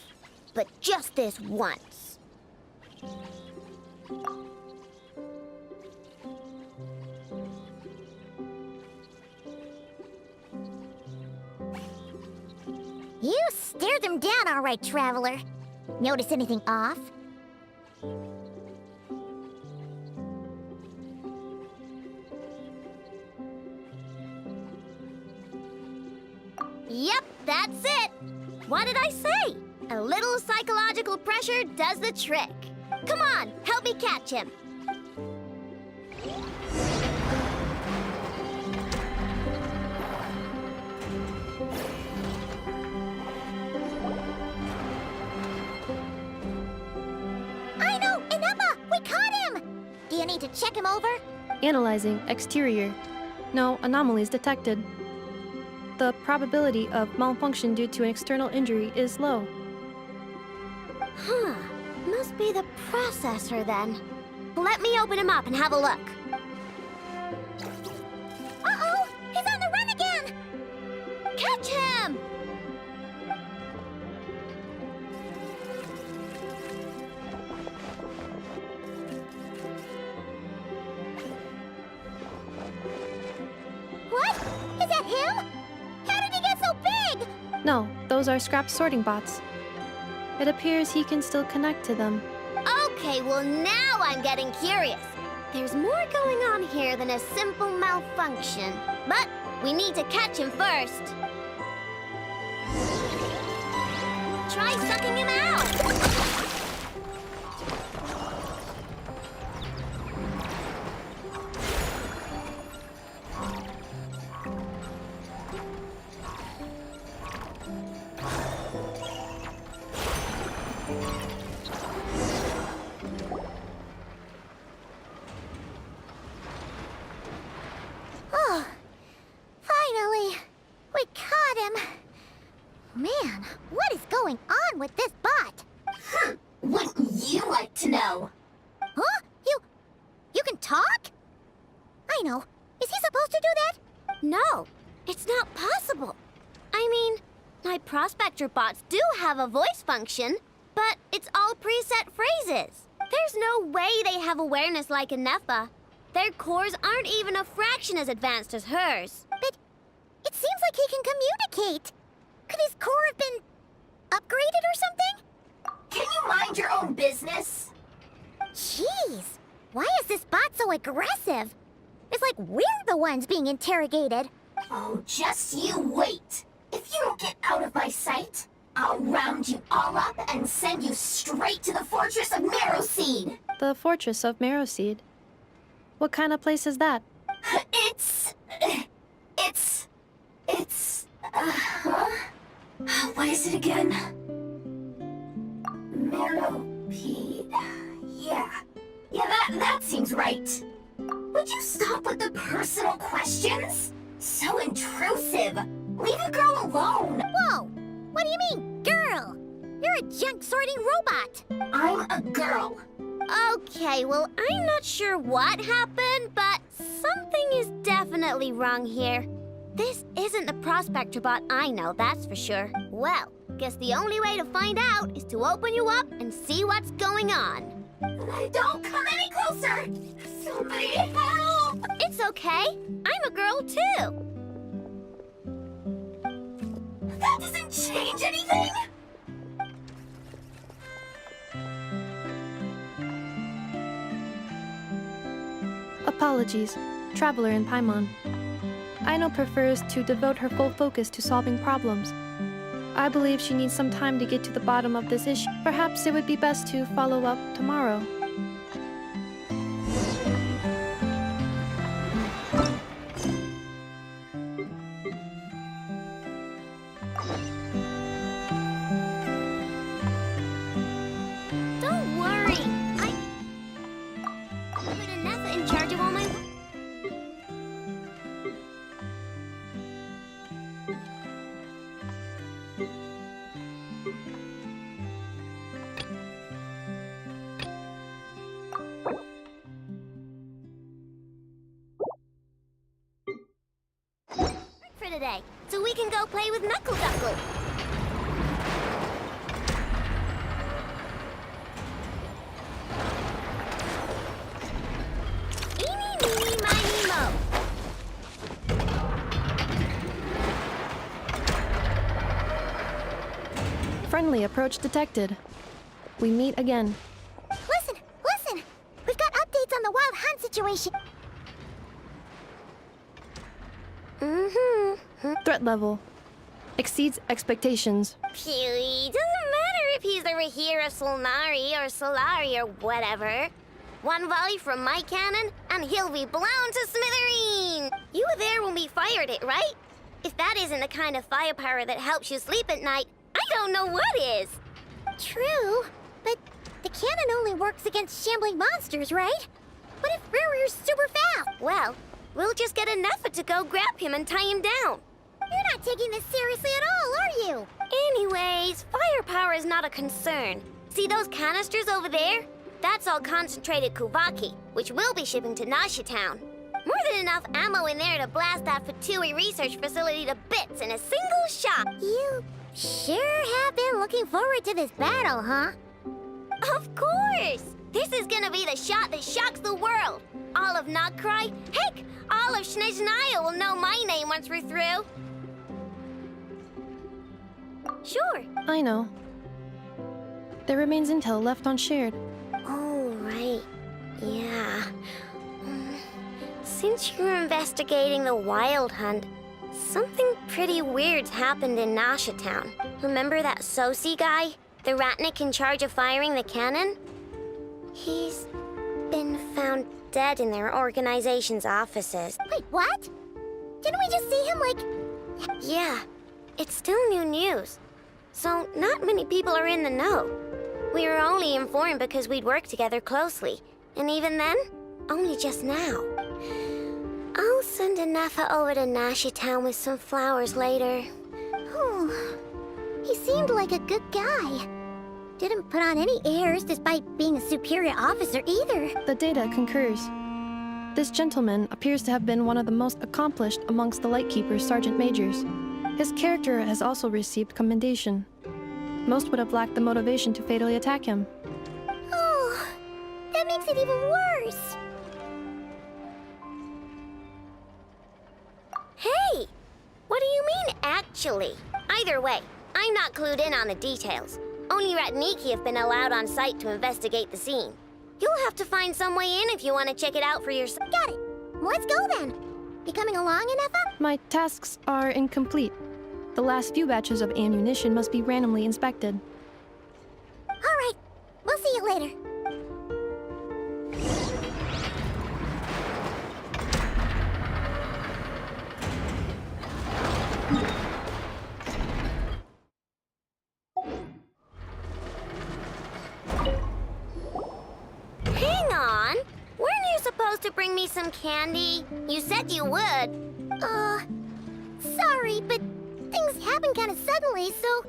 But just this once. You stared them down all right, Traveler. Notice anything off? Yep, that's it. What did I say? A little psychological pressure does the trick. Come on, help me catch him. I know, Ineppa, we caught him. Do you need to check him over? Analyzing exterior. No anomalies detected. The probability of malfunction due to an external injury is low. Huh. Must be the processor then. Let me open him up and have a look. Uh-oh! He's on the run again! Catch him! What? Is that him? How did he get so big? No, those are scrap sorting bots. It appears he can still connect to them. Okay, well now I'm getting curious. There's more going on here than a simple malfunction. But we need to catch him first. Try sucking him out! Oh, finally! We caught him! Man, what is going on with this bot? Wouldn't you like to know? Huh? You can talk? I know. Is he supposed to do that? No, it's not possible. I mean, my prospector bots do have a voice function, but it's all preset phrases. There's no way they have awareness like Ineppa. Their cores aren't even a fraction as advanced as hers. But it seems like he can communicate. Could his core have been upgraded or something? Can you mind your own business? Jeez, why is this bot so aggressive? It's like we're the ones being interrogated. Oh, just you wait. If you don't get out of my sight, I'll round you all up and send you straight to the Fortress of Marrowseed. The Fortress of Marrowseed? What kind of place is that? What is it again? Marrowpeed. Yeah, that seems right. Would you stop with the personal questions? So intrusive. Leave a girl alone. Whoa! What do you mean, girl? You're a junk sorting robot. I'm a girl. Okay, well, I'm not sure what happened, but something is definitely wrong here. This isn't the prospector bot I know, that's for sure. Well, guess the only way to find out is to open you up and see what's going on. Don't come any closer! Somebody help! It's okay. I'm a girl too. That doesn't change anything! Apologies, Traveler in Paimon. Aino prefers to devote her full focus to solving problems. I believe she needs some time to get to the bottom of this issue. Perhaps it would be best to follow up tomorrow. Don't worry. I put Ineppa in charge of all my... for today, so we can go play with Knuckle Duckle. Eeny, meeny, miny, mo. Friendly approach detected. We meet again. Listen! We've got updates on the Wild Hunt situation. Threat level. exceeds expectations. Phew, doesn't matter if he's the Rahira Solnari or Solari or whatever. One volley from my cannon, and he'll be blown to smithereens! You were there when we fired it, right? If that isn't the kind of firepower that helps you sleep at night, I don't know what is! True, but the cannon only works against shambling monsters, right? What if Riri's super fast? Well, we'll just get a Neffa to go grab him and tie him down. You're not taking this seriously at all, are you? Anyways, firepower is not a concern. See those canisters over there? That's all concentrated Kuvaki, which we'll be shipping to Nasha Town. More than enough ammo in there to blast that Fatui research facility to bits in a single shot. You sure have been looking forward to this battle, huh? Of course! This is gonna be the shot that shocks the world. All of Nod Krai, heck, all of Snezhnaya will know my name once we're through. Sure. I know. There remains intel left unshared. Oh, right. Yeah. Since you're investigating the Wild Hunt, something pretty weird's happened in Nasha Town. Remember that Sosi guy? The Ratnik in charge of firing the cannon? He's been found dead in their organization's offices. Wait, what? Didn't we just see him, like... Yeah, it's still new news. So not many people are in the know. We were only informed because we'd worked together closely. And even then, only just now. I'll send a Neffa over to Nasha Town with some flowers later. Oh, he seemed like a good guy. Didn't put on any airs despite being a superior officer either. The data concurs. This gentleman appears to have been one of the most accomplished amongst the Lightkeeper's sergeant majors. His character has also received commendation. Most would have lacked the motivation to fatally attack him. Oh, that makes it even worse. Hey! What do you mean, actually? Either way, I'm not clued in on the details. Only Ratniki have been allowed on site to investigate the scene. You'll have to find some way in if you want to check it out for yourself. Got it. Let's go then. You coming along, Neffa? My tasks are incomplete. The last few batches of ammunition must be randomly inspected. All right. We'll see you later. Hang on! Weren't you supposed to bring me some candy? You said you would. Sorry, but things happened kind of suddenly, so...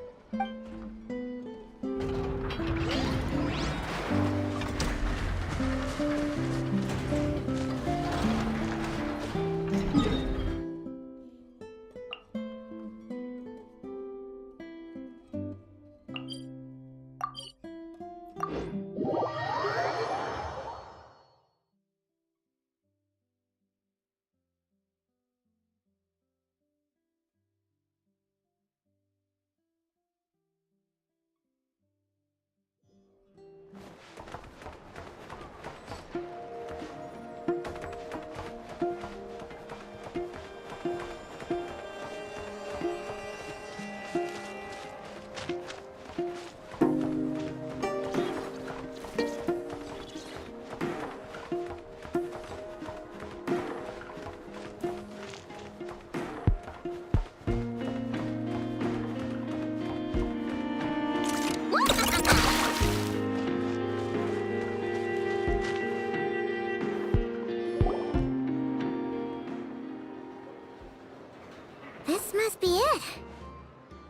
This must be it.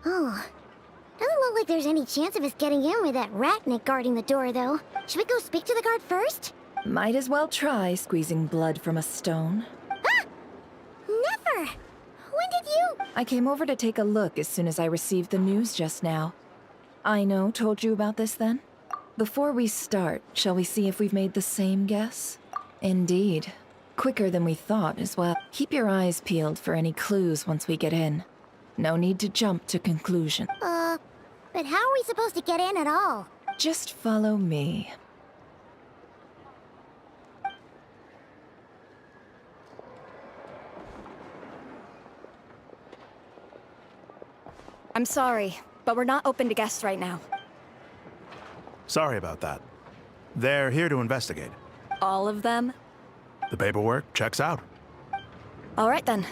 Oh, doesn't look like there's any chance of us getting in with that Ratnik guarding the door, though. Should we go speak to the guard first? Might as well try squeezing blood from a stone. Ah! Never! When did you... I came over to take a look as soon as I received the news just now. Aino told you about this then? Before we start, shall we see if we've made the same guess? Indeed. Quicker than we thought as well. Keep your eyes peeled for any clues once we get in. No need to jump to conclusion. But how are we supposed to get in at all? Just follow me. I'm sorry, but we're not open to guests right now. Sorry about that. They're here to investigate. All of them? The paperwork checks out. All right then.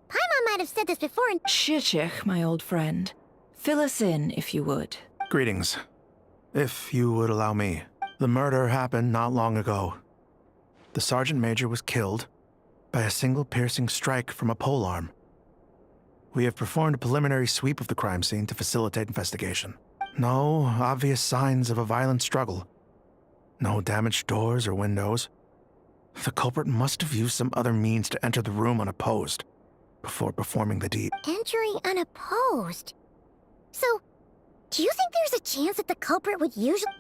Paimon might have said this before and— Shishich, my old friend. Fill us in, if you would. Greetings. If you would allow me. The murder happened not long ago. The Sergeant Major was killed by a single piercing strike from a polearm. We have performed a preliminary sweep of the crime scene to facilitate investigation. No obvious signs of a violent struggle. No damaged doors or windows. The culprit must have used some other means to enter the room unopposed before performing the deed. Entering unopposed. So, do you think there's a chance that the culprit would usually—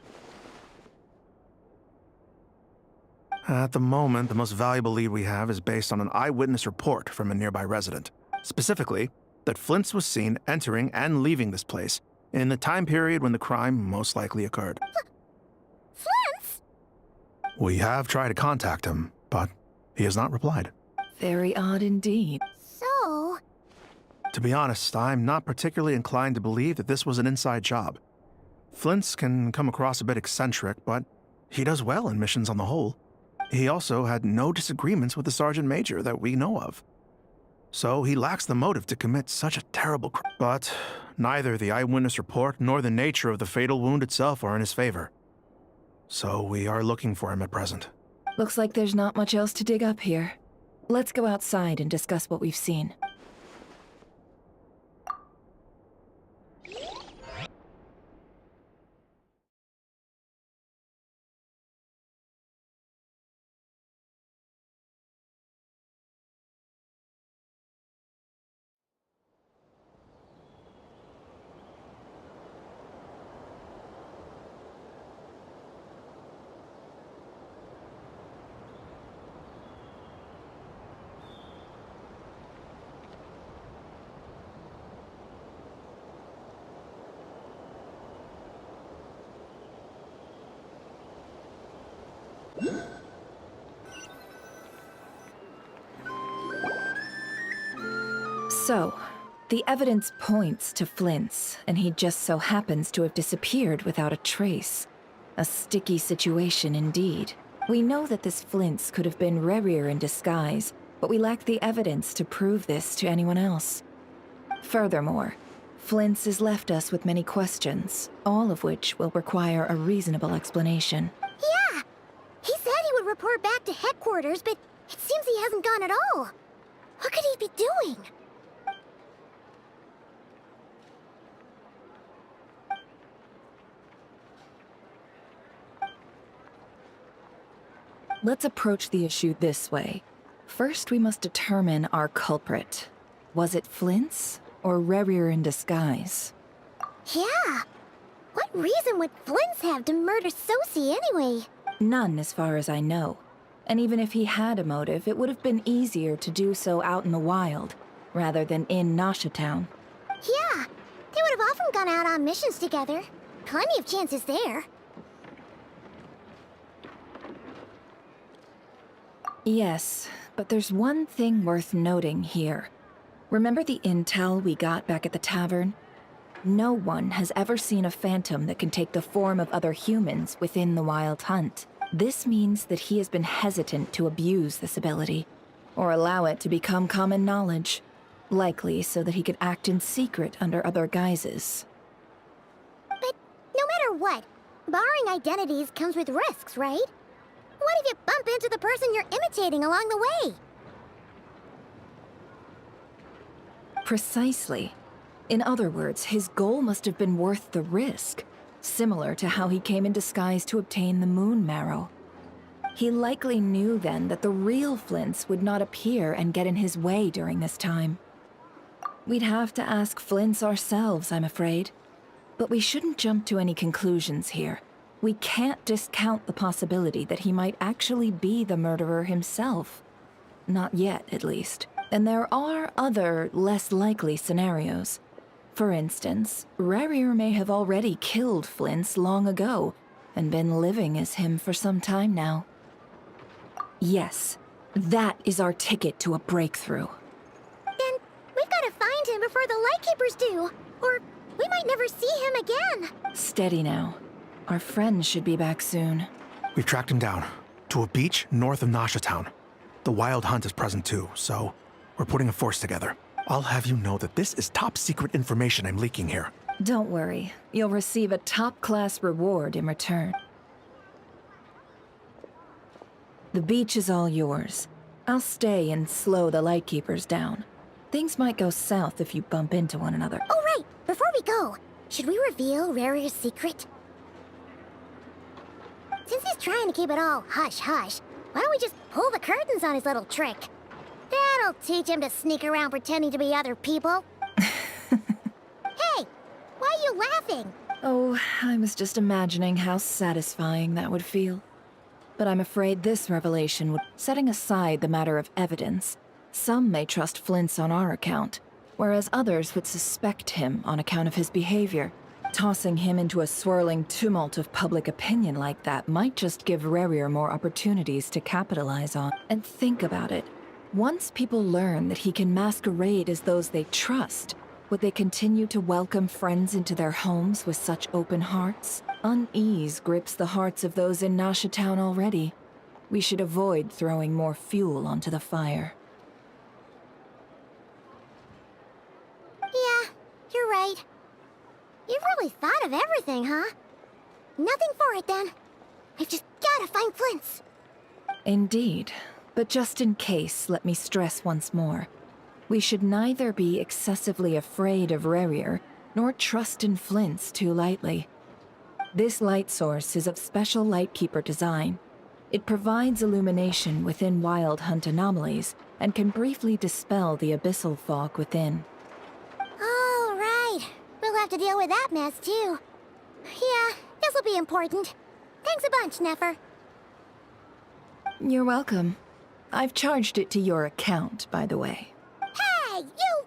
At the moment, the most valuable lead we have is based on an eyewitness report from a nearby resident. Specifically, that Flint's was seen entering and leaving this place in the time period when the crime most likely occurred. Flint's? We have tried to contact him, but he has not replied. Very odd indeed. So— To be honest, I'm not particularly inclined to believe that this was an inside job. Flint's can come across a bit eccentric, but he does well in missions on the whole. He also had no disagreements with the Sergeant Major that we know of. So he lacks the motive to commit such a terrible crime. But neither the eyewitness report nor the nature of the fatal wound itself are in his favor. So we are looking for him at present. Looks like there's not much else to dig up here. Let's go outside and discuss what we've seen. So, the evidence points to Flint's, and he just so happens to have disappeared without a trace. A sticky situation indeed. We know that this Flint's could have been Rerir in disguise, but we lack the evidence to prove this to anyone else. Furthermore, Flint's has left us with many questions, all of which will require a reasonable explanation. Yeah! He said he would report back to headquarters, but it seems he hasn't gone at all. What could he be doing? Let's approach the issue this way. First, we must determine our culprit. Was it Flint's or Rerir in disguise? Yeah! What reason would Flint's have to murder Sosie anyway? None, as far as I know. And even if he had a motive, it would have been easier to do so out in the wild, rather than in Nasha Town. Yeah! They would have often gone out on missions together. Plenty of chances there. Yes, but there's one thing worth noting here. Remember the intel we got back at the tavern? No one has ever seen a phantom that can take the form of other humans within the Wild Hunt. This means that he has been hesitant to abuse this ability, or allow it to become common knowledge, likely so that he could act in secret under other guises. But no matter what, borrowing identities comes with risks, right? What if you bump into the person you're imitating along the way? Precisely. In other words, his goal must have been worth the risk, similar to how he came in disguise to obtain the moon marrow. He likely knew then that the real Flints would not appear and get in his way during this time. We'd have to ask Flints ourselves, I'm afraid. But we shouldn't jump to any conclusions here. We can't discount the possibility that he might actually be the murderer himself. Not yet, at least. And there are other, less likely scenarios. For instance, Rarier may have already killed Flints long ago, and been living as him for some time now. Yes, that is our ticket to a breakthrough. Then we've got to find him before the Lightkeepers do, or we might never see him again. Steady now. Our friend should be back soon. We've tracked him down to a beach north of Nasha Town. The Wild Hunt is present too, so we're putting a force together. I'll have you know that this is top secret information I'm leaking here. Don't worry. You'll receive a top-class reward in return. The beach is all yours. I'll stay and slow the Lightkeepers down. Things might go south if you bump into one another. Oh, right! Before we go, should we reveal Rarier's secret? Since he's trying to keep it all hush-hush, why don't we just pull the curtains on his little trick? That'll teach him to sneak around pretending to be other people. Hey! Why are you laughing? Oh, I was just imagining how satisfying that would feel. But I'm afraid this revelation would... Setting aside the matter of evidence, some may trust Flint's on our account, whereas others would suspect him on account of his behavior. Tossing him into a swirling tumult of public opinion like that might just give Rarier more opportunities to capitalize on. And think about it. Once people learn that he can masquerade as those they trust, would they continue to welcome friends into their homes with such open hearts? Unease grips the hearts of those in Nasha Town already. We should avoid throwing more fuel onto the fire. Yeah, you're right. You've really thought of everything, huh? Nothing for it, then. I've just gotta find Flint's. Indeed. But just in case, let me stress once more. We should neither be excessively afraid of Rarier, nor trust in Flint's too lightly. This light source is of special Lightkeeper design. It provides illumination within Wild Hunt anomalies, and can briefly dispel the abyssal fog within. Oh, right. We'll have to deal with that mess, too. Yeah, this'll be important. Thanks a bunch, Nefer. You're welcome. I've charged it to your account, by the way. Hey, you!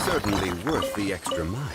Certainly worth the extra mile.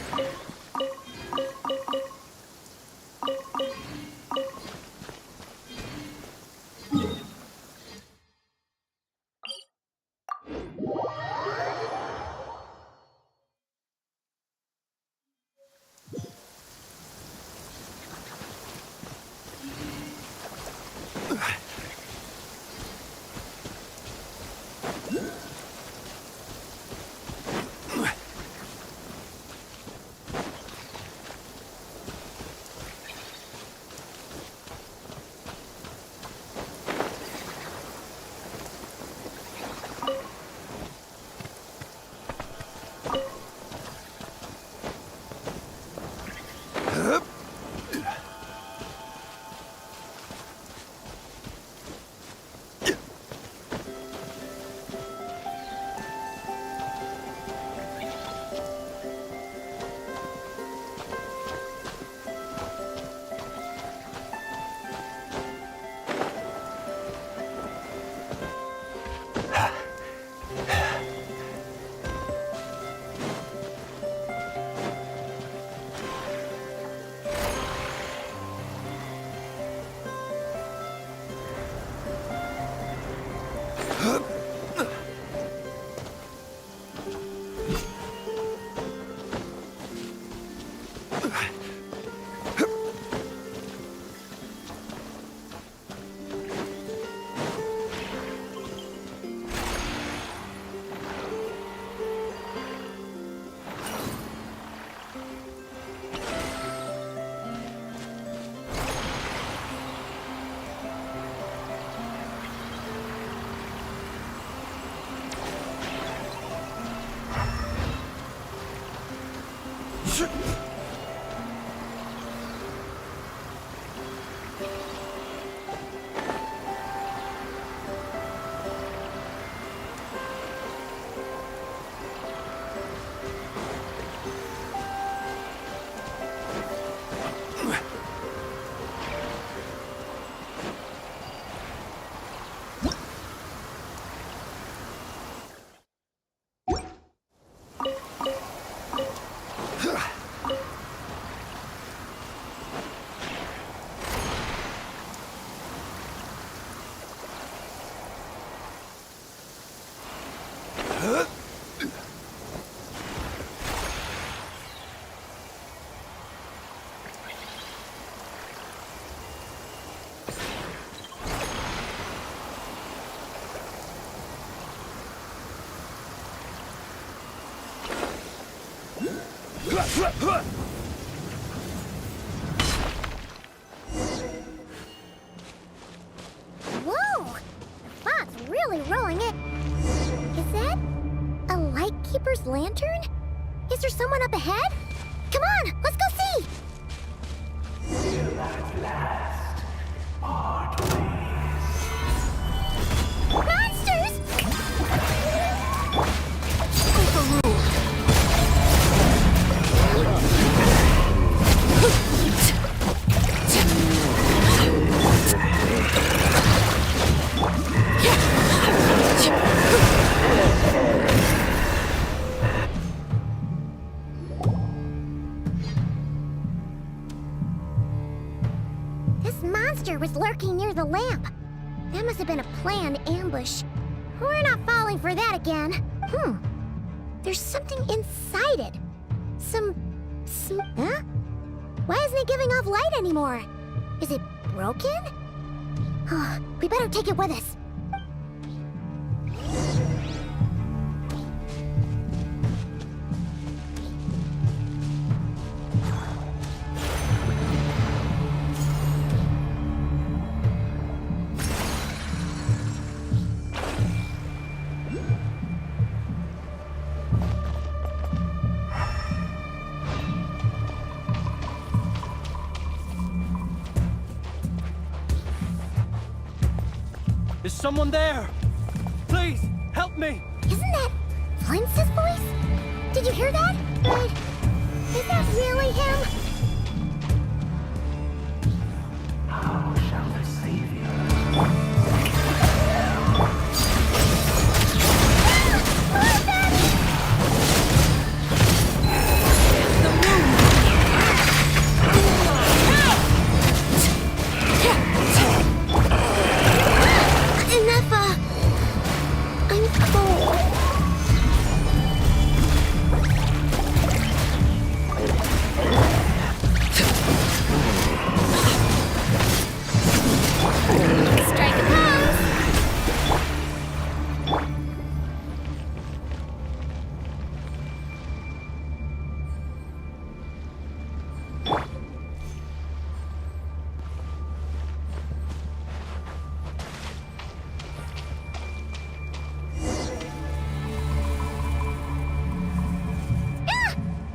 Whoa! The fog's really rolling in. Is that a lightkeeper's lantern? Is there someone up ahead? Come on, let's go see! Monsters! This monster was lurking near the lamp. That must have been a planned ambush. We're not falling for that again. There's something inside it. Huh? Why isn't it giving off light anymore? Is it broken? We better take it with us. Is someone there? Please, help me! Isn't that Flint's voice? Did you hear that? Wait, is that really him? How shall the Savior?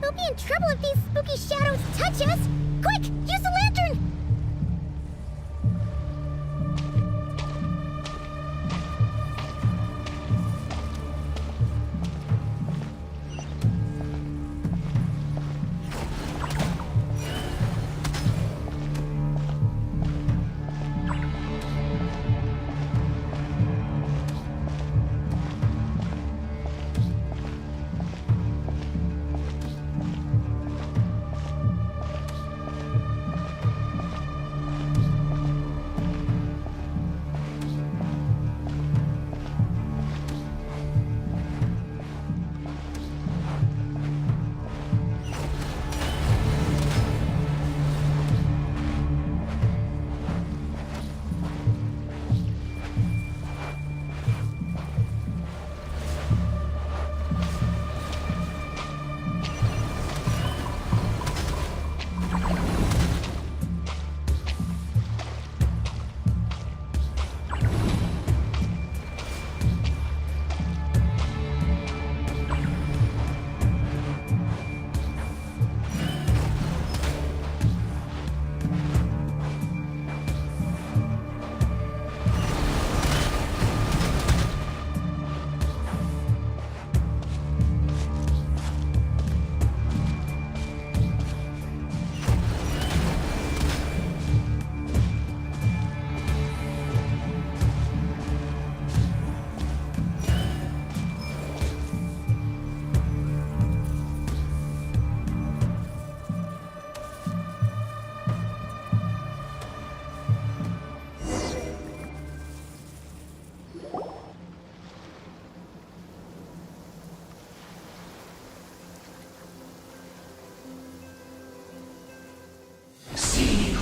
We'll be in trouble if these spooky shadows touch us! Quick, use the lantern!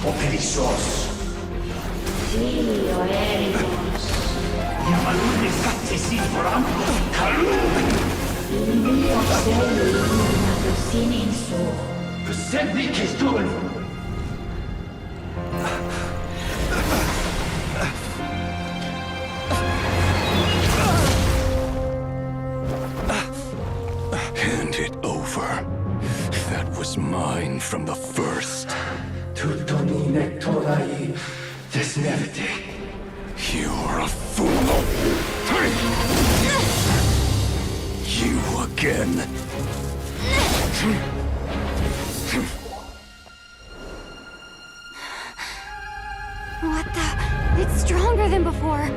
o perezoso. Sí, o éramos. Yamalune katsesi forampo kalu. İlmi okseli natusinin su. Kusenni kestul. Hand it over. That was mine from the first. Tutto mi nektorai desnevite. You're a fool. You again. What the? It's stronger than before.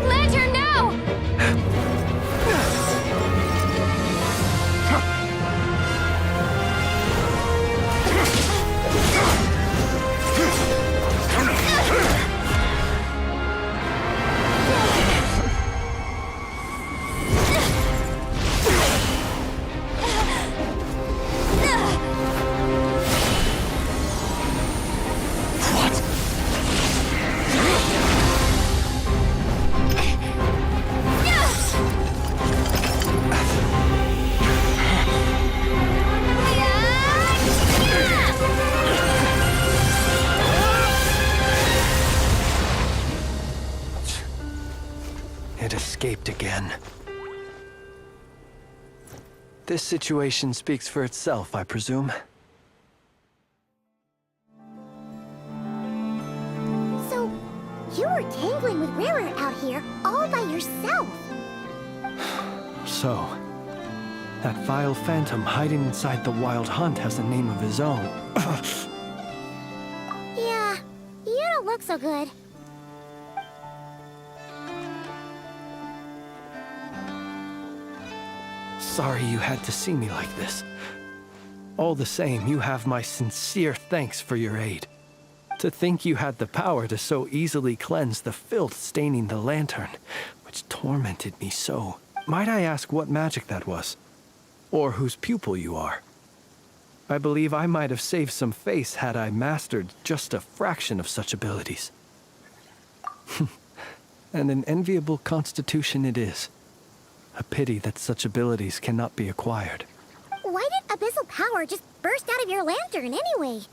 Lantern, no! It escaped again. This situation speaks for itself, I presume. So, you were tangling with Rara out here all by yourself. So, that vile phantom hiding inside the Wild Hunt has a name of his own. Yeah, you don't look so good. Sorry you had to see me like this. All the same, you have my sincere thanks for your aid. To think you had the power to so easily cleanse the filth staining the lantern, which tormented me so. Might I ask what magic that was? Or whose pupil you are? I believe I might have saved some face had I mastered just a fraction of such abilities. And an enviable constitution it is. A pity that such abilities cannot be acquired. Why did abyssal power just burst out of your lantern anyway?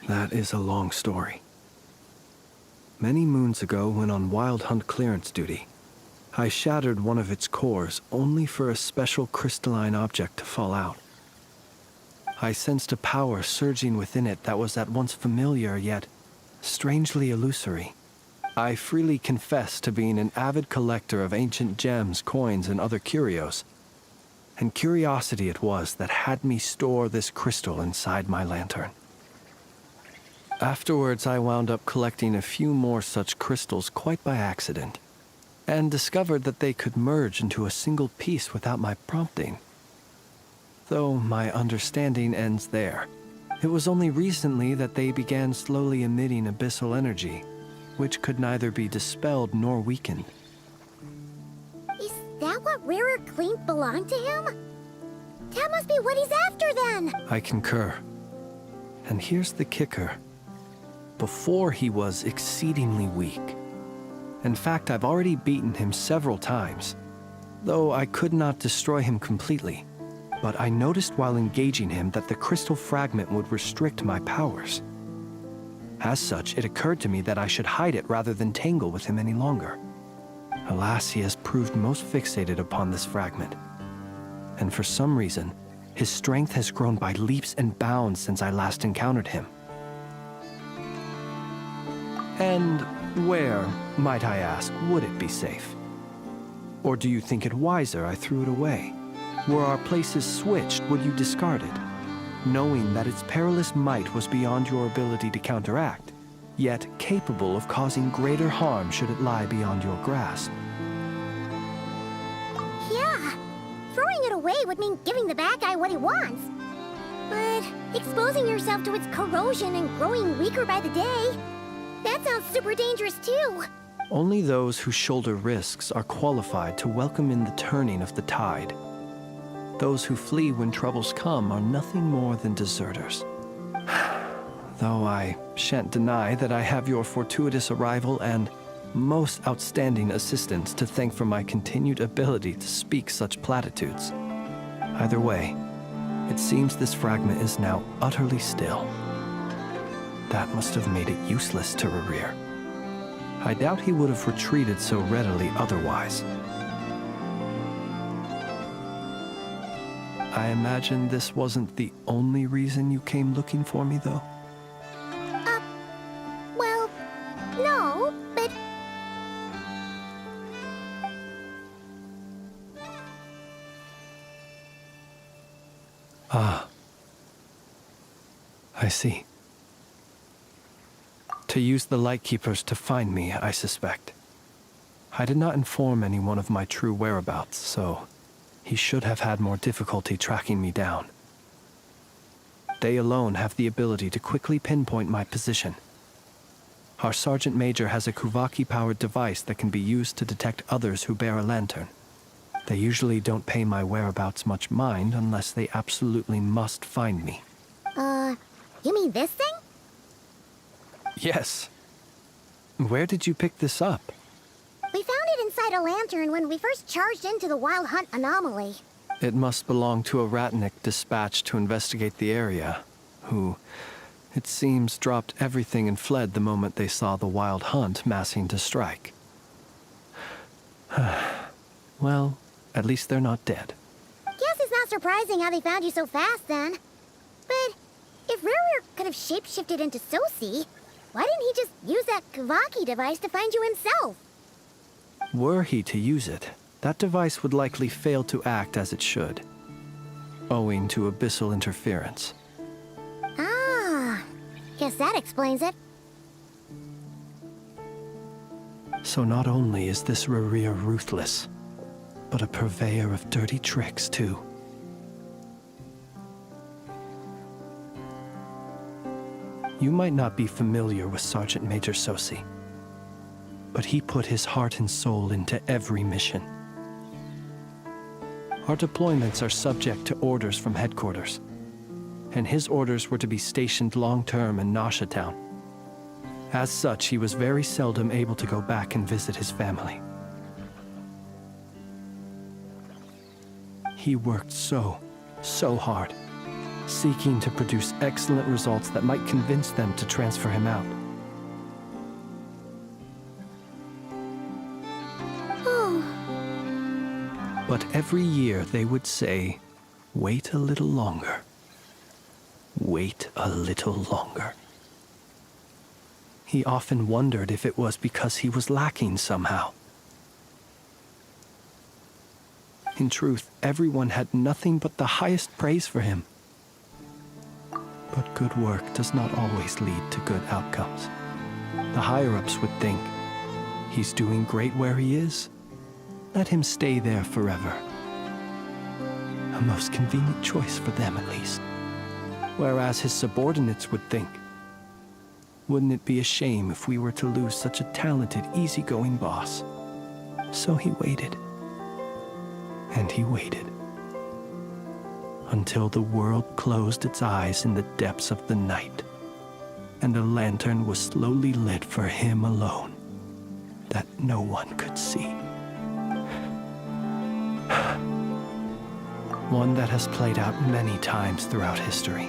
That is a long story. Many moons ago, when on Wild Hunt clearance duty, I shattered one of its cores only for a special crystalline object to fall out. I sensed a power surging within it that was at once familiar yet strangely illusory. I freely confess to being an avid collector of ancient gems, coins, and other curios. And curiosity it was that had me store this crystal inside my lantern. Afterwards, I wound up collecting a few more such crystals quite by accident, and discovered that they could merge into a single piece without my prompting. Though my understanding ends there. It was only recently that they began slowly emitting abyssal energy, which could neither be dispelled nor weakened. Is that what Rarer claimed belonged to him? That must be what he's after then! I concur. And here's the kicker. Before he was exceedingly weak. In fact, I've already beaten him several times, though I could not destroy him completely. But I noticed while engaging him that the crystal fragment would restrict my powers. As such, it occurred to me that I should hide it rather than tangle with him any longer. Alas, he has proved most fixated upon this fragment. And for some reason, his strength has grown by leaps and bounds since I last encountered him. And where, might I ask, would it be safe? Or do you think it wiser I threw it away? Were our places switched, would you discard it, knowing that its perilous might was beyond your ability to counteract, yet capable of causing greater harm should it lie beyond your grasp? Yeah, throwing it away would mean giving the bad guy what he wants. But exposing yourself to its corrosion and growing weaker by the day, that sounds super dangerous too. Only those who shoulder risks are qualified to welcome in the turning of the tide. Those who flee when troubles come are nothing more than deserters. Though I shan't deny that I have your fortuitous arrival and most outstanding assistance to thank for my continued ability to speak such platitudes. Either way, it seems this fragment is now utterly still. That must have made it useless to Rarir. I doubt he would have retreated so readily otherwise. I imagine this wasn't the only reason you came looking for me, though? Well, no, but... Ah. I see. To use the Lightkeepers to find me, I suspect. I did not inform anyone of my true whereabouts, so he should have had more difficulty tracking me down. They alone have the ability to quickly pinpoint my position. Our Sergeant Major has a Kuvaki-powered device that can be used to detect others who bear a lantern. They usually don't pay my whereabouts much mind unless they absolutely must find me. You mean this thing? Yes. Where did you pick this up? We found it inside a lantern when we first charged into the Wild Hunt anomaly. It must belong to a Ratnik dispatched to investigate the area, who, it seems, dropped everything and fled the moment they saw the Wild Hunt massing to strike. Well, at least they're not dead. Guess it's not surprising how they found you so fast, then. But if Ruru could have shapeshifted into Sosi, why didn't he just use that Kavaki device to find you himself? Were he to use it, that device would likely fail to act as it should, owing to abyssal interference. Ah, guess that explains it. So not only is this Rurir ruthless, but a purveyor of dirty tricks, too. You might not be familiar with Sergeant Major Sosi, but he put his heart and soul into every mission. Our deployments are subject to orders from headquarters, and his orders were to be stationed long-term in Nasha Town. As such, he was very seldom able to go back and visit his family. He worked so hard, seeking to produce excellent results that might convince them to transfer him out. But every year they would say, "Wait a little longer. Wait a little longer." He often wondered if it was because he was lacking somehow. In truth, everyone had nothing but the highest praise for him. But good work does not always lead to good outcomes. The higher-ups would think, he's doing great where he is. Let him stay there forever. A most convenient choice for them, at least. Whereas his subordinates would think, wouldn't it be a shame if we were to lose such a talented, easygoing boss? So he waited. And he waited. Until the world closed its eyes in the depths of the night, and a lantern was slowly lit for him alone, that no one could see. One that has played out many times throughout history.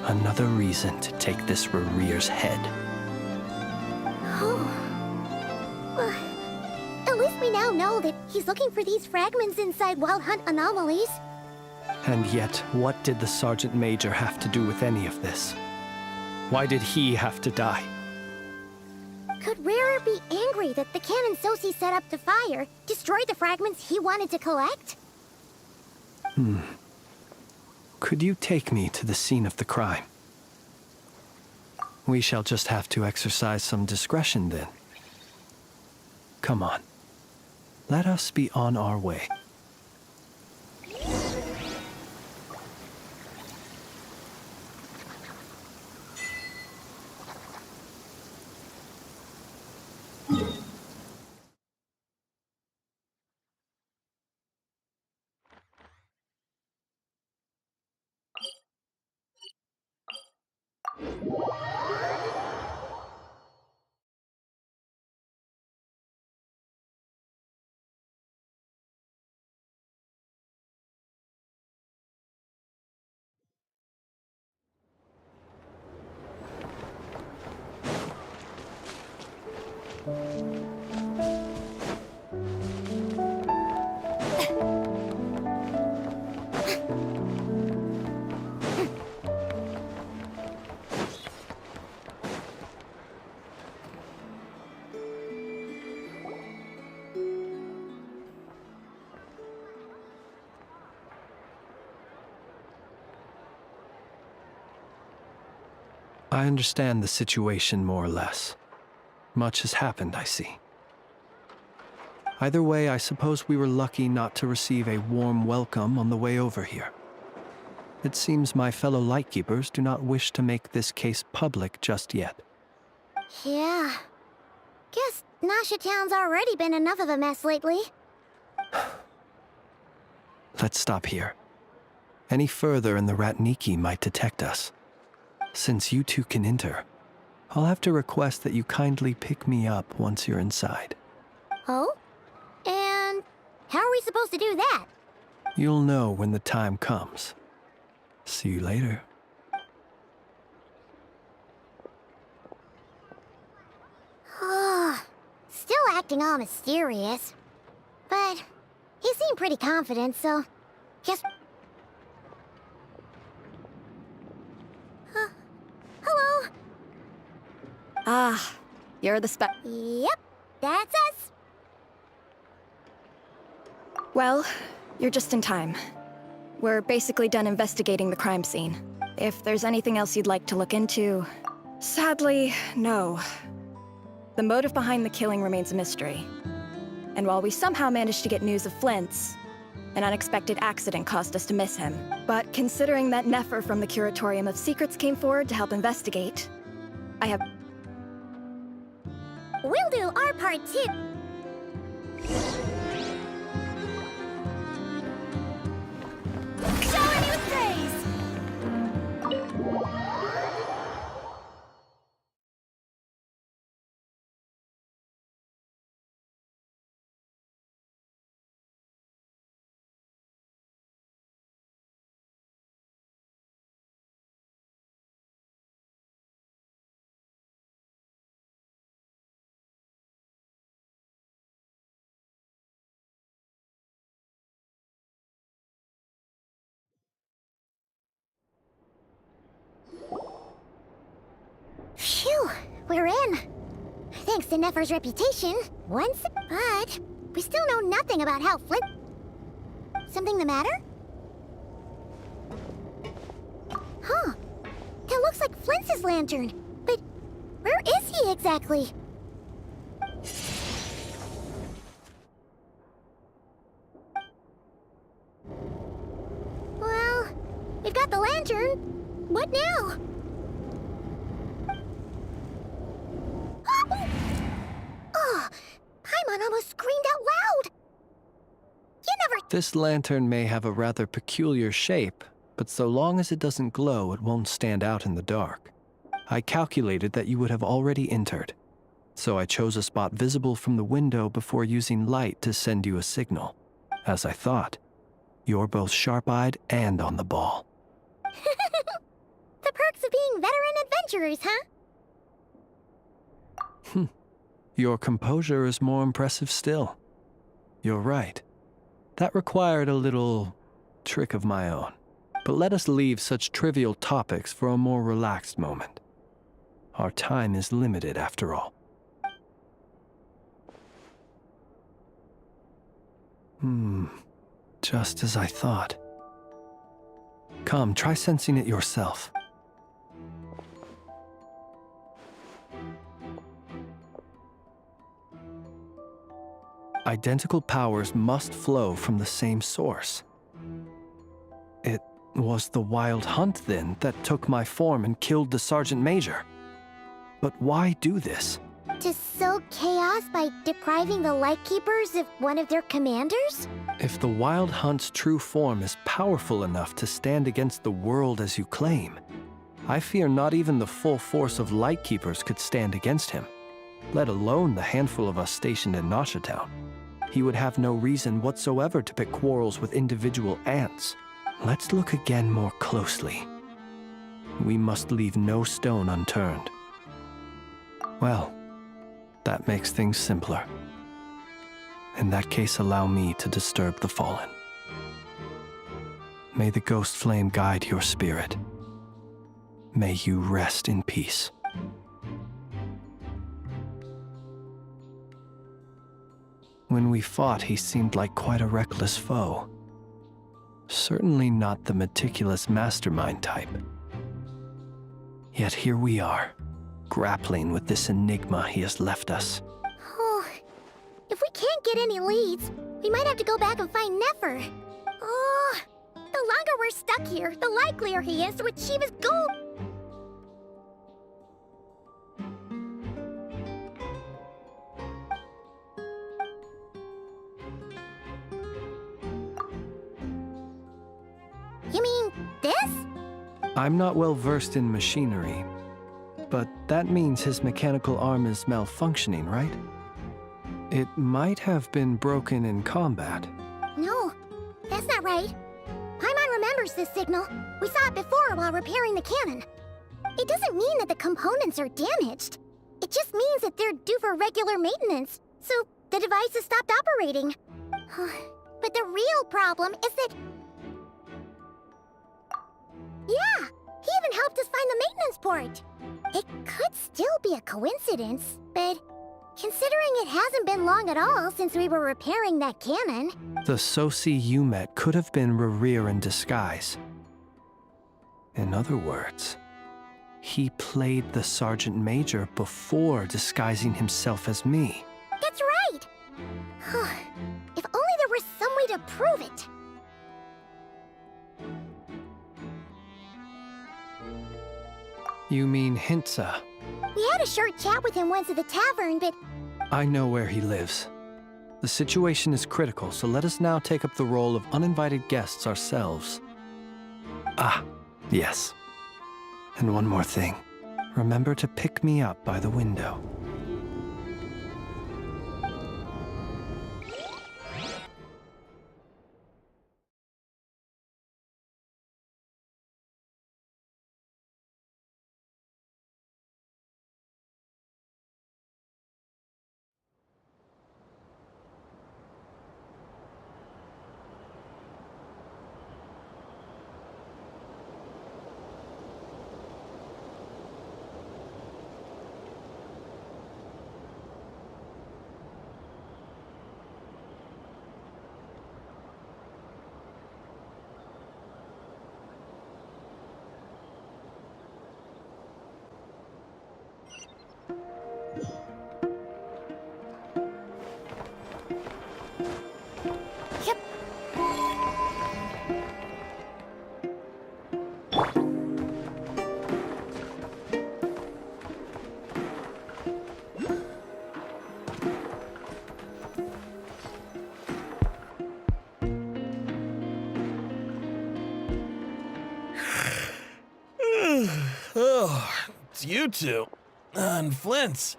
Another reason to take this Rurir's head. Oh. Well, at least we now know that he's looking for these fragments inside Wild Hunt anomalies. And yet, what did the Sergeant Major have to do with any of this? Why did he have to die? Could Rarer be angry that the cannon Sosi set up to fire destroyed the fragments he wanted to collect? Could you take me to the scene of the crime? We shall just have to exercise some discretion then. Come on. Let us be on our way. I understand the situation more or less. Much has happened, I see. Either way, I suppose we were lucky not to receive a warm welcome on the way over here. It seems my fellow Lightkeepers do not wish to make this case public just yet. Yeah. Guess Nasha Town's already been enough of a mess lately. Let's stop here. Any further and the Ratniki might detect us. Since you two can enter, I'll have to request that you kindly pick me up once you're inside. Oh? And how are we supposed to do that? You'll know when the time comes. See you later. Still acting all mysterious. But he seemed pretty confident, so guess... Hello? Ah, you're the Yep, that's us. Well, you're just in time. We're basically done investigating the crime scene. If there's anything else you'd like to look into... Sadly, no. The motive behind the killing remains a mystery. And while we somehow managed to get news of Flint's, an unexpected accident caused us to miss him. But considering that Nefer from the Curatorium of Secrets came forward to help investigate, I have... We'll do our part too. Shower me with praise! Phew, we're in. Thanks to Nefer's reputation. But we still know nothing about how Flint... Something the matter? Huh. That looks like Flint's lantern. But where is he exactly? Well, we've got the lantern. What now? Oh, Paimon almost screamed out loud! You never... This lantern may have a rather peculiar shape, but so long as it doesn't glow, it won't stand out in the dark. I calculated that you would have already entered, so I chose a spot visible from the window before using light to send you a signal. As I thought, you're both sharp-eyed and on the ball. The perks of being veteran adventurers, huh? Your composure is more impressive still. You're right. That required a little trick of my own. But let us leave such trivial topics for a more relaxed moment. Our time is limited, after all. Just as I thought. Come, try sensing it yourself. Identical powers must flow from the same source. It was the Wild Hunt, then, that took my form and killed the Sergeant Major. But why do this? To sow chaos by depriving the Lightkeepers of one of their commanders? If the Wild Hunt's true form is powerful enough to stand against the world as you claim, I fear not even the full force of Lightkeepers could stand against him, let alone the handful of us stationed in Nasha Town. He would have no reason whatsoever to pick quarrels with individual ants. Let's look again more closely. We must leave no stone unturned. Well, that makes things simpler. In that case, allow me to disturb the fallen. May the ghost flame guide your spirit. May you rest in peace. When we fought, he seemed like quite a reckless foe. Certainly not the meticulous mastermind type. Yet here we are, grappling with this enigma he has left us. Oh, if we can't get any leads, we might have to go back and find Nefer. Oh, the longer we're stuck here, the likelier he is to achieve his goal. You mean this? I'm not well versed in machinery, but that means his mechanical arm is malfunctioning, right? It might have been broken in combat. No, that's not right. Paimon remembers this signal. We saw it before while repairing the cannon. It doesn't mean that the components are damaged. It just means that they're due for regular maintenance, so the device has stopped operating. But the real problem is that... Yeah, he even helped us find the maintenance port. It could still be a coincidence, but considering it hasn't been long at all since we were repairing that cannon... The Sosi you met could have been Rerir in disguise. In other words, he played the Sergeant Major before disguising himself as me. That's right! If only there were some way to prove it. You mean Hintsa? We had a short chat with him once at the tavern, but... I know where he lives. The situation is critical, so let us now take up the role of uninvited guests ourselves. Ah, yes. And one more thing. Remember to pick me up by the window. Oh, it's you two. And Flint's.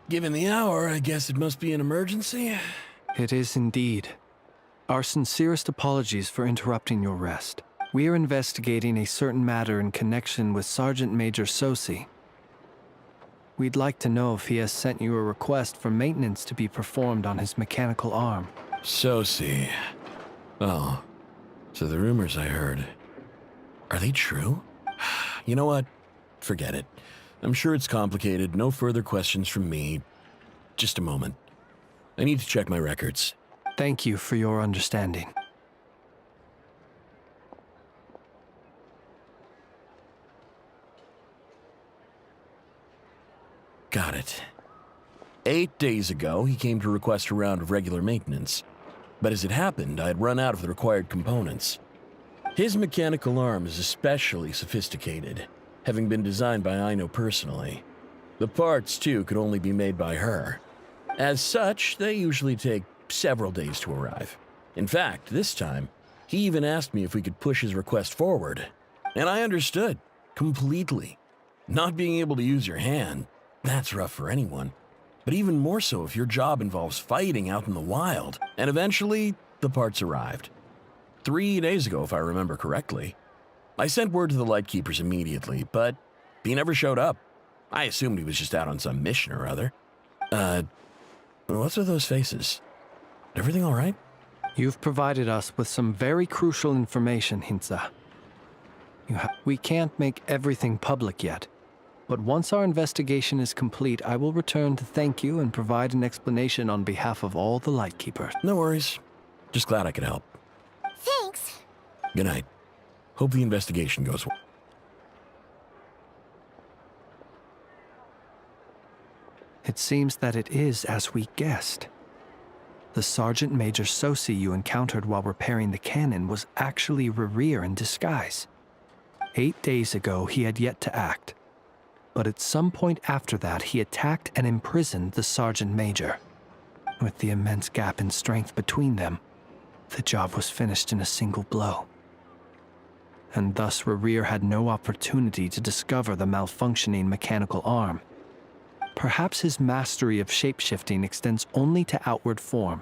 Given the hour, I guess it must be an emergency. It is indeed. Our sincerest apologies for interrupting your rest. We are investigating a certain matter in connection with Sergeant Major Sosi. We'd like to know if he has sent you a request for maintenance to be performed on his mechanical arm. Sosi. Oh, so the rumors I heard, are they true? You know what? Forget it. I'm sure it's complicated. No further questions from me. Just a moment. I need to check my records. Thank you for your understanding. Got it. 8 days ago, he came to request a round of regular maintenance. But as it happened, I had run out of the required components. His mechanical arm is especially sophisticated, having been designed by Aino personally. The parts, too, could only be made by her. As such, they usually take several days to arrive. In fact, this time, he even asked me if we could push his request forward. And I understood, completely. Not being able to use your hand, that's rough for anyone. But even more so if your job involves fighting out in the wild. And eventually, the parts arrived. 3 days ago, if I remember correctly. I sent word to the Lightkeepers immediately, but he never showed up. I assumed he was just out on some mission or other. What's with those faces? Everything all right? You've provided us with some very crucial information, Hintsa. We can't make everything public yet, but once our investigation is complete, I will return to thank you and provide an explanation on behalf of all the Lightkeepers. No worries. Just glad I could help. Thanks. Good night. Hope the investigation goes well. It seems that it is as we guessed. The Sergeant Major Sosi you encountered while repairing the cannon was actually Rerir in disguise. 8 days ago, he had yet to act. But at some point after that, he attacked and imprisoned the Sergeant Major. With the immense gap in strength between them, the job was finished in a single blow. And thus Rerir had no opportunity to discover the malfunctioning mechanical arm. Perhaps his mastery of shapeshifting extends only to outward form,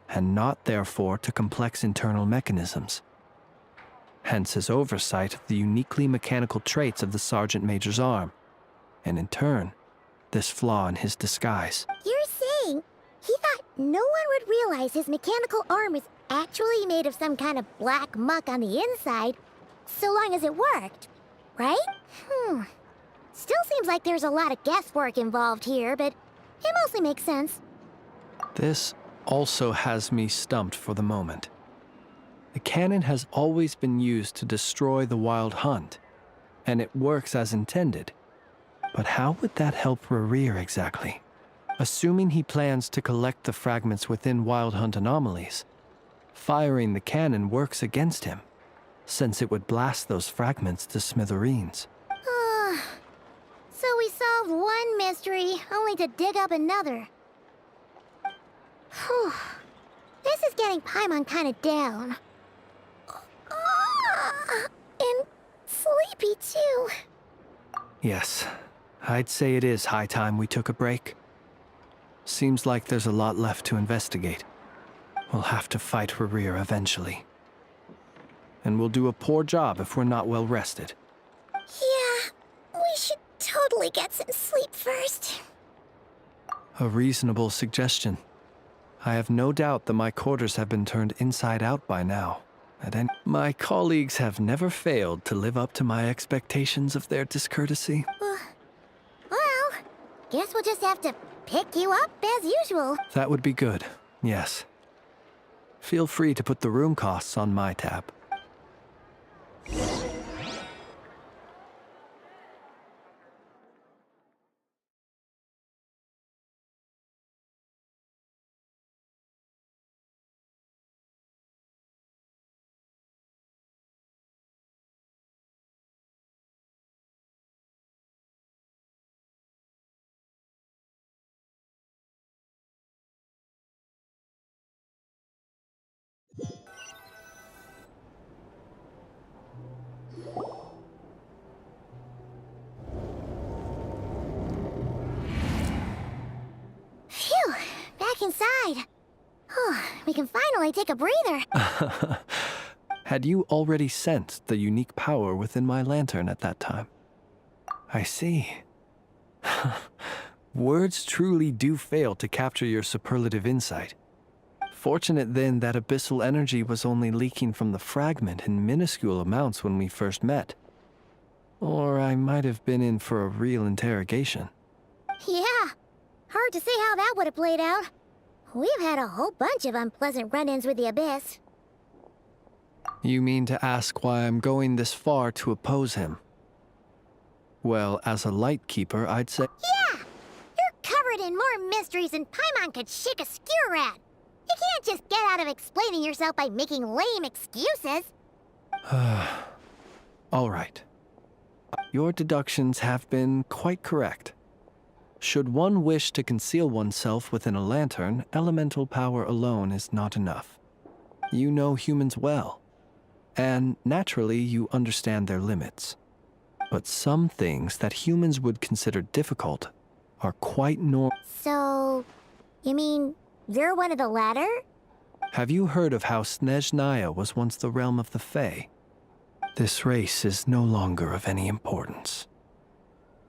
and not therefore to complex internal mechanisms. Hence his oversight of the uniquely mechanical traits of the Sergeant Major's arm, and in turn, this flaw in his disguise. You're saying he thought no one would realize his mechanical arm is actually made of some kind of black muck on the inside, so long as it worked, right? Still seems like there's a lot of guesswork involved here, but it mostly makes sense. This also has me stumped for the moment. The cannon has always been used to destroy the Wild Hunt, and it works as intended. But how would that help Rerir exactly? Assuming he plans to collect the fragments within Wild Hunt anomalies, firing the cannon works against him, since it would blast those fragments to smithereens. So we solved one mystery, only to dig up another. Whew. This is getting Paimon kind of down. And sleepy, too. Yes, I'd say it is high time we took a break. Seems like there's a lot left to investigate. We'll have to fight Rerir eventually. And we'll do a poor job if we're not well rested. Yeah, we should totally get some sleep first. A reasonable suggestion. I have no doubt that my quarters have been turned inside out by now. My colleagues have never failed to live up to my expectations of their discourtesy. Well, guess we'll just have to pick you up as usual. That would be good, yes. Feel free to put the room costs on my tab. Phew, back inside. We can finally take a breather. Had you already sensed the unique power within my lantern at that time? I see. Words truly do fail to capture your superlative insight. Fortunate then that abyssal energy was only leaking from the fragment in minuscule amounts when we first met. Or I might have been in for a real interrogation. Yeah, hard to say how that would have played out. We've had a whole bunch of unpleasant run-ins with the Abyss. You mean to ask why I'm going this far to oppose him? Well, as a Lightkeeper, I'd say... Yeah! You're covered in more mysteries than Paimon could shake a skewer at. You can't just get out of explaining yourself by making lame excuses. All right. Your deductions have been quite correct. Should one wish to conceal oneself within a lantern, elemental power alone is not enough. You know humans well, and naturally you understand their limits. But some things that humans would consider difficult are quite normal. So, you mean you're one of the latter? Have you heard of how Snezhnaya was once the realm of the Fae? This race is no longer of any importance,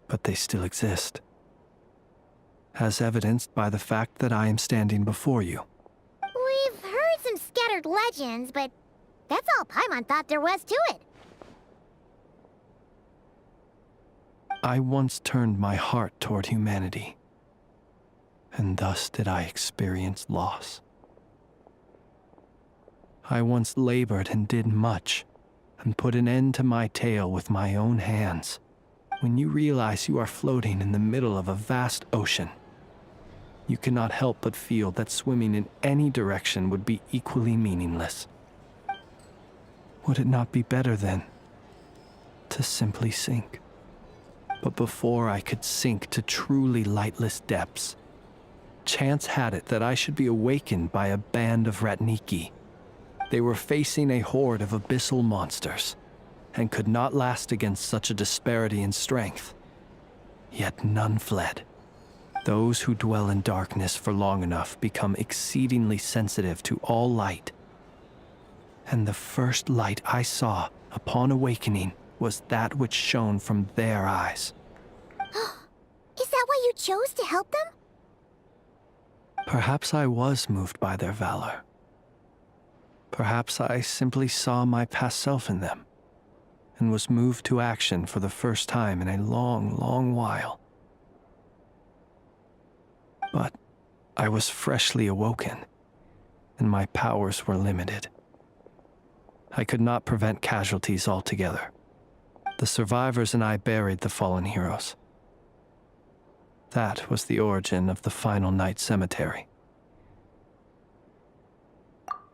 but they still exist, as evidenced by the fact that I am standing before you. We've heard some scattered legends, but that's all Paimon thought there was to it. I once turned my heart toward humanity, and thus did I experience loss. I once labored and did much, and put an end to my tale with my own hands. When you realize you are floating in the middle of a vast ocean, you cannot help but feel that swimming in any direction would be equally meaningless. Would it not be better, then, to simply sink? But before I could sink to truly lightless depths, chance had it that I should be awakened by a band of Ratniki. They were facing a horde of abyssal monsters, and could not last against such a disparity in strength. Yet none fled. Those who dwell in darkness for long enough become exceedingly sensitive to all light. And the first light I saw upon awakening was that which shone from their eyes. Is that why you chose to help them? Perhaps I was moved by their valor. Perhaps I simply saw my past self in them, and was moved to action for the first time in a long, long while. But I was freshly awoken, and my powers were limited. I could not prevent casualties altogether. The survivors and I buried the fallen heroes. That was the origin of the Final Night Cemetery.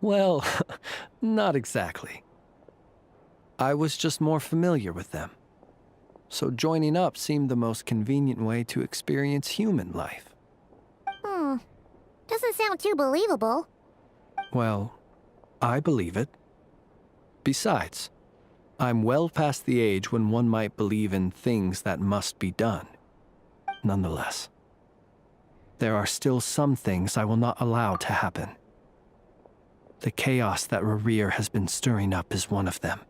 Well, not exactly. I was just more familiar with them. So joining up seemed the most convenient way to experience human life. Doesn't sound too believable. Well, I believe it. Besides, I'm well past the age when one might believe in things that must be done. Nonetheless, there are still some things I will not allow to happen. The chaos that Rerir has been stirring up is one of them.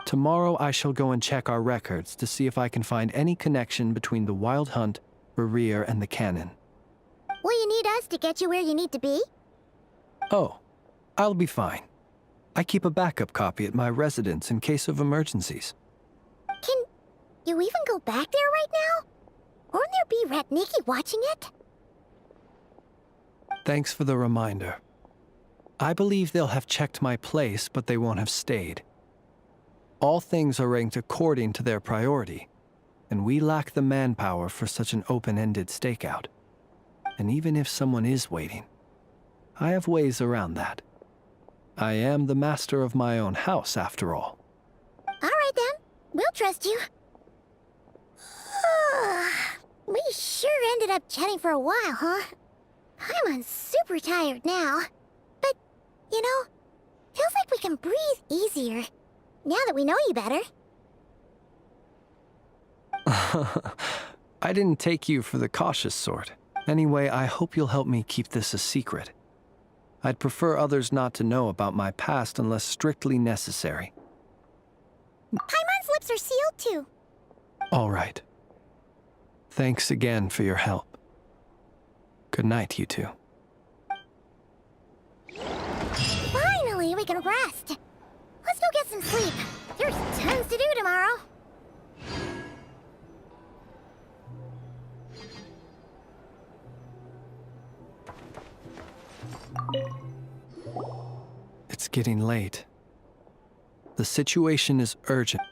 Tomorrow I shall go and check our records to see if I can find any connection between the Wild Hunt, Rerir, and the Cannon. Will you need us to get you where you need to be? Oh, I'll be fine. I keep a backup copy at my residence in case of emergencies. Can you even go back there right now? Won't there be Ratniki watching it? Thanks for the reminder. I believe they'll have checked my place, but they won't have stayed. All things are ranked according to their priority, and we lack the manpower for such an open-ended stakeout. And even if someone is waiting, I have ways around that. I am the master of my own house, after all. All right then, we'll trust you. We sure ended up chatting for a while, huh? I'm super tired now. But, you know, feels like we can breathe easier, now that we know you better. I didn't take you for the cautious sort. Anyway, I hope you'll help me keep this a secret. I'd prefer others not to know about my past unless strictly necessary. Paimon's lips are sealed too. All right. Thanks again for your help. Good night, you two. Finally, we can rest. Let's go get some sleep. There's tons to do tomorrow. It's getting late. The situation is urgent.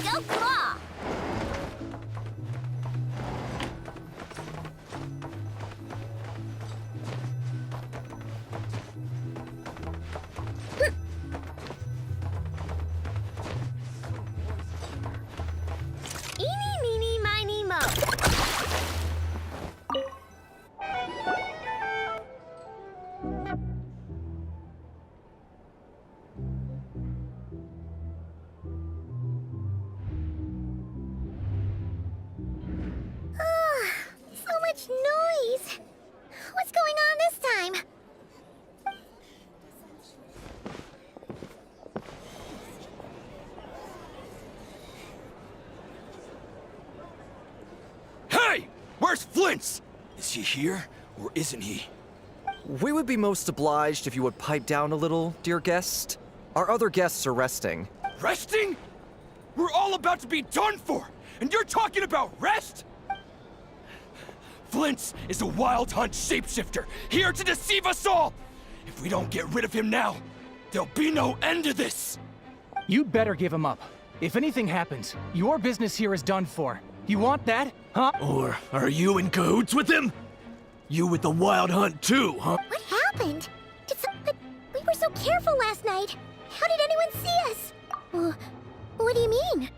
Go claw! Where's Flint's? Is he here, or isn't he? We would be most obliged if you would pipe down a little, dear guest. Our other guests are resting. Resting? We're all about to be done for, and you're talking about rest? Flint's is a wild hunt shapeshifter, here to deceive us all! If we don't get rid of him now, there'll be no end to this! You'd better give him up. If anything happens, your business here is done for. You want that, huh? Or are you in cahoots with him? You with the wild hunt too, huh? What happened? We were so careful last night. How did anyone see us? What do you mean?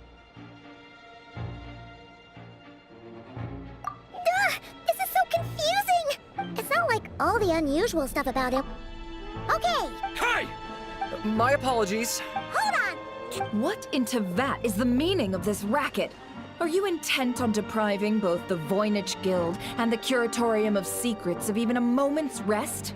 This is so confusing! It's not like all the unusual stuff about him. Okay! Hey! My apologies. Hold on! What in Tevat is the meaning of this racket? Are you intent on depriving both the Voynich Guild and the Curatorium of Secrets of even a moment's rest?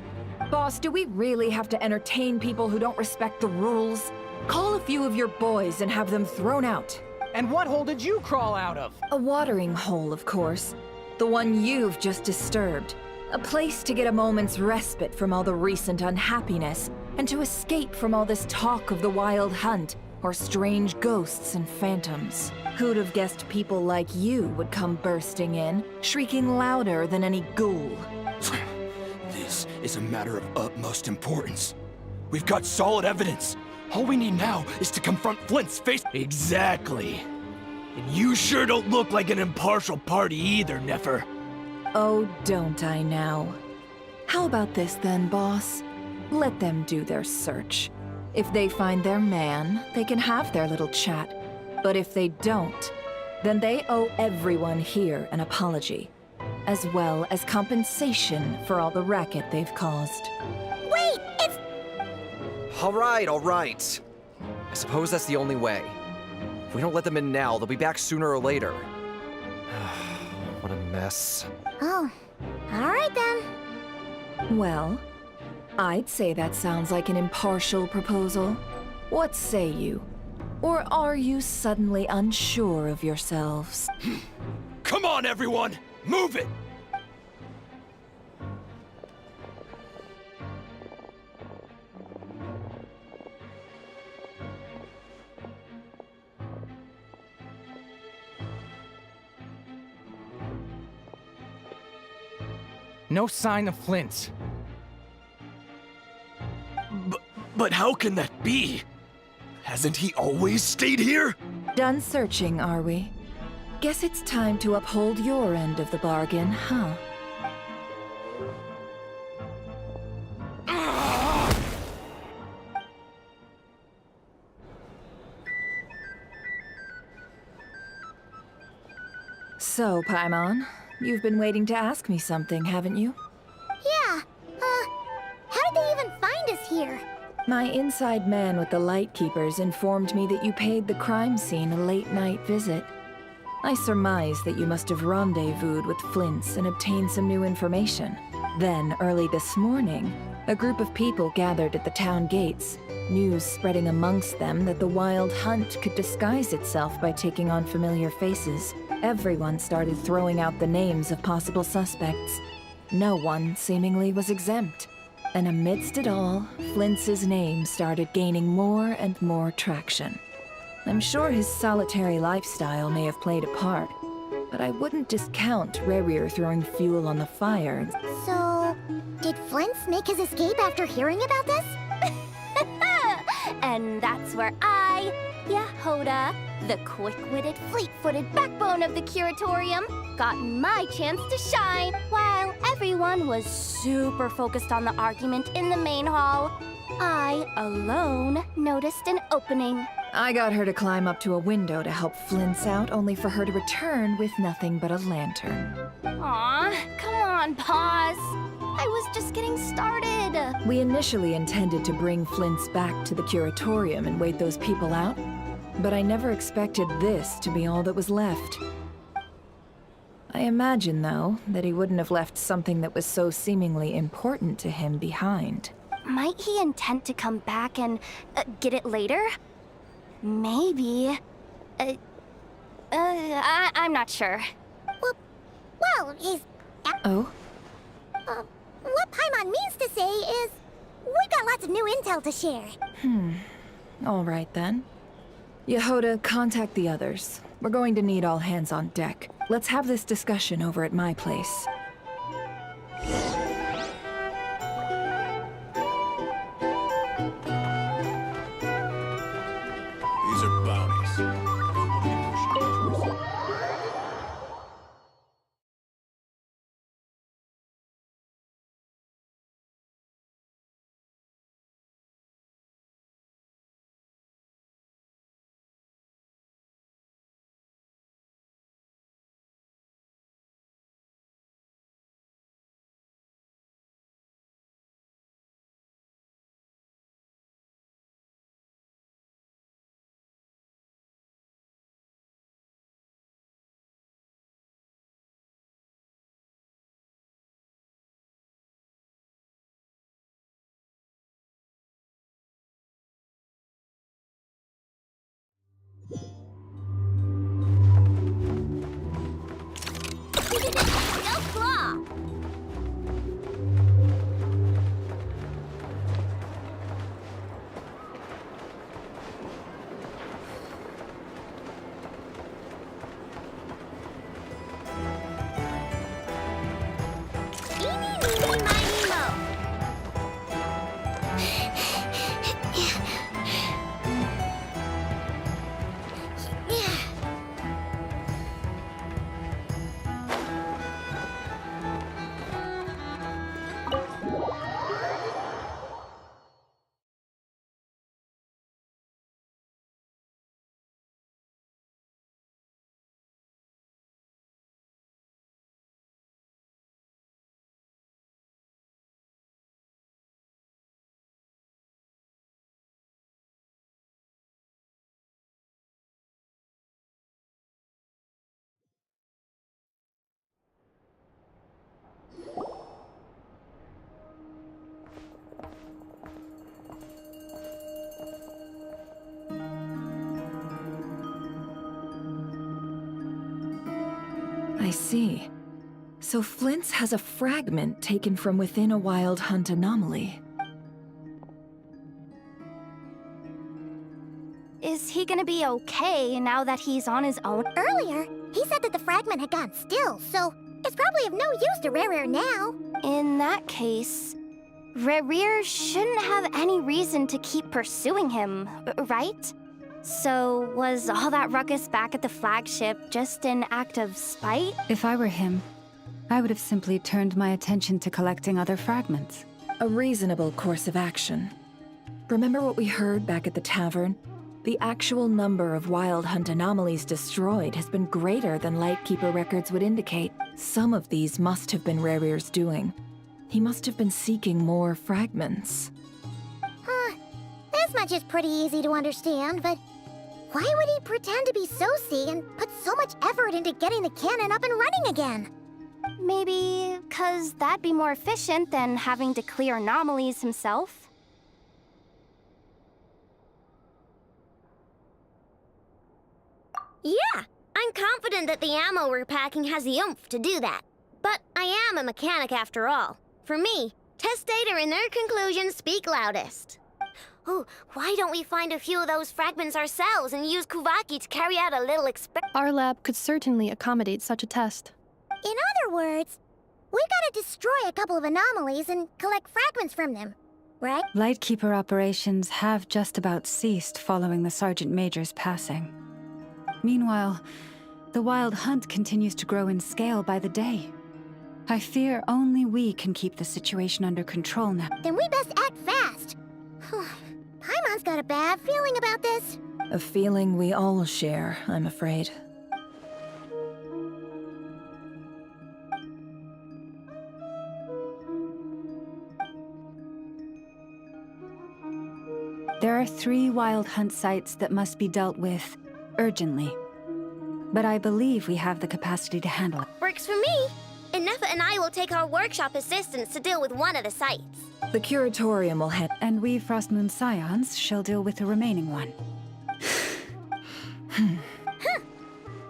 Boss, do we really have to entertain people who don't respect the rules? Call a few of your boys and have them thrown out. And what hole did you crawl out of? A watering hole, of course. The one you've just disturbed. A place to get a moment's respite from all the recent unhappiness, and to escape from all this talk of the wild hunt, or strange ghosts and phantoms. Who'd have guessed people like you would come bursting in, shrieking louder than any ghoul? This is a matter of utmost importance. We've got solid evidence. All we need now is to confront Flint's face. Exactly. And you sure don't look like an impartial party either, Nefer. Oh, don't I now? How about this then, boss? Let them do their search. If they find their man, they can have their little chat. But if they don't, then they owe everyone here an apology, as well as compensation for all the racket they've caused. Wait, it's... All right. I suppose that's the only way. If we don't let them in now, they'll be back sooner or later. What a mess. Oh, all right then. Well, I'd say that sounds like an impartial proposal. What say you? Or are you suddenly unsure of yourselves? Come on, everyone! Move it! No sign of Flint's. But how can that be? Hasn't he always stayed here? Done searching, are we? Guess it's time to uphold your end of the bargain, huh? So, Paimon, you've been waiting to ask me something, haven't you? Yeah, how did they even find us here? My inside man with the Lightkeepers informed me that you paid the crime scene a late-night visit. I surmise that you must have rendezvoused with Flint's and obtained some new information. Then, early this morning, a group of people gathered at the town gates, news spreading amongst them that the wild hunt could disguise itself by taking on familiar faces. Everyone started throwing out the names of possible suspects. No one, seemingly, was exempt. And amidst it all, Flint's name started gaining more and more traction. I'm sure his solitary lifestyle may have played a part, but I wouldn't discount Rerir throwing fuel on the fire. So, did Flint's make his escape after hearing about this? And that's where I, Yahoda, the quick-witted, fleet-footed backbone of the Curatorium, got my chance to shine. While everyone was super focused on the argument in the main hall, I, alone, noticed an opening. I got her to climb up to a window to help Flint's out, only for her to return with nothing but a lantern. Aw, come on, Paws. I was just getting started. We initially intended to bring Flint's back to the Curatorium and wait those people out, but I never expected this to be all that was left. I imagine, though, that he wouldn't have left something that was so seemingly important to him behind. Might he intend to come back and get it later? Maybe. I'm not sure. Well, Well, he's... Oh? What Paimon means to say is, we've got lots of new intel to share. All right then. Yehoda, contact the others. We're going to need all hands on deck. Let's have this discussion over at my place. These are bounties. Go Claw! Eeny, meeny, miny, mo. I see. So Flint's has a fragment taken from within a wild hunt anomaly. Is he gonna be okay now that he's on his own? Earlier, he said that the fragment had gone still, so it's probably of no use to Rare now. In that case, Rare shouldn't have any reason to keep pursuing him, right? So, was all that ruckus back at the flagship just an act of spite? If I were him, I would have simply turned my attention to collecting other fragments. A reasonable course of action. Remember what we heard back at the tavern? The actual number of wild hunt anomalies destroyed has been greater than Lightkeeper records would indicate. Some of these must have been Rare's doing. He must have been seeking more fragments. This much is pretty easy to understand, but why would he pretend to be Soci and put so much effort into getting the cannon up and running again? Maybe 'cause that'd be more efficient than having to clear anomalies himself. Yeah, I'm confident that the ammo we're packing has the oomph to do that. But I am a mechanic after all. For me, test data and their conclusions speak loudest. Oh, why don't we find a few of those fragments ourselves and use Kuvaki to carry out a little experiment? Our lab could certainly accommodate such a test. In other words, we gotta destroy a couple of anomalies and collect fragments from them, right? Lightkeeper operations have just about ceased following the Sergeant Major's passing. Meanwhile, the wild hunt continues to grow in scale by the day. I fear only we can keep the situation under control now. Then we best act fast. Paimon's got a bad feeling about this. A feeling we all share, I'm afraid. There are 3 wild hunt sites that must be dealt with urgently. But I believe we have the capacity to handle it. Works for me. Nefa and I will take our workshop assistants to deal with one of the sites. The curatorium will head. And we Frostmoon Scions shall deal with the remaining one.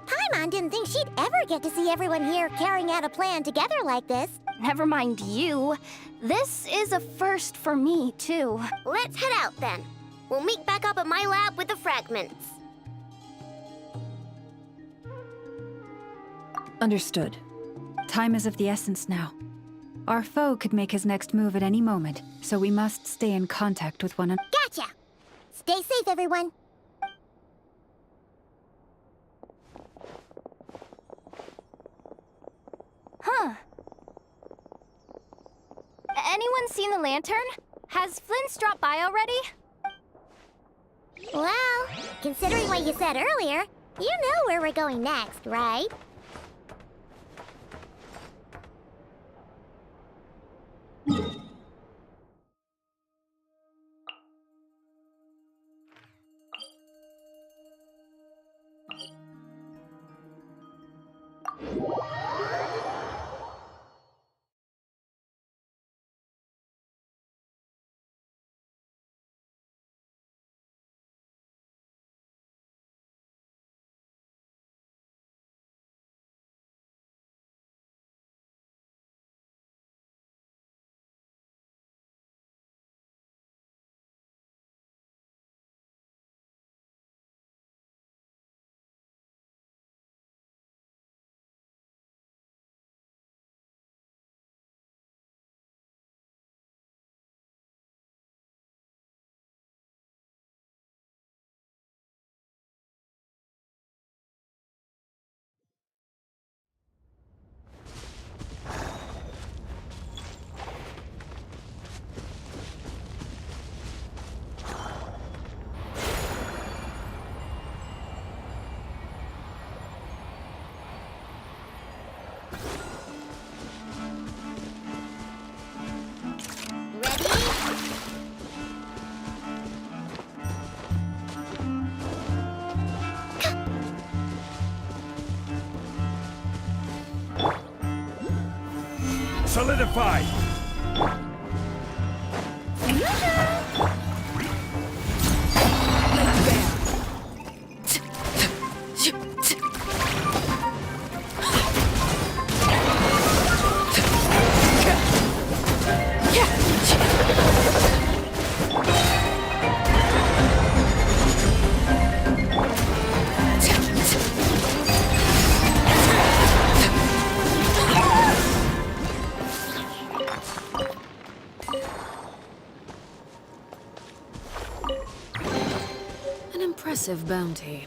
Paimon didn't didn't think she'd ever get to see everyone here carrying out a plan together like this. Never mind you. This is a first for me, too. Let's head out then. We'll meet back up at my lab with the fragments. Understood. Time is of the essence now. Our foe could make his next move at any moment, so we must stay in contact with one another. Gotcha! Stay safe, everyone. Huh. Anyone seen the lantern? Has Flint's dropped by already? Well, considering what you said earlier, you know where we're going next, right? Solidify! An impressive bounty.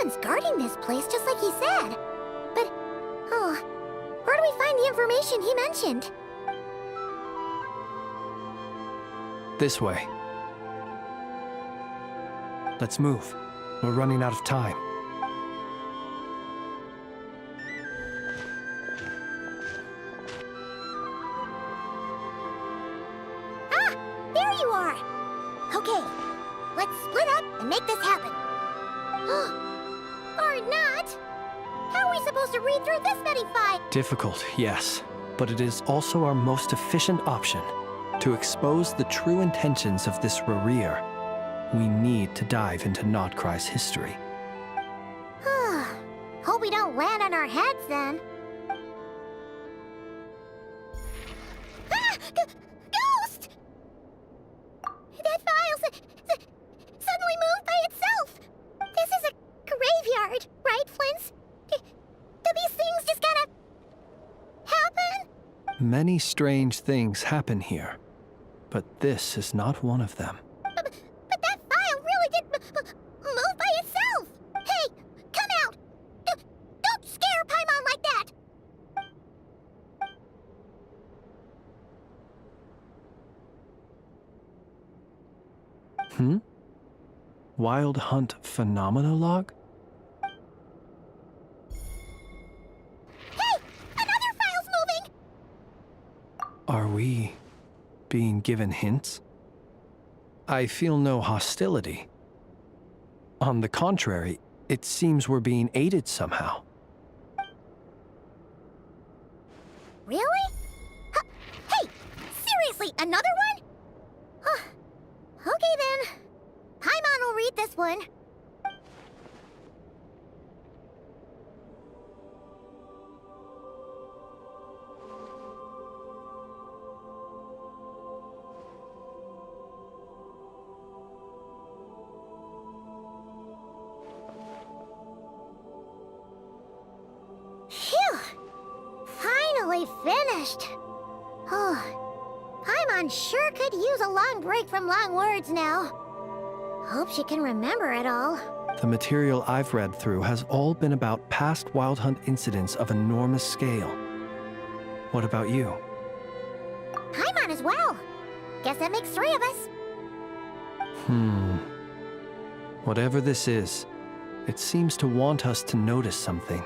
one's guarding this place, just like he said. But, oh, where do we find the information he mentioned? This way. Let's move. We're running out of time. Ah! There you are! Okay, let's split up and make this happen. Or not! How are we supposed to read through this many files? Difficult, yes, but it is also our most efficient option. To expose the true intentions of this Rerir, we need to dive into Nod Krai's history. Hope we don't land on our heads then. Ah! Ghost! That file suddenly moved by itself. This is a graveyard, right, Flint? Do these things just gotta happen? Many strange things happen here, but this is not one of them. But that file really did move by itself! Hey, come out! Don't scare Paimon like that! Wild Hunt Phenomenologue? Hey! Another file's moving! Are we being given hints? I feel no hostility. On the contrary, it seems we're being aided somehow. Really? Hey! Seriously, another one? Okay then. Paimon will read this one. Phew! Finally finished. Oh, Paimon sure could use a long break from long words now. Hope she can remember it all. The material I've read through has all been about past Wild Hunt incidents of enormous scale. What about you? Paimon as well. Guess that makes 3 of us. Whatever this is, it seems to want us to notice something.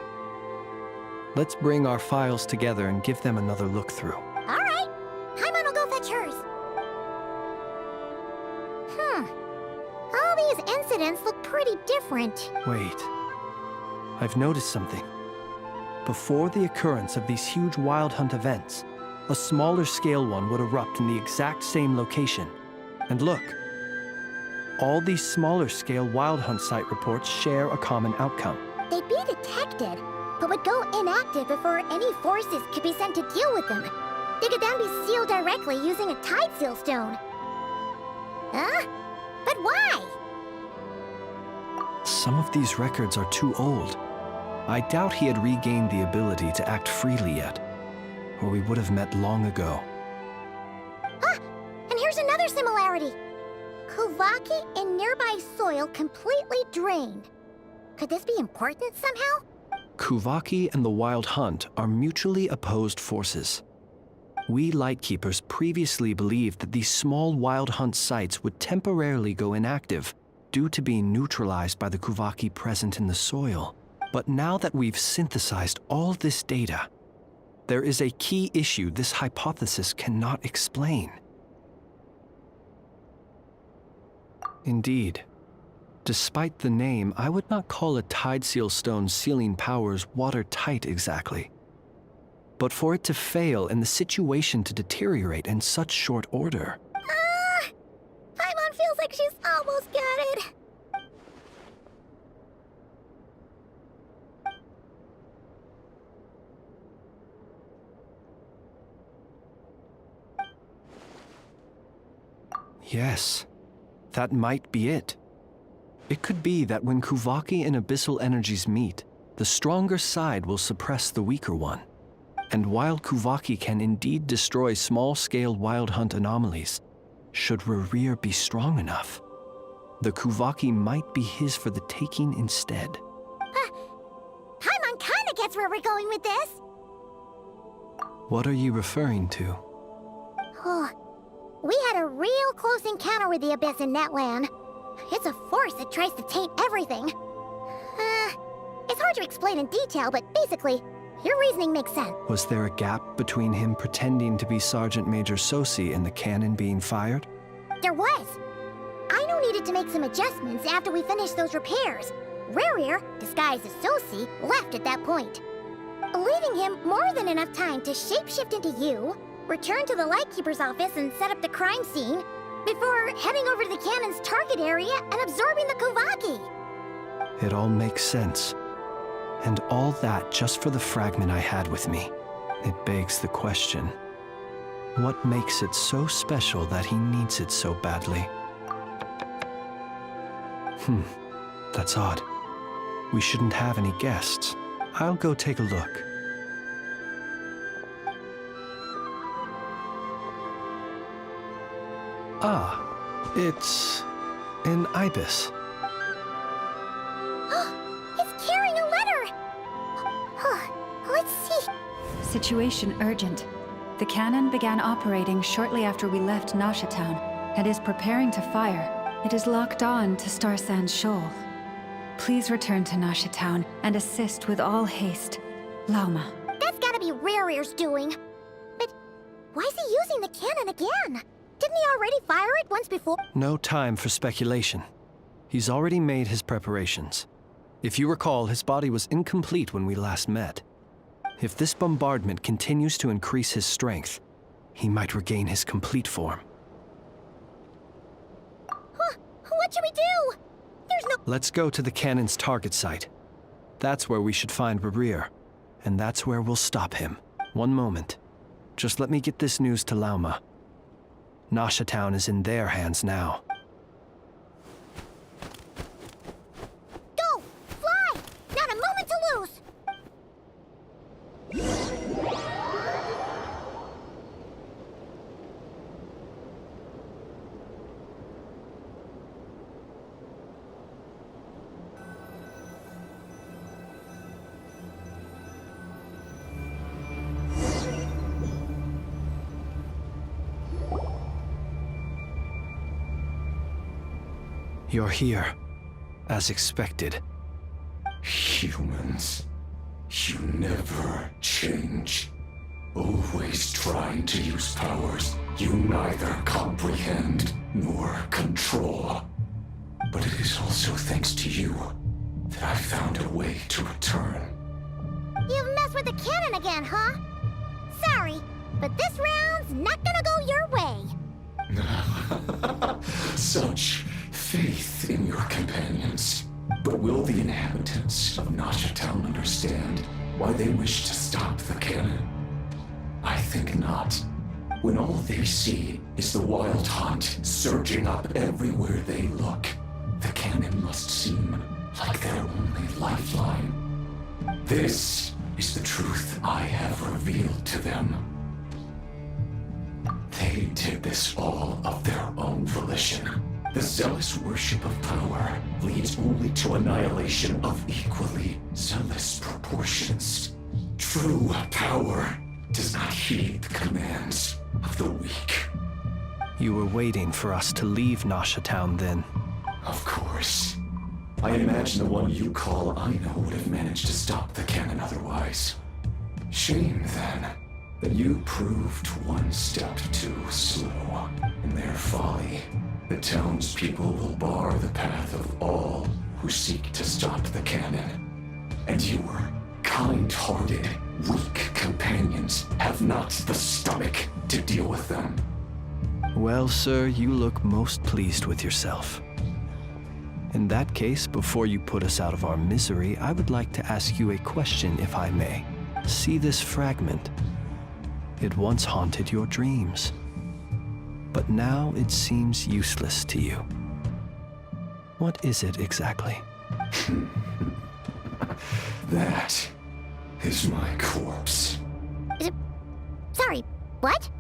Let's bring our files together and give them another look through. All right. Paimon will go fetch hers. All these incidents look pretty different. Wait. I've noticed something. Before the occurrence of these huge Wild Hunt events, a smaller scale one would erupt in the exact same location. And look. All these smaller scale Wild Hunt site reports share a common outcome. They'd be detected, but would go inactive before any forces could be sent to deal with them. They could then be sealed directly using a tide seal stone. Huh? But why? Some of these records are too old. I doubt he had regained the ability to act freely yet, or we would have met long ago. And here's another similarity. Kuvaki in nearby soil completely drained. Could this be important somehow? Kuvaki and the Wild Hunt are mutually opposed forces. We Lightkeepers previously believed that these small Wild Hunt sites would temporarily go inactive due to being neutralized by the Kuvaki present in the soil. But now that we've synthesized all this data, there is a key issue this hypothesis cannot explain. Indeed. Despite the name, I would not call a tide seal stone's sealing powers watertight exactly. But for it to fail and the situation to deteriorate in such short order. Paimon feels like she's almost got it. Yes, that might be it. It could be that when Kuvaki and abyssal energies meet, the stronger side will suppress the weaker one. And while Kuvaki can indeed destroy small-scale Wild Hunt anomalies, should Rerir be strong enough, the Kuvaki might be his for the taking instead. where we're going with this. What are you referring to? Oh, we had a real close encounter with the Abyss in Netland. It's a force that tries to taint everything. It's hard to explain in detail, but basically, your reasoning makes sense. Was there a gap between him pretending to be Sergeant Major Sosi and the cannon being fired? There was. Aino needed to make some adjustments after we finished those repairs. Rerir, disguised as Sosi, left at that point, leaving him more than enough time to shapeshift into you, return to the Lightkeeper's office and set up the crime scene, before heading over to the cannon's target area and absorbing the Kuvaki. It all makes sense. And all that just for the fragment I had with me. It begs the question, what makes it so special that he needs it so badly? That's odd. We shouldn't have any guests. I'll go take a look. Ah, it's an ibis. It's carrying a letter! Let's see. Situation urgent. The cannon began operating shortly after we left Nasha Town and is preparing to fire. It is locked on to Star Sand Shoal. Please return to Nasha Town and assist with all haste. Lauma. That's gotta be Rerir's doing. But why is he using the cannon again? Didn't he already fire it once before? No time for speculation. He's already made his preparations. If you recall, his body was incomplete when we last met. If this bombardment continues to increase his strength, he might regain his complete form. What should we do? There's no— Let's go to the cannon's target site. That's where we should find Rerir, and that's where we'll stop him. One moment. Just let me get this news to Lauma. Nasha Town is in their hands now. Go! Fly! Not a moment to lose! You're here, as expected. Humans, you never change. Always trying to use powers you neither comprehend nor control. But it is also thanks to you that I found a way to return. You've messed with the cannon again, huh? Sorry, but this round's not gonna go your way. Such faith in your companions. But will the inhabitants of Nasha Town understand why they wish to stop the cannon? I think not. When all they see is the wild hunt surging up everywhere they look, the cannon must seem like their only lifeline. This is the truth I have revealed to them. They did this all of their own volition. The zealous worship of power leads only to annihilation of equally zealous proportions. True power does not heed the commands of the weak. You were waiting for us to leave Nasha Town then. Of course. I imagine the one you call Aino would have managed to stop the cannon otherwise. Shame, then, that you proved one step too slow. In their folly, the townspeople will bar the path of all who seek to stop the cannon. And your kind-hearted, weak companions have not the stomach to deal with them. Well, sir, you look most pleased with yourself. In that case, before you put us out of our misery, I would like to ask you a question, if I may. See this fragment? It once haunted your dreams, but now it seems useless to you. What is it exactly? That is my corpse. Sorry, what?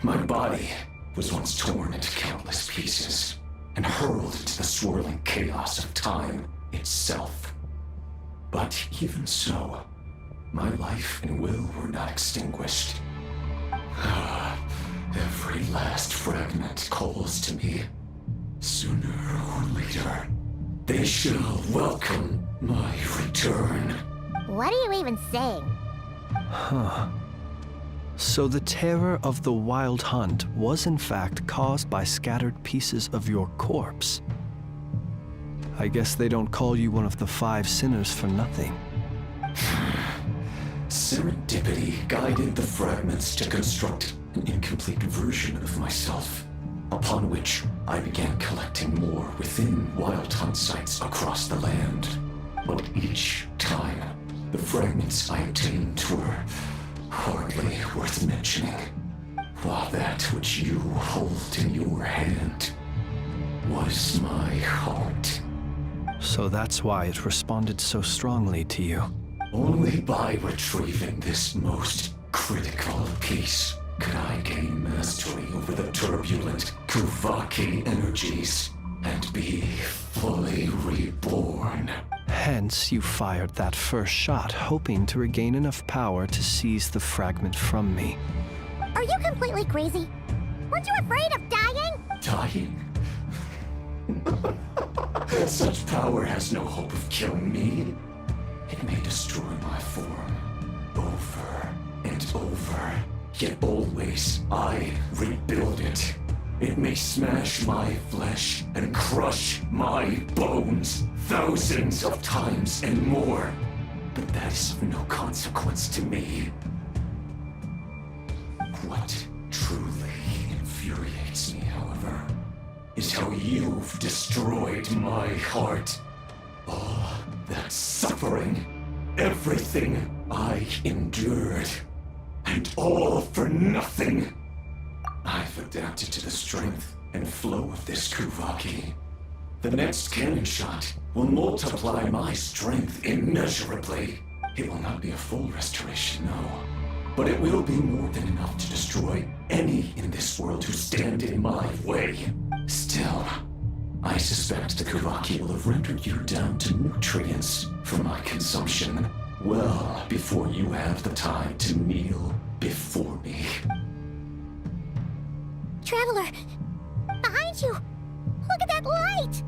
My body was once torn into countless pieces and hurled into the swirling chaos of time itself. But even so, my life and will were not extinguished. Every last fragment calls to me. Sooner or later, they shall welcome my return. What are you even saying? Huh. So the terror of the Wild Hunt was in fact caused by scattered pieces of your corpse. I guess they don't call you one of the 5 sinners for nothing. Serendipity guided the fragments to construct an incomplete version of myself, upon which I began collecting more within Wild Hunt sites across the land. But each time, the fragments I obtained were hardly worth mentioning, while that which you hold in your hand was my heart. So that's why it responded so strongly to you. Only by retrieving this most critical piece could I gain mastery over the turbulent Kuvaki energies and be fully reborn. Hence, you fired that first shot, hoping to regain enough power to seize the fragment from me. Are you completely crazy? Weren't you afraid of dying? Dying? Such power has no hope of killing me. It may destroy my form over and over, yet always I rebuild it. It may smash my flesh and crush my bones thousands of times and more, but that is of no consequence to me. What truly infuriates me, however, is how you've destroyed my heart. All that suffering, everything I endured, and all for nothing. I've adapted to the strength and flow of this Kuvaki. The next cannon shot will multiply my strength immeasurably. It will not be a full restoration, no. But it will be more than enough to destroy any in this world who stand in my way. Still, I suspect the Kuvaki will have rendered you down to nutrients for my consumption well before you have the time to kneel before me. Traveler! Behind you! Look at that light!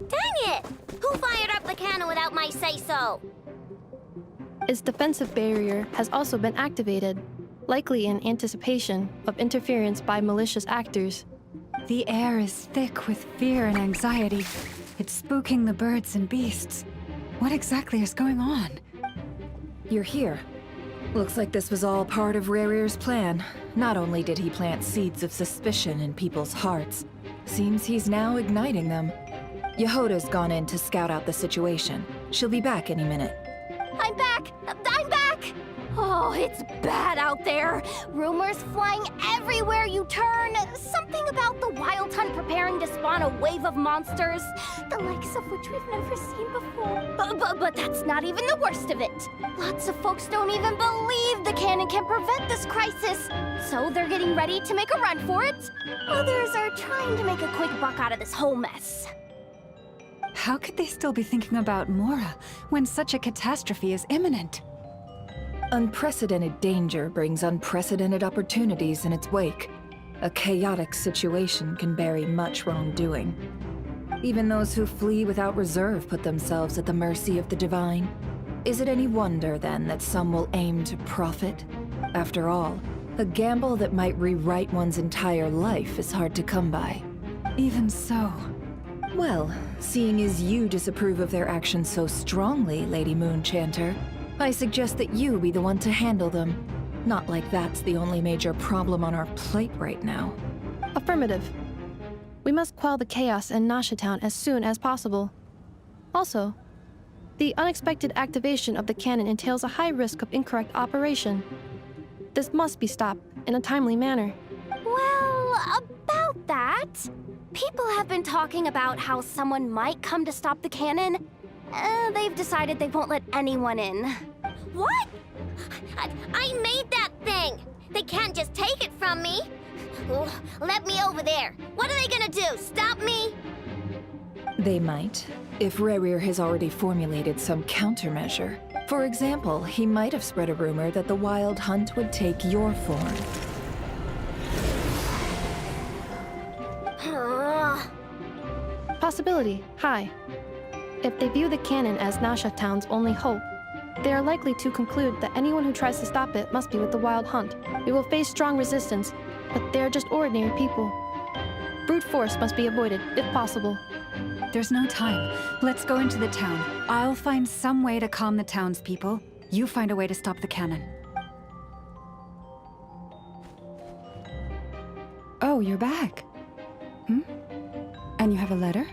Dang it! Who fired up the cannon without my say-so? Its defensive barrier has also been activated, likely in anticipation of interference by malicious actors. The air is thick with fear and anxiety. It's spooking the birds and beasts. What exactly is going on? You're here. Looks like this was all part of Rarir's plan. Not only did he plant seeds of suspicion in people's hearts, seems he's now igniting them. Yehoda's gone in to scout out the situation. She'll be back any minute. I'm back! I'm back! Oh, it's bad out there. Rumors flying everywhere you turn. Something about the Wild Hunt preparing to spawn a wave of monsters, the likes of which we've never seen before. But that's not even the worst of it. Lots of folks don't even believe the cannon can prevent this crisis, so they're getting ready to make a run for it. Others are trying to make a quick buck out of this whole mess. How could they still be thinking about Mora when such a catastrophe is imminent? Unprecedented danger brings unprecedented opportunities in its wake. A chaotic situation can bury much wrongdoing. Even those who flee without reserve put themselves at the mercy of the divine. Is it any wonder, then, that some will aim to profit? After all, a gamble that might rewrite one's entire life is hard to come by. Even so. Well, seeing as you disapprove of their actions so strongly, Lady Moonchanter, I suggest that you be the one to handle them. Not like that's the only major problem on our plate right now. Affirmative. We must quell the chaos in Nasha Town as soon as possible. Also, the unexpected activation of the cannon entails a high risk of incorrect operation. This must be stopped in a timely manner. Well, about that, people have been talking about how someone might come to stop the cannon. They've decided they won't let anyone in. What? I made that thing! They can't just take it from me! Oh, let me over there! What are they gonna do? Stop me? They might, if Rerir has already formulated some countermeasure. For example, he might have spread a rumor that the Wild Hunt would take your form. Possibility high. If they view the cannon as Nasha Town's only hope, they are likely to conclude that anyone who tries to stop it must be with the Wild Hunt. We will face strong resistance, but they are just ordinary people. Brute force must be avoided, if possible. There's no time. Let's go into the town. I'll find some way to calm the townspeople. You find a way to stop the cannon. Oh, you're back. And you have a letter?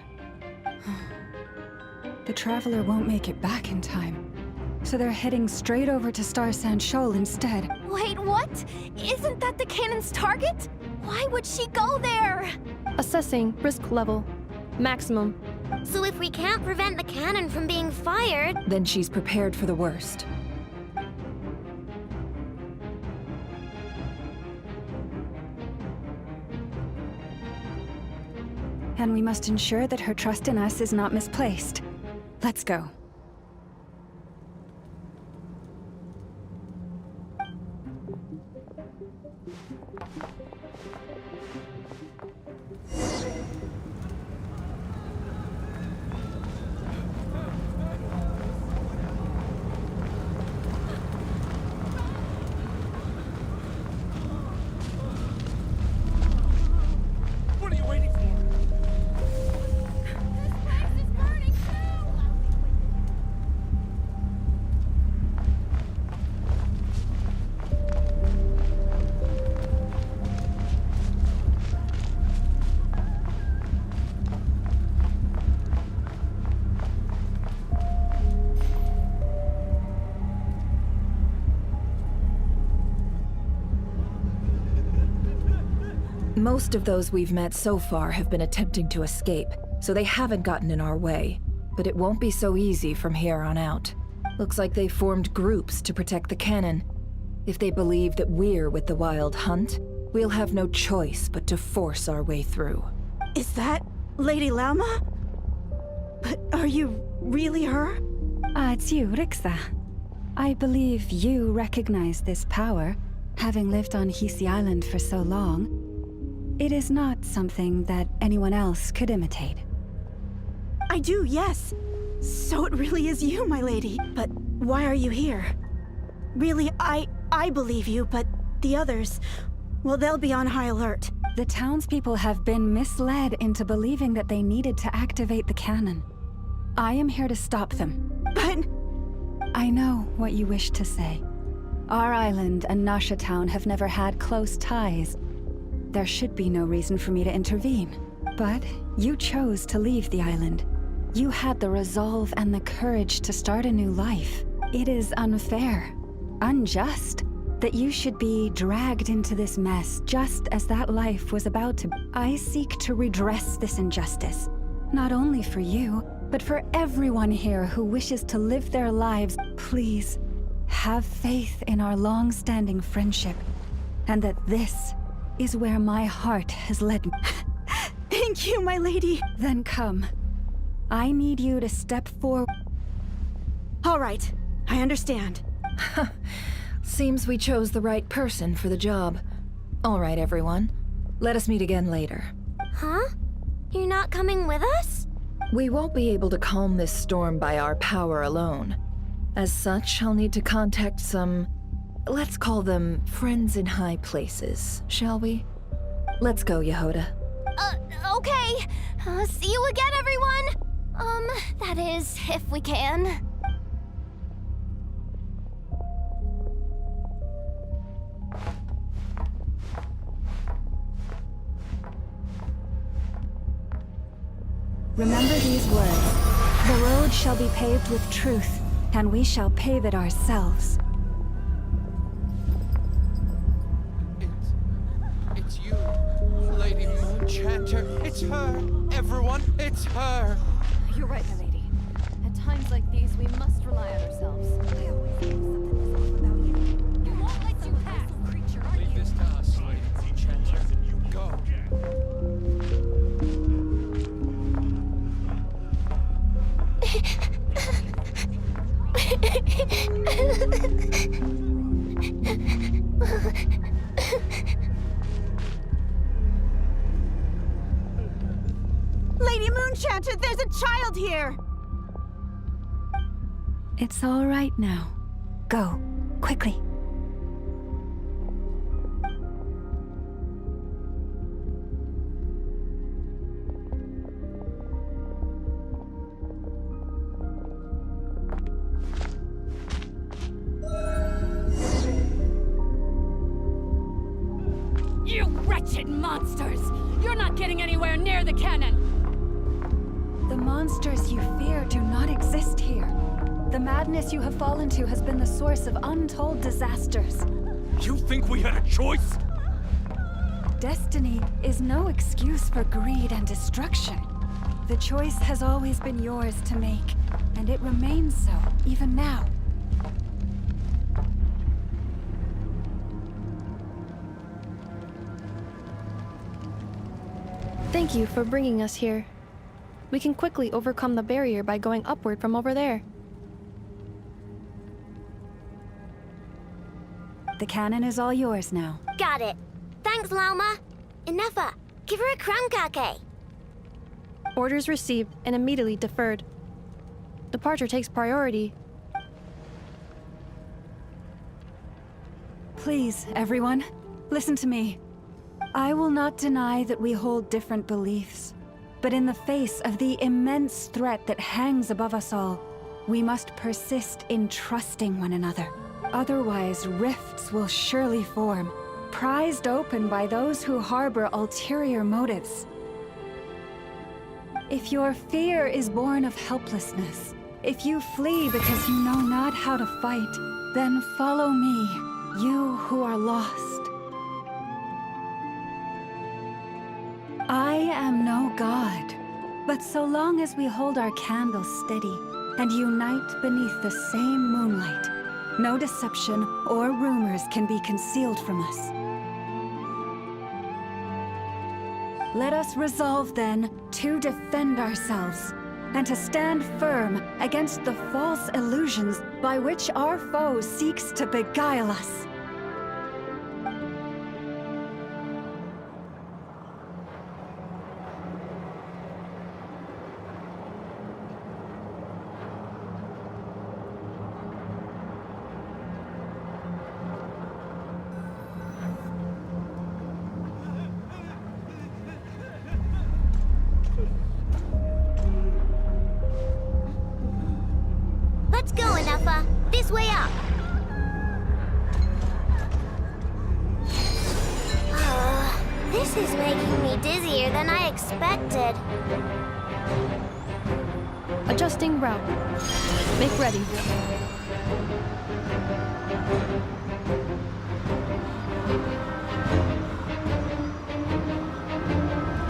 The Traveler won't make it back in time. So they're heading straight over to Star Sand Shoal instead. Wait, what? Isn't that the cannon's target? Why would she go there? Assessing risk level. Maximum. So if we can't prevent the cannon from being fired... Then she's prepared for the worst. And we must ensure that her trust in us is not misplaced. Let's go. What are you waiting for? Most of those we've met so far have been attempting to escape, so they haven't gotten in our way. But it won't be so easy from here on out. Looks like they formed groups to protect the cannon. If they believe that we're with the Wild Hunt, we'll have no choice but to force our way through. Is that Lady Lauma? But are you really her? It's you, Rixa. I believe you recognize this power, having lived on Hisi Island for so long. It is not something that anyone else could imitate. I do, yes. So it really is you, my lady. But why are you here? Really, I believe you, but the others, well, they'll be on high alert. The townspeople have been misled into believing that they needed to activate the cannon. I am here to stop them. But... I know what you wish to say. Our island and Nasha Town have never had close ties. There should be no reason for me to intervene. But you chose to leave the island. You had the resolve and the courage to start a new life. It is unfair, unjust, that you should be dragged into this mess just as that life was about to. I seek to redress this injustice, not only for you, but for everyone here who wishes to live their lives. Please, have faith in our long-standing friendship, and that this is where my heart has led me. Thank you, my lady. Then come. I need you to step forward. All right, I understand. Seems we chose the right person for the job. All right, everyone. Let us meet again later. Huh? You're not coming with us? We won't be able to calm this storm by our power alone. As such, I'll need to contact some... let's call them friends in high places, shall we? Let's go, Yehoda. Okay. See you again, everyone! That is, if we can. Remember these words. The road shall be paved with truth, and we shall pave it ourselves. It's you, Lady Moonchanter. It's her. Everyone, it's her. You're right, my lady. At times like these, we must rely on ourselves. I always knew something was off about you. You won't let you pass, creature, are Leave you? this to us, Lady Moonchanter. Go. Lady Moonchanter, there's a child here! It's all right now. Go, quickly. You wretched monsters! You're not getting anywhere near the cannon! The monsters you fear do not exist here. The madness you have fallen to has been the source of untold disasters. You think we had a choice? Destiny is no excuse for greed and destruction. The choice has always been yours to make, and it remains so, even now. Thank you for bringing us here. We can quickly overcome the barrier by going upward from over there. The cannon is all yours now. Got it. Thanks, Lauma. Inefa, give her a crown kake. Orders received and immediately deferred. Departure takes priority. Please, everyone, listen to me. I will not deny that we hold different beliefs, but in the face of the immense threat that hangs above us all, we must persist in trusting one another. Otherwise, rifts will surely form, prized open by those who harbor ulterior motives. If your fear is born of helplessness, if you flee because you know not how to fight, then follow me, you who are lost. I am no god, but so long as we hold our candles steady and unite beneath the same moonlight, no deception or rumors can be concealed from us. Let us resolve, then, to defend ourselves, and to stand firm against the false illusions by which our foe seeks to beguile us. Let's go, Inefa. This way up. This is making me dizzier than I expected. Adjusting route. Make ready.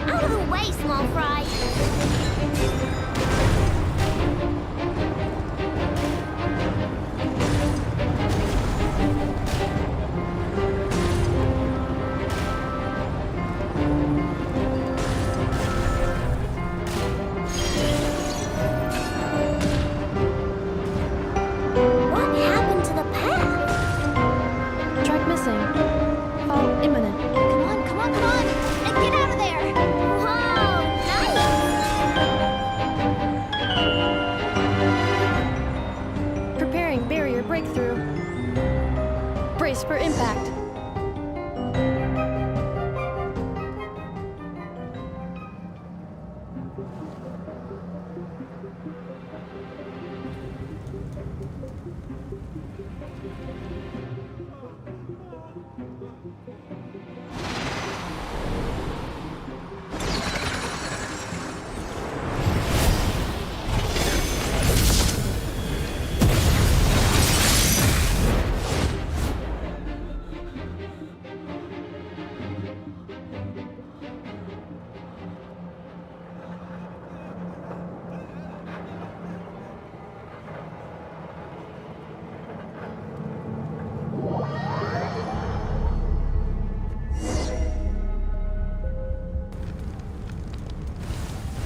Out of the way, small fry. What happened to the path?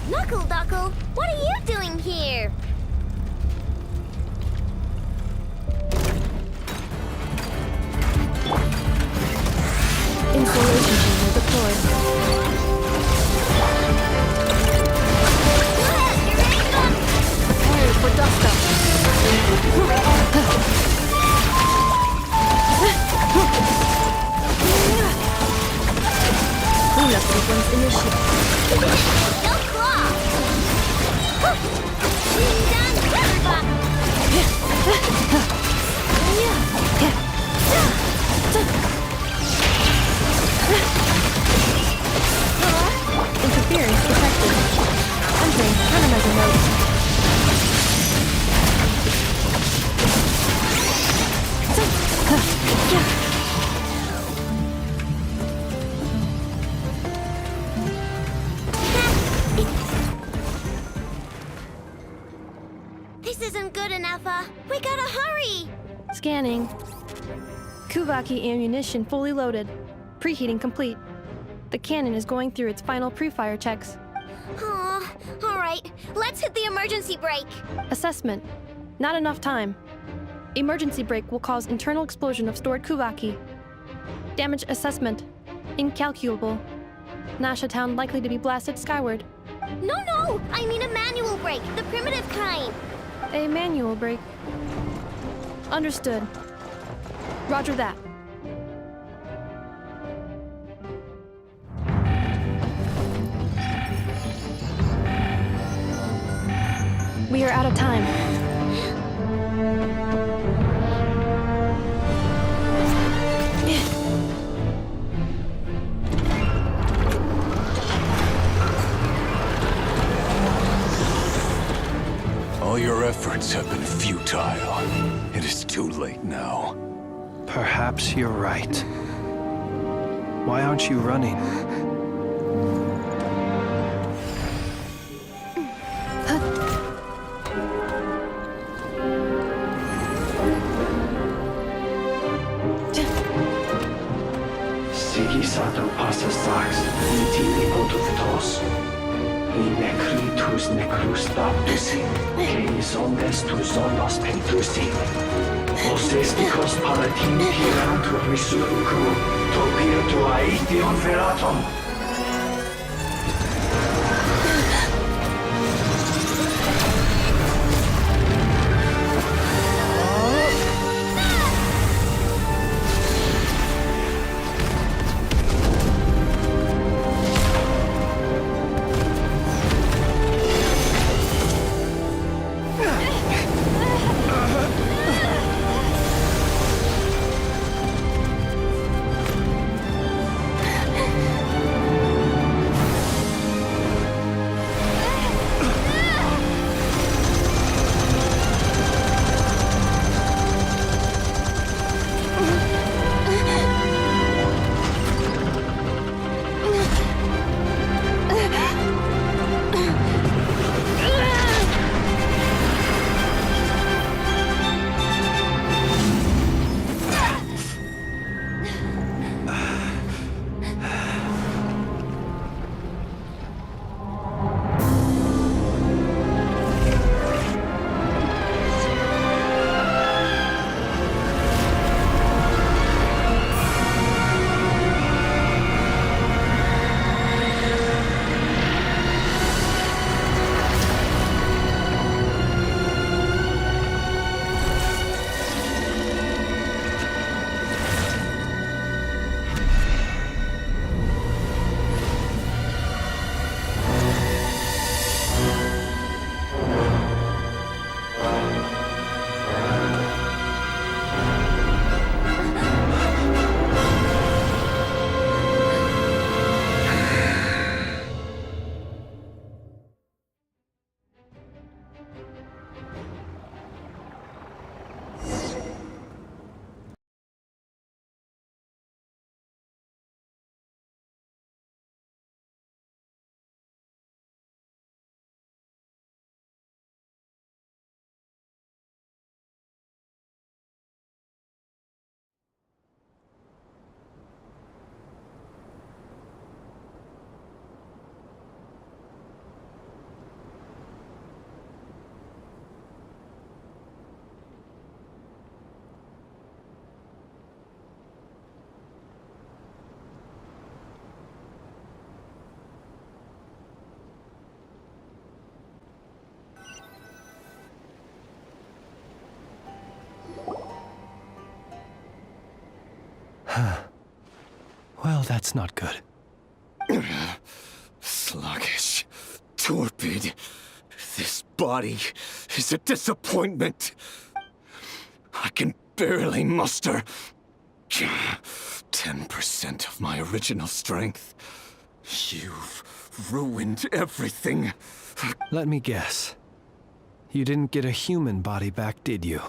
Knuckle Duckle, what are you doing here? Installation chamber deployed. Prepared for dust-up. Cleanup sequence initiated. No claw! Done, Riverbug! Interference detected. Entering countermeasure mode. This isn't good enough, we gotta hurry! Scanning. Kuvaki ammunition fully loaded. Preheating complete. The cannon is going through its final pre-fire checks. Aw, alright, let's hit the emergency brake. Assessment. Not enough time. Emergency brake will cause internal explosion of stored Kuvaki. Damage assessment. Incalculable. Nasha Town likely to be blasted skyward. No, I mean a manual brake, the primitive kind. A manual brake. Understood. Roger that. We are out of time. All your efforts have been futile. It is too late now. Perhaps you're right. Why aren't you running? Sigisato passa sax, nitili potutos. In necritus necrus baptusi, canis omnes tu zonos pentusi. Osesticos palatini pirantur resurrucru, topir tua ition feratum. Well, that's not good. Sluggish, torpid. This body is a disappointment. I can barely muster 10% of my original strength. You've ruined everything. Let me guess. You didn't get a human body back, did you?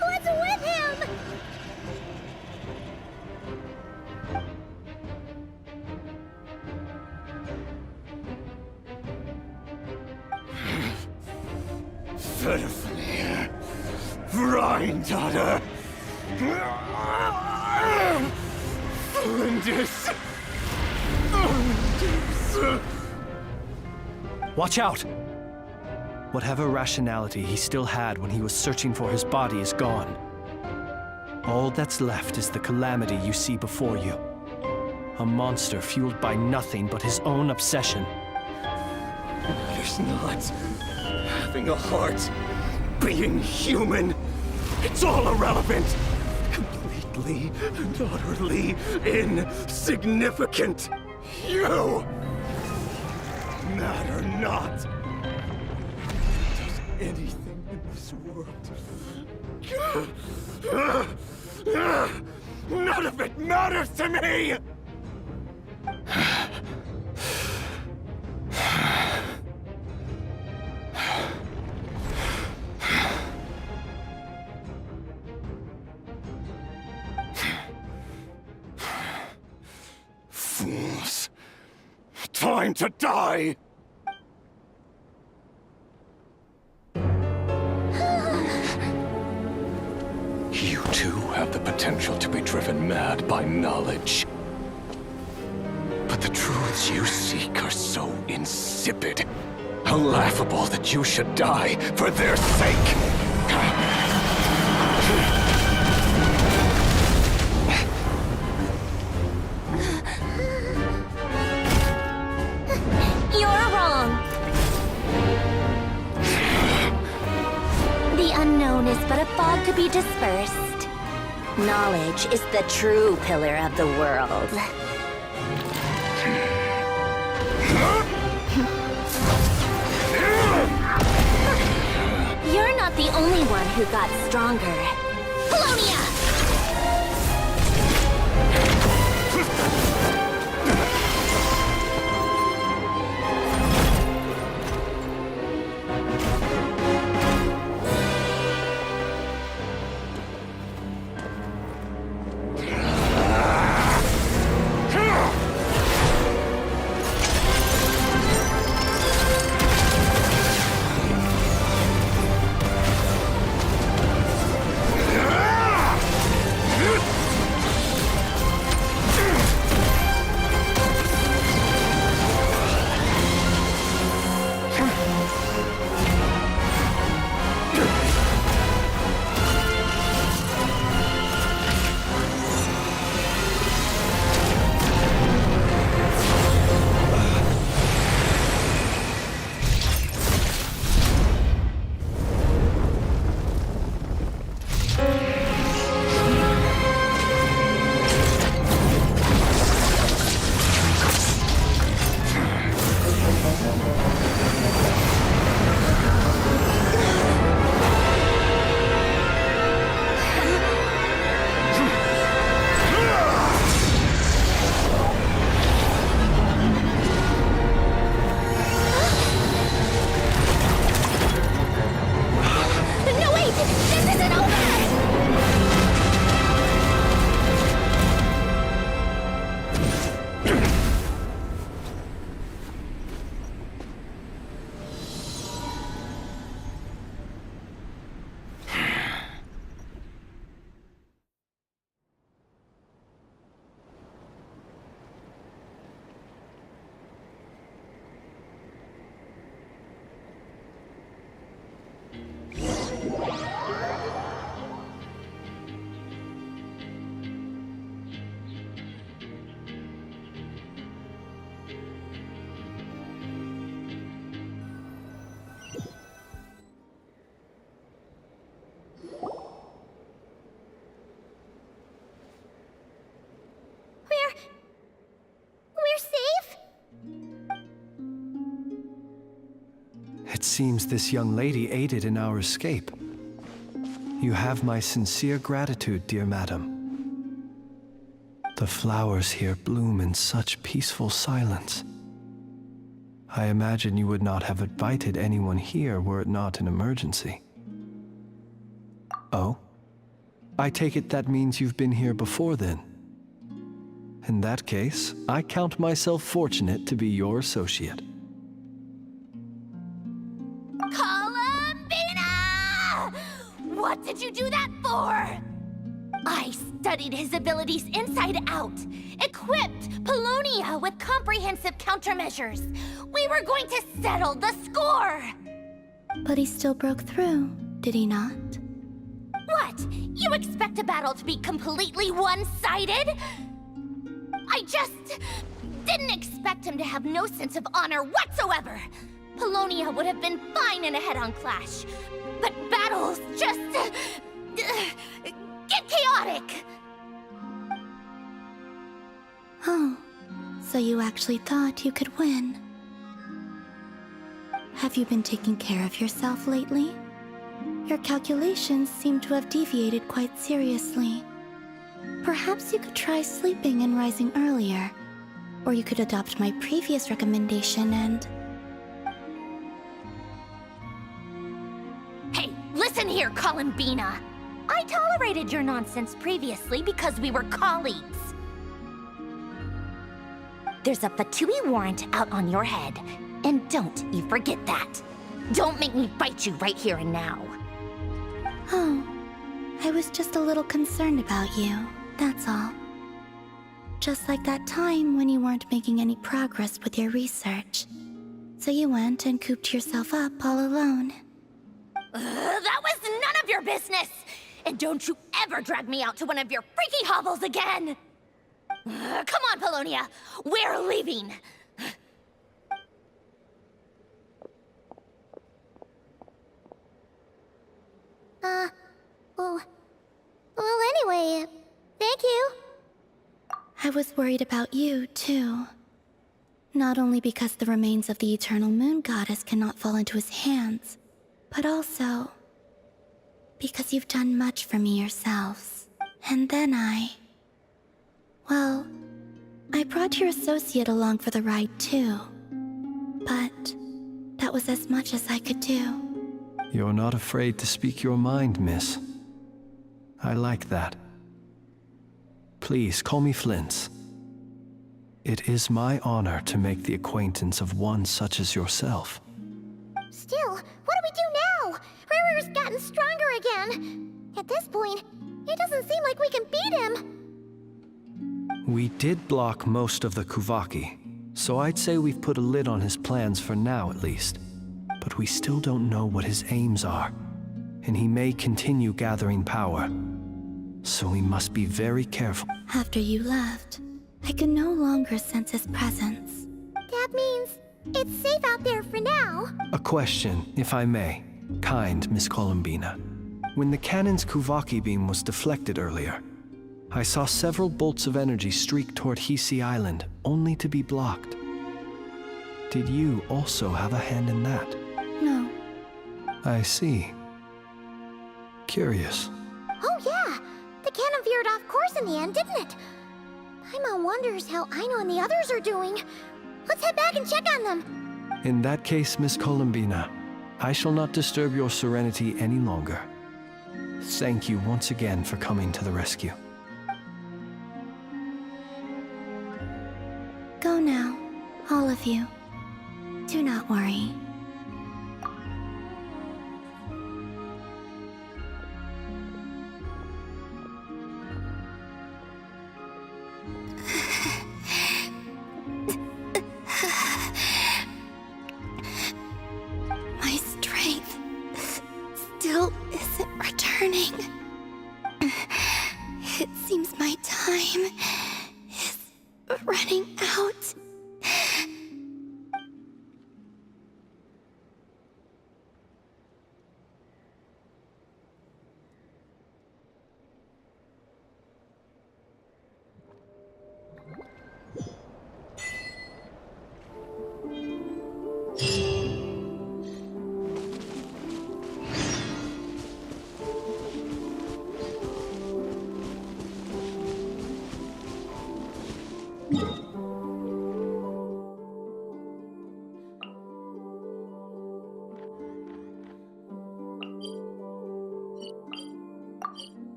What's with him? Ferfnir, Rheindaughter, Flinders. Watch out! Whatever rationality he still had when he was searching for his body is gone. All that's left is the calamity you see before you. A monster fueled by nothing but his own obsession. There's not having a heart, being human. It's all irrelevant. Completely and utterly insignificant. You matter not. Does anything in this world? None of it matters to me! Fools. Time to die! You too have the potential to be driven mad by knowledge. But the truths you seek are so insipid, how laughable that you should die for their sake. You're wrong. The unknown is but a fog to be dispersed. Knowledge is the true pillar of the world. You're not the only one who got stronger. Polonia! It seems this young lady aided in our escape. You have my sincere gratitude, dear madam. The flowers here bloom in such peaceful silence. I imagine you would not have invited anyone here were it not an emergency. Oh? I take it that means you've been here before then. In that case, I count myself fortunate to be your associate. Columbina! What did you do that for? I studied his abilities inside out, equipped Polonia with comprehensive countermeasures. We were going to settle the score! But he still broke through, did he not? What? You expect a battle to be completely one-sided? I just didn't expect him to have no sense of honor whatsoever. Polonia would have been fine in a head-on clash, but battles just get chaotic. Oh, so you actually thought you could win. Have you been taking care of yourself lately? Your calculations seem to have deviated quite seriously. Perhaps you could try sleeping and rising earlier. Or you could adopt my previous recommendation and... Hey, listen here, Columbina. I tolerated your nonsense previously because we were colleagues. There's a Fatui warrant out on your head, and don't you forget that. Don't make me fight you right here and now. Oh, I was just a little concerned about you, that's all. Just like that time when you weren't making any progress with your research. So you went and cooped yourself up all alone. That was none of your business! And don't you ever drag me out to one of your freaky hovels again! Come on, Polonia! We're leaving! Well, anyway, thank you. I was worried about you, too. Not only because the remains of the Eternal Moon Goddess cannot fall into his hands, but also because you've done much for me yourselves. And then well, I brought your associate along for the ride, too. But that was as much as I could do. You're not afraid to speak your mind, miss. I like that. Please call me Flint's. It is my honor to make the acquaintance of one such as yourself. Still, what do we do now? Riri's gotten stronger again. At this point, it doesn't seem like we can beat him. We did block most of the Kuvaki, so I'd say we've put a lid on his plans for now at least. But we still don't know what his aims are, and he may continue gathering power. So we must be very careful. After you left, I could no longer sense his presence. That means it's safe out there for now. A question, if I may, kind Miss Columbina. When the cannon's Kuvaki beam was deflected earlier, I saw several bolts of energy streak toward Hisi Island, only to be blocked. Did you also have a hand in that? No. I see. Curious. Oh yeah, the cannon veered off course in the end, didn't it? Paimon wonders how Aino and the others are doing. Let's head back and check on them. In that case, Miss Columbina, I shall not disturb your serenity any longer. Thank you once again for coming to the rescue. Go now, all of you. Do not worry. My strength still isn't returning. It seems my time is running out.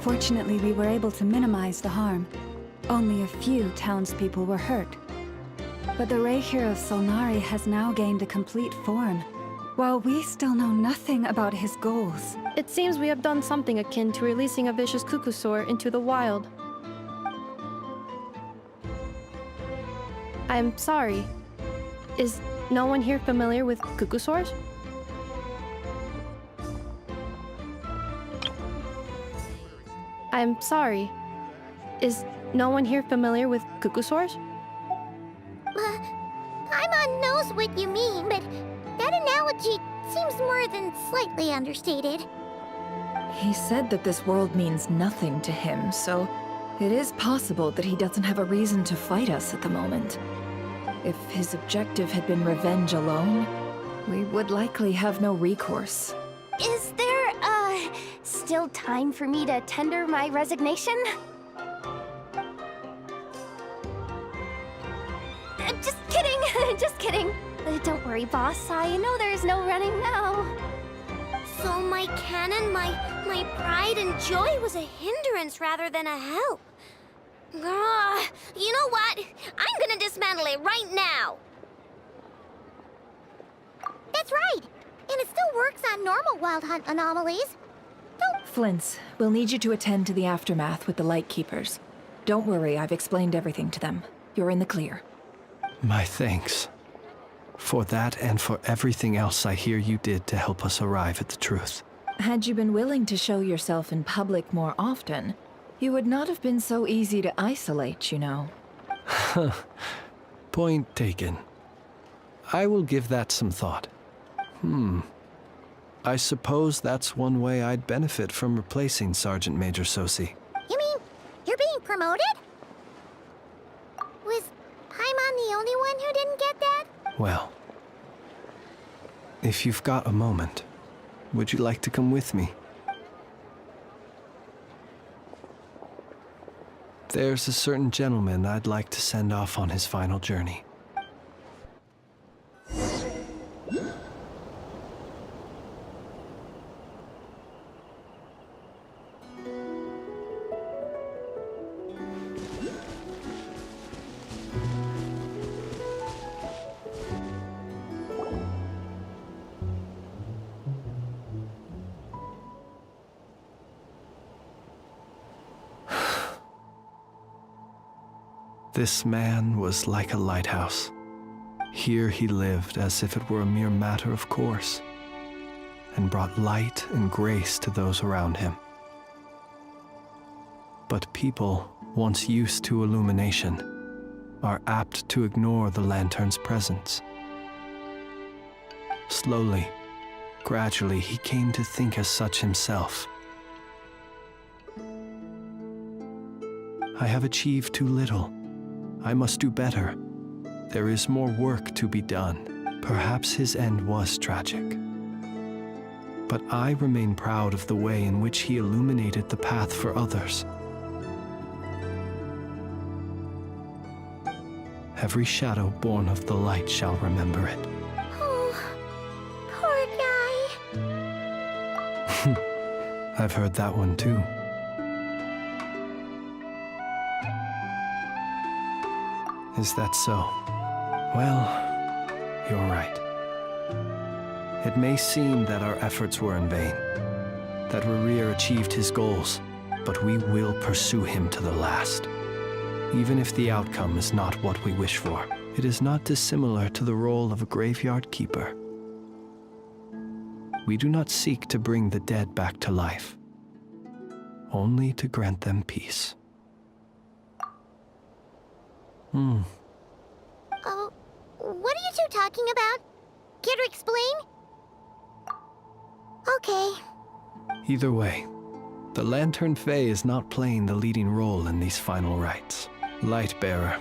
Fortunately, we were able to minimize the harm. Only a few townspeople were hurt. But the Ray hero Solnari has now gained a complete form, while we still know nothing about his goals. It seems we have done something akin to releasing a vicious Kukusaur into the wild. I'm sorry. Is no one here familiar with Kukusaurs? I'm sorry. Is no one here familiar with Kukusaurs? Paimon knows what you mean, but that analogy seems more than slightly understated. He said that this world means nothing to him, so it is possible that he doesn't have a reason to fight us at the moment. If his objective had been revenge alone, we would likely have no recourse. Is there, still time for me to tender my resignation? Just kidding, just kidding. Don't worry, boss. I know there's no running now. So my cannon, my pride and joy was a hindrance rather than a help. You know what? I'm gonna dismantle it right now. That's right. And it still works on normal Wild Hunt anomalies. Flint's, we'll need you to attend to the aftermath with the Lightkeepers. Don't worry, I've explained everything to them. You're in the clear. My thanks. For that and for everything else I hear you did to help us arrive at the truth. Had you been willing to show yourself in public more often, you would not have been so easy to isolate, you know. Point taken. I will give that some thought. I suppose that's one way I'd benefit from replacing Sergeant Major Sosi. You mean you're being promoted? Was Paimon the only one who didn't get that? Well, if you've got a moment, would you like to come with me? There's a certain gentleman I'd like to send off on his final journey. This man was like a lighthouse. Here he lived as if it were a mere matter of course, and brought light and grace to those around him. But people, once used to illumination, are apt to ignore the lantern's presence. Slowly, gradually, he came to think as such himself. I have achieved too little. I must do better. There is more work to be done. Perhaps his end was tragic. But I remain proud of the way in which he illuminated the path for others. Every shadow born of the light shall remember it. Oh, poor guy. I've heard that one too. Is that so? Well, you're right. It may seem that our efforts were in vain, that Rerir achieved his goals, but we will pursue him to the last. Even if the outcome is not what we wish for, it is not dissimilar to the role of a graveyard keeper. We do not seek to bring the dead back to life, only to grant them peace. Oh, what are you two talking about? Care to explain? Okay. Either way, the Lantern Fae is not playing the leading role in these final rites. Lightbearer,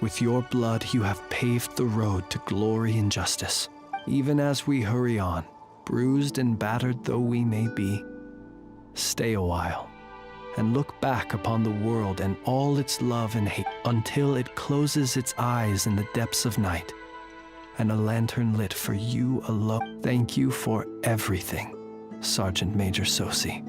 with your blood you have paved the road to glory and justice. Even as we hurry on, bruised and battered though we may be, stay a while and look back upon the world and all its love and hate until it closes its eyes in the depths of night and a lantern lit for you alone. Thank you for everything, Sergeant Major Sosi.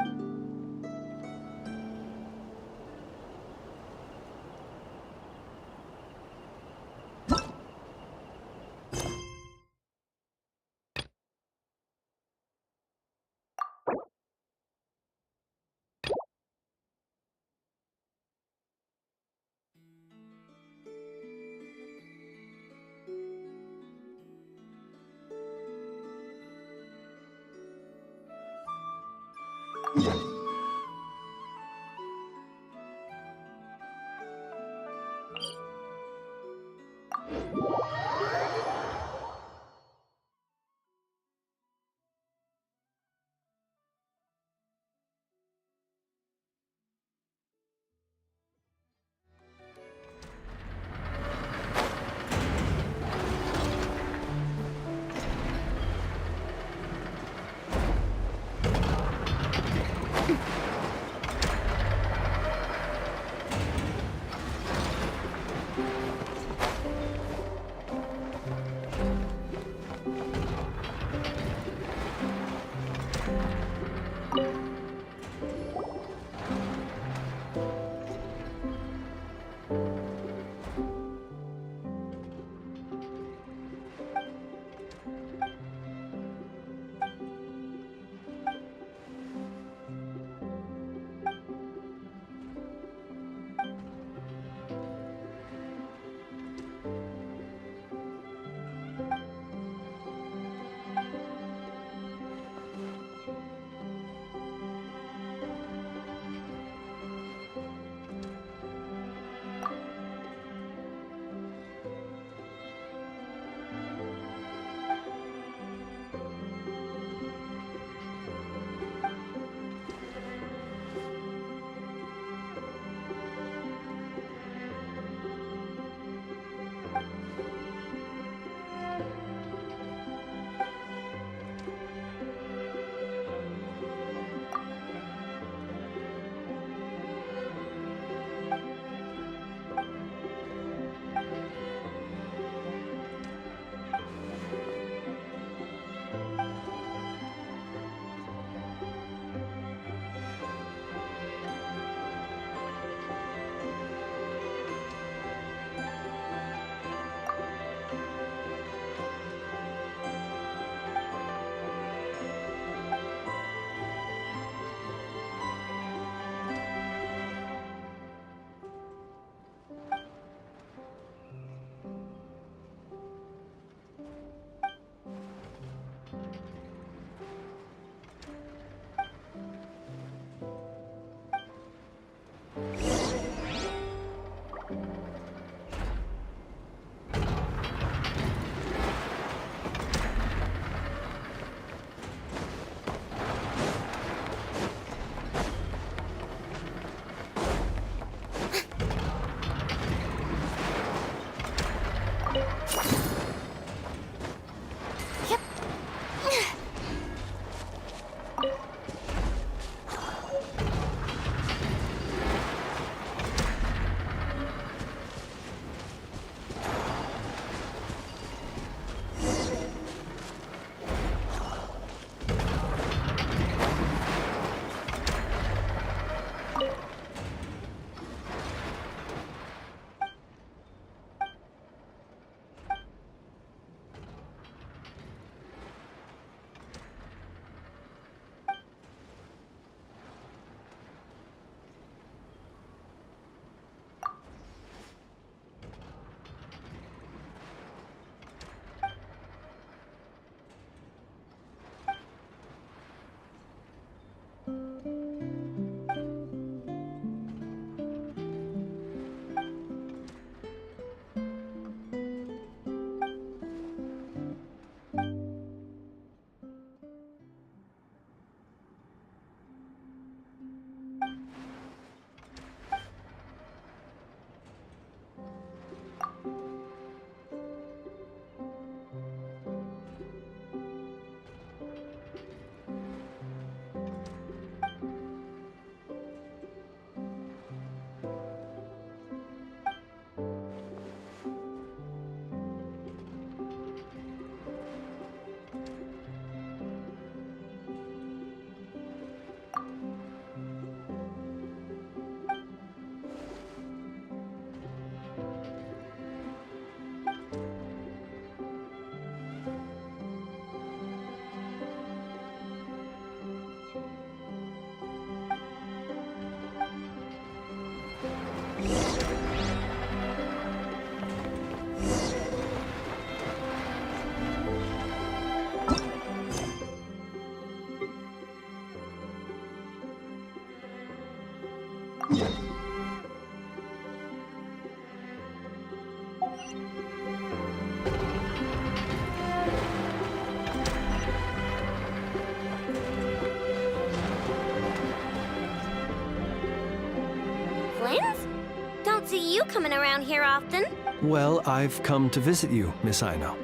see you coming around here often. Well, I've come to visit you, Miss Aino.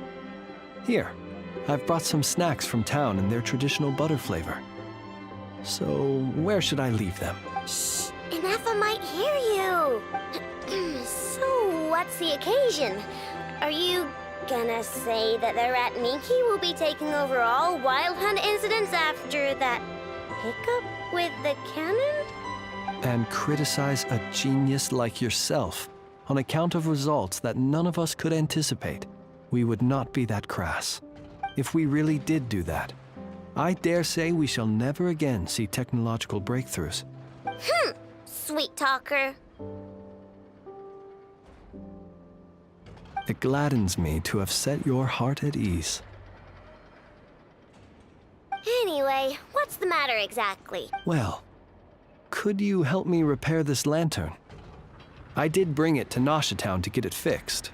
Here, I've brought some snacks from town in their traditional butter flavor. So, where should I leave them? Shh, Inefa might hear you. So, what's the occasion? Are you gonna say that the Rat Niki will be taking over all Wild Hunt incidents after that hiccup with the cannon? And criticize a genius like yourself on account of results that none of us could anticipate. We would not be that crass. If we really did do that, I dare say we shall never again see technological breakthroughs. Sweet talker. It gladdens me to have set your heart at ease. Anyway, what's the matter exactly? Well, could you help me repair this lantern? I did bring it to Nasha Town to get it fixed,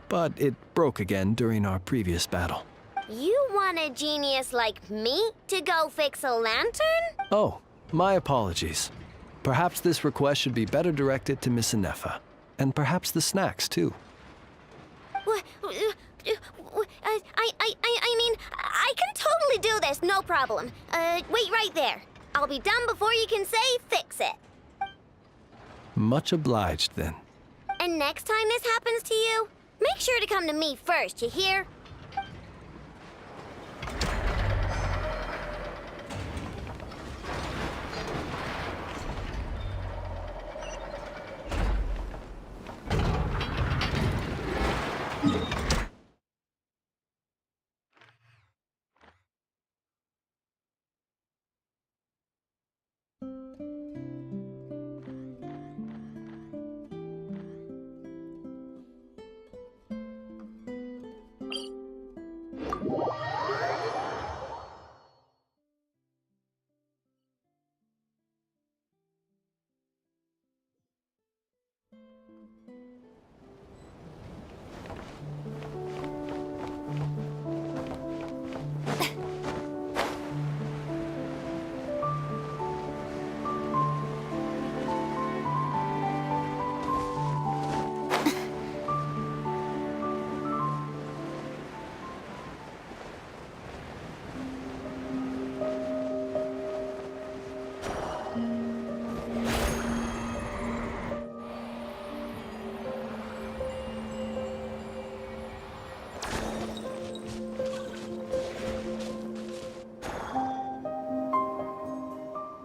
but it broke again during our previous battle. You want a genius like me to go fix a lantern? Oh, my apologies. Perhaps this request should be better directed to Miss Inefa, and perhaps the snacks too. I mean, I can totally do this, no problem. Wait right there. I'll be done before you can say fix it. Much obliged, then. And next time this happens to you, make sure to come to me first, you hear?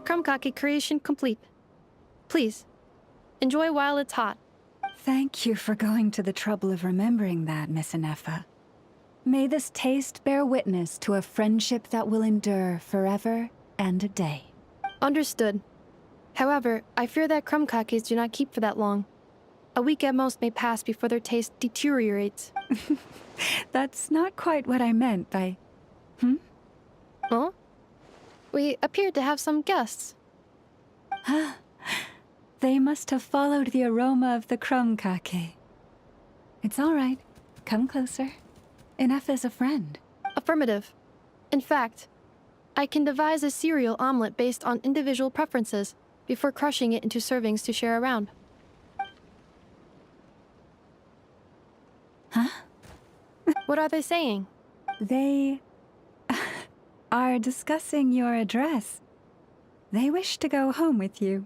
Krumkake creation complete. Please, enjoy while it's hot. Thank you for going to the trouble of remembering that, Miss Inefa. May this taste bear witness to a friendship that will endure forever and a day. Understood. However, I fear that krumkakes do not keep for that long. A week at most may pass before their taste deteriorates. That's not quite what I meant by... Huh? We appeared to have some guests. They must have followed the aroma of the krumkake. It's all right. Come closer. Enough is a friend. Affirmative. In fact, I can devise a cereal omelet based on individual preferences before crushing it into servings to share around. Huh? What are they saying? They are discussing your address. They wish to go home with you.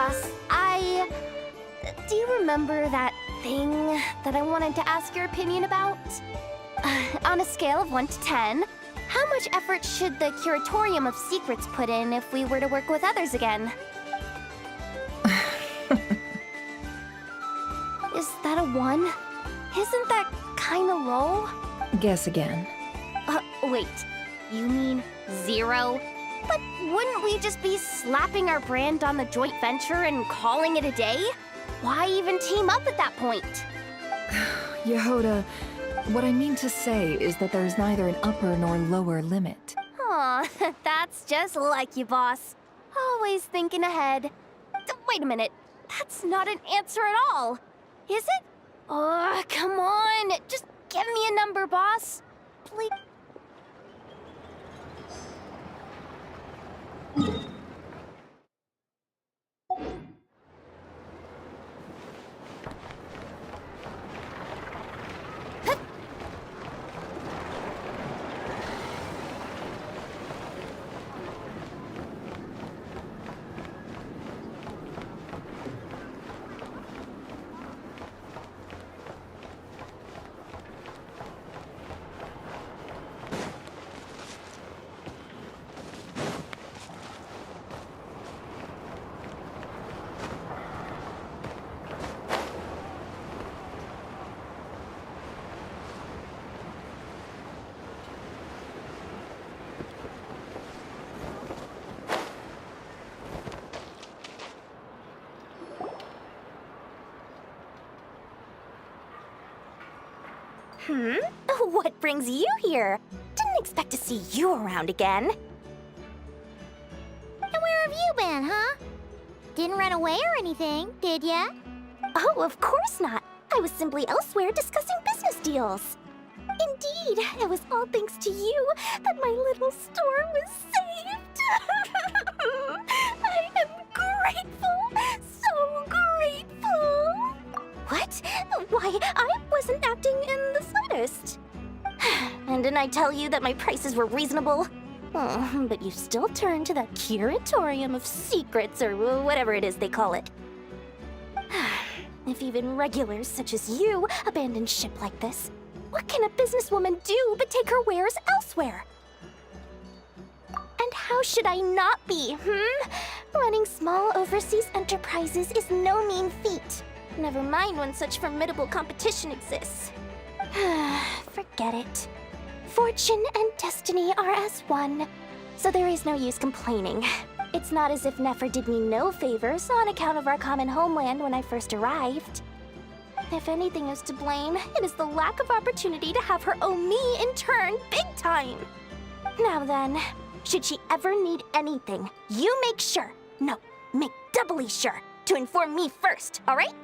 Boss, do you remember that thing that I wanted to ask your opinion about? On a scale of 1 to 10, how much effort should the Curatorium of Secrets put in if we were to work with others again? Is that a 1? Isn't that kinda low? Guess again. Wait, you mean 0? But wouldn't we just be slapping our brand on the joint venture and calling it a day? Why even team up at that point? Yehoda, what I mean to say is that there's neither an upper nor lower limit. Aw, that's just like you, boss. Always thinking ahead. Wait a minute, that's not an answer at all. Is it? Oh, come on, just give me a number, boss. Please. What brings you here? Didn't expect to see you around again. And where have you been, huh? Didn't run away or anything, did ya? Oh, of course not. I was simply elsewhere discussing business deals. Indeed, it was all thanks to you that my little store was saved. I am grateful, so grateful. What? Why, I wasn't acting in the slightest. And didn't I tell you that my prices were reasonable? Oh, but you still turn to the Curatorium of Secrets, or whatever it is they call it. If even regulars such as you abandon ship like this, what can a businesswoman do but take her wares elsewhere? And how should I not be, Running small overseas enterprises is no mean feat. Never mind when such formidable competition exists. Forget it. Fortune and destiny are as one, so there is no use complaining. It's not as if Nefer did me no favors on account of our common homeland when I first arrived. If anything is to blame, it is the lack of opportunity to have her owe me in turn big time. Now then, should she ever need anything, you make sure, no, make doubly sure, to inform me first, all right?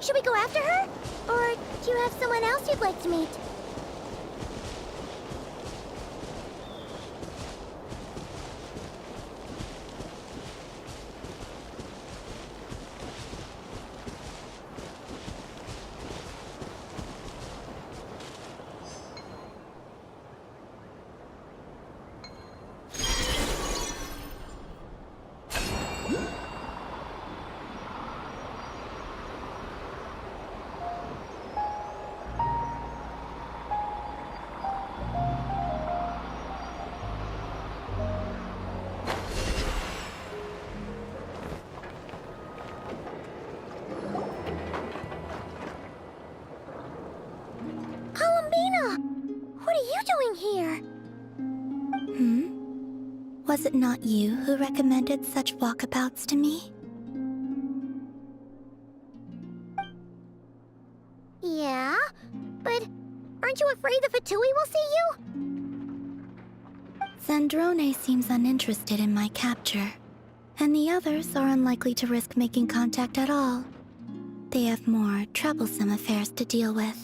Should we go after her? Or do you have someone else you'd like to meet? Was it not you who recommended such walkabouts to me? Yeah, but aren't you afraid the Fatui will see you? Zandrone seems uninterested in my capture, and the others are unlikely to risk making contact at all. They have more troublesome affairs to deal with.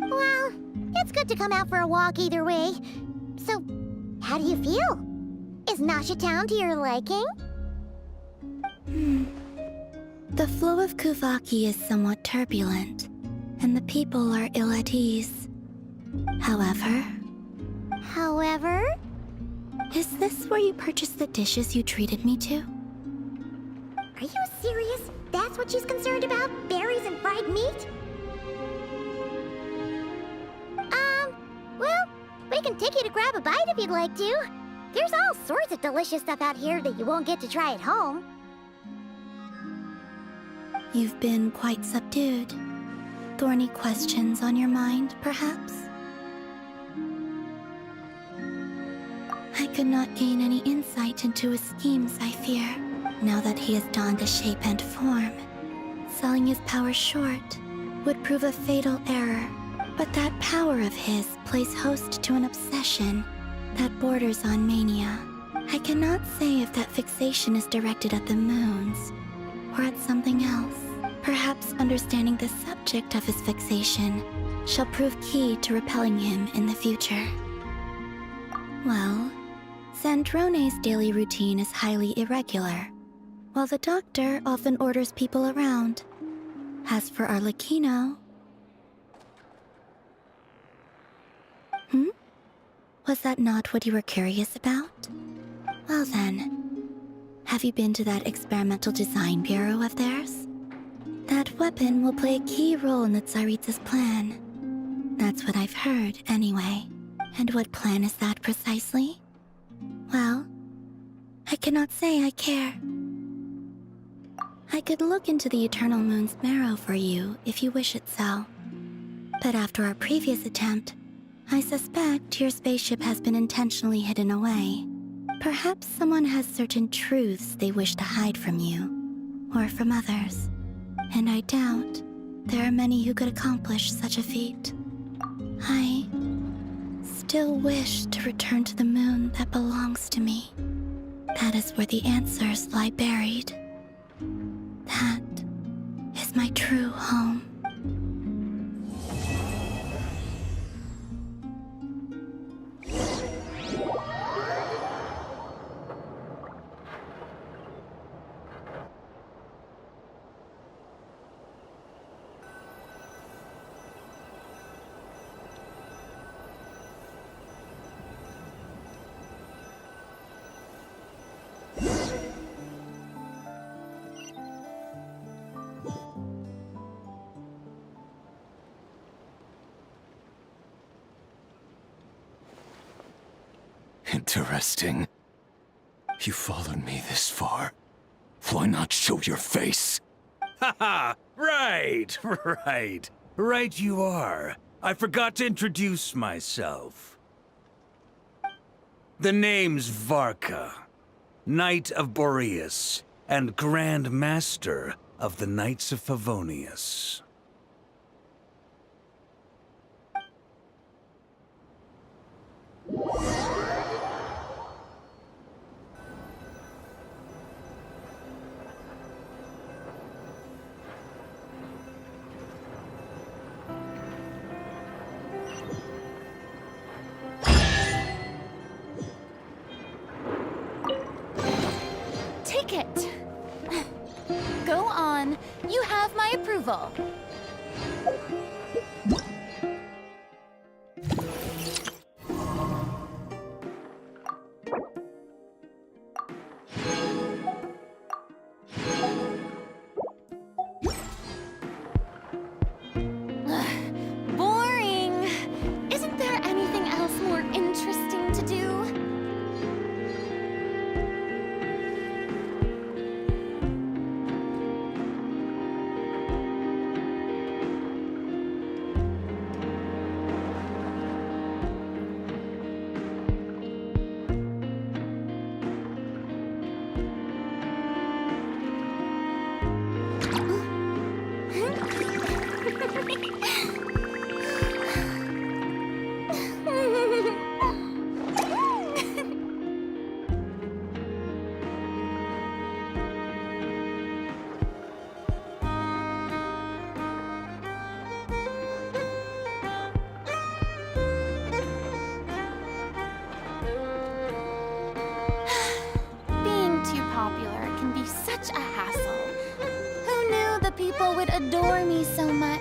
Well, it's good to come out for a walk either way. So, how do you feel? Is Nasha Town to your liking? The flow of Kuvaki is somewhat turbulent, and the people are ill at ease. However... Is this where you purchased the dishes you treated me to? Are you serious? That's what she's concerned about? Berries and fried meat? Well, we can take you to grab a bite if you'd like to. There's all sorts of delicious stuff out here that you won't get to try at home. You've been quite subdued. Thorny questions on your mind, perhaps? I could not gain any insight into his schemes, I fear, now that he has donned a shape and form. Selling his power short would prove a fatal error, but that power of his plays host to an obsession that borders on mania. I cannot say if that fixation is directed at the moons or at something else. Perhaps understanding the subject of his fixation shall prove key to repelling him in the future. Well, Zandrone's daily routine is highly irregular, while the doctor often orders people around. As for Arlecchino... Was that not what you were curious about? Well then, have you been to that experimental design bureau of theirs? That weapon will play a key role in the Tsaritsa's plan. That's what I've heard, anyway. And what plan is that precisely? Well, I cannot say I care. I could look into the Eternal Moon's marrow for you if you wish it so. But after our previous attempt, I suspect your spaceship has been intentionally hidden away. Perhaps someone has certain truths they wish to hide from you, or from others. And I doubt there are many who could accomplish such a feat. I still wish to return to the moon that belongs to me. That is where the answers lie buried. That is my true home. Interesting. You followed me this far. Why not show your face? Haha! Right, right. Right you are. I forgot to introduce myself. The name's Varka, Knight of Boreas, and Grand Master of the Knights of Favonius. Take it. Go on. You have my approval. Boring. Isn't there anything else more interesting to do? such a hassle. Who knew the people would adore me so much?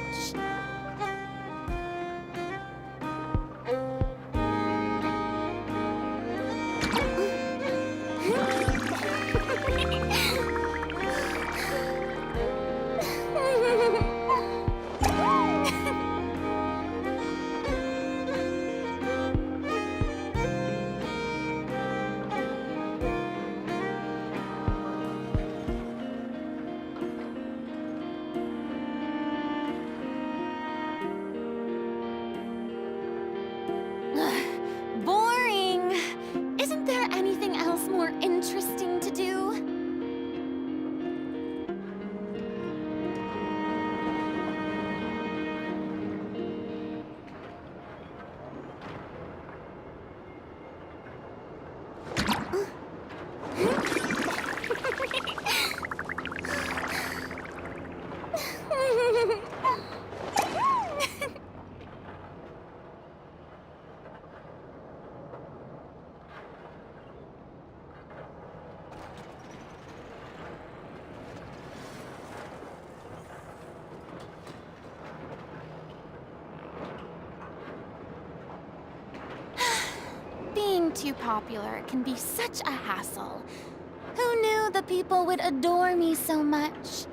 Boring! Isn't there anything else more interesting to do? Being too popular can be such a hassle. Who knew the people would adore me so much?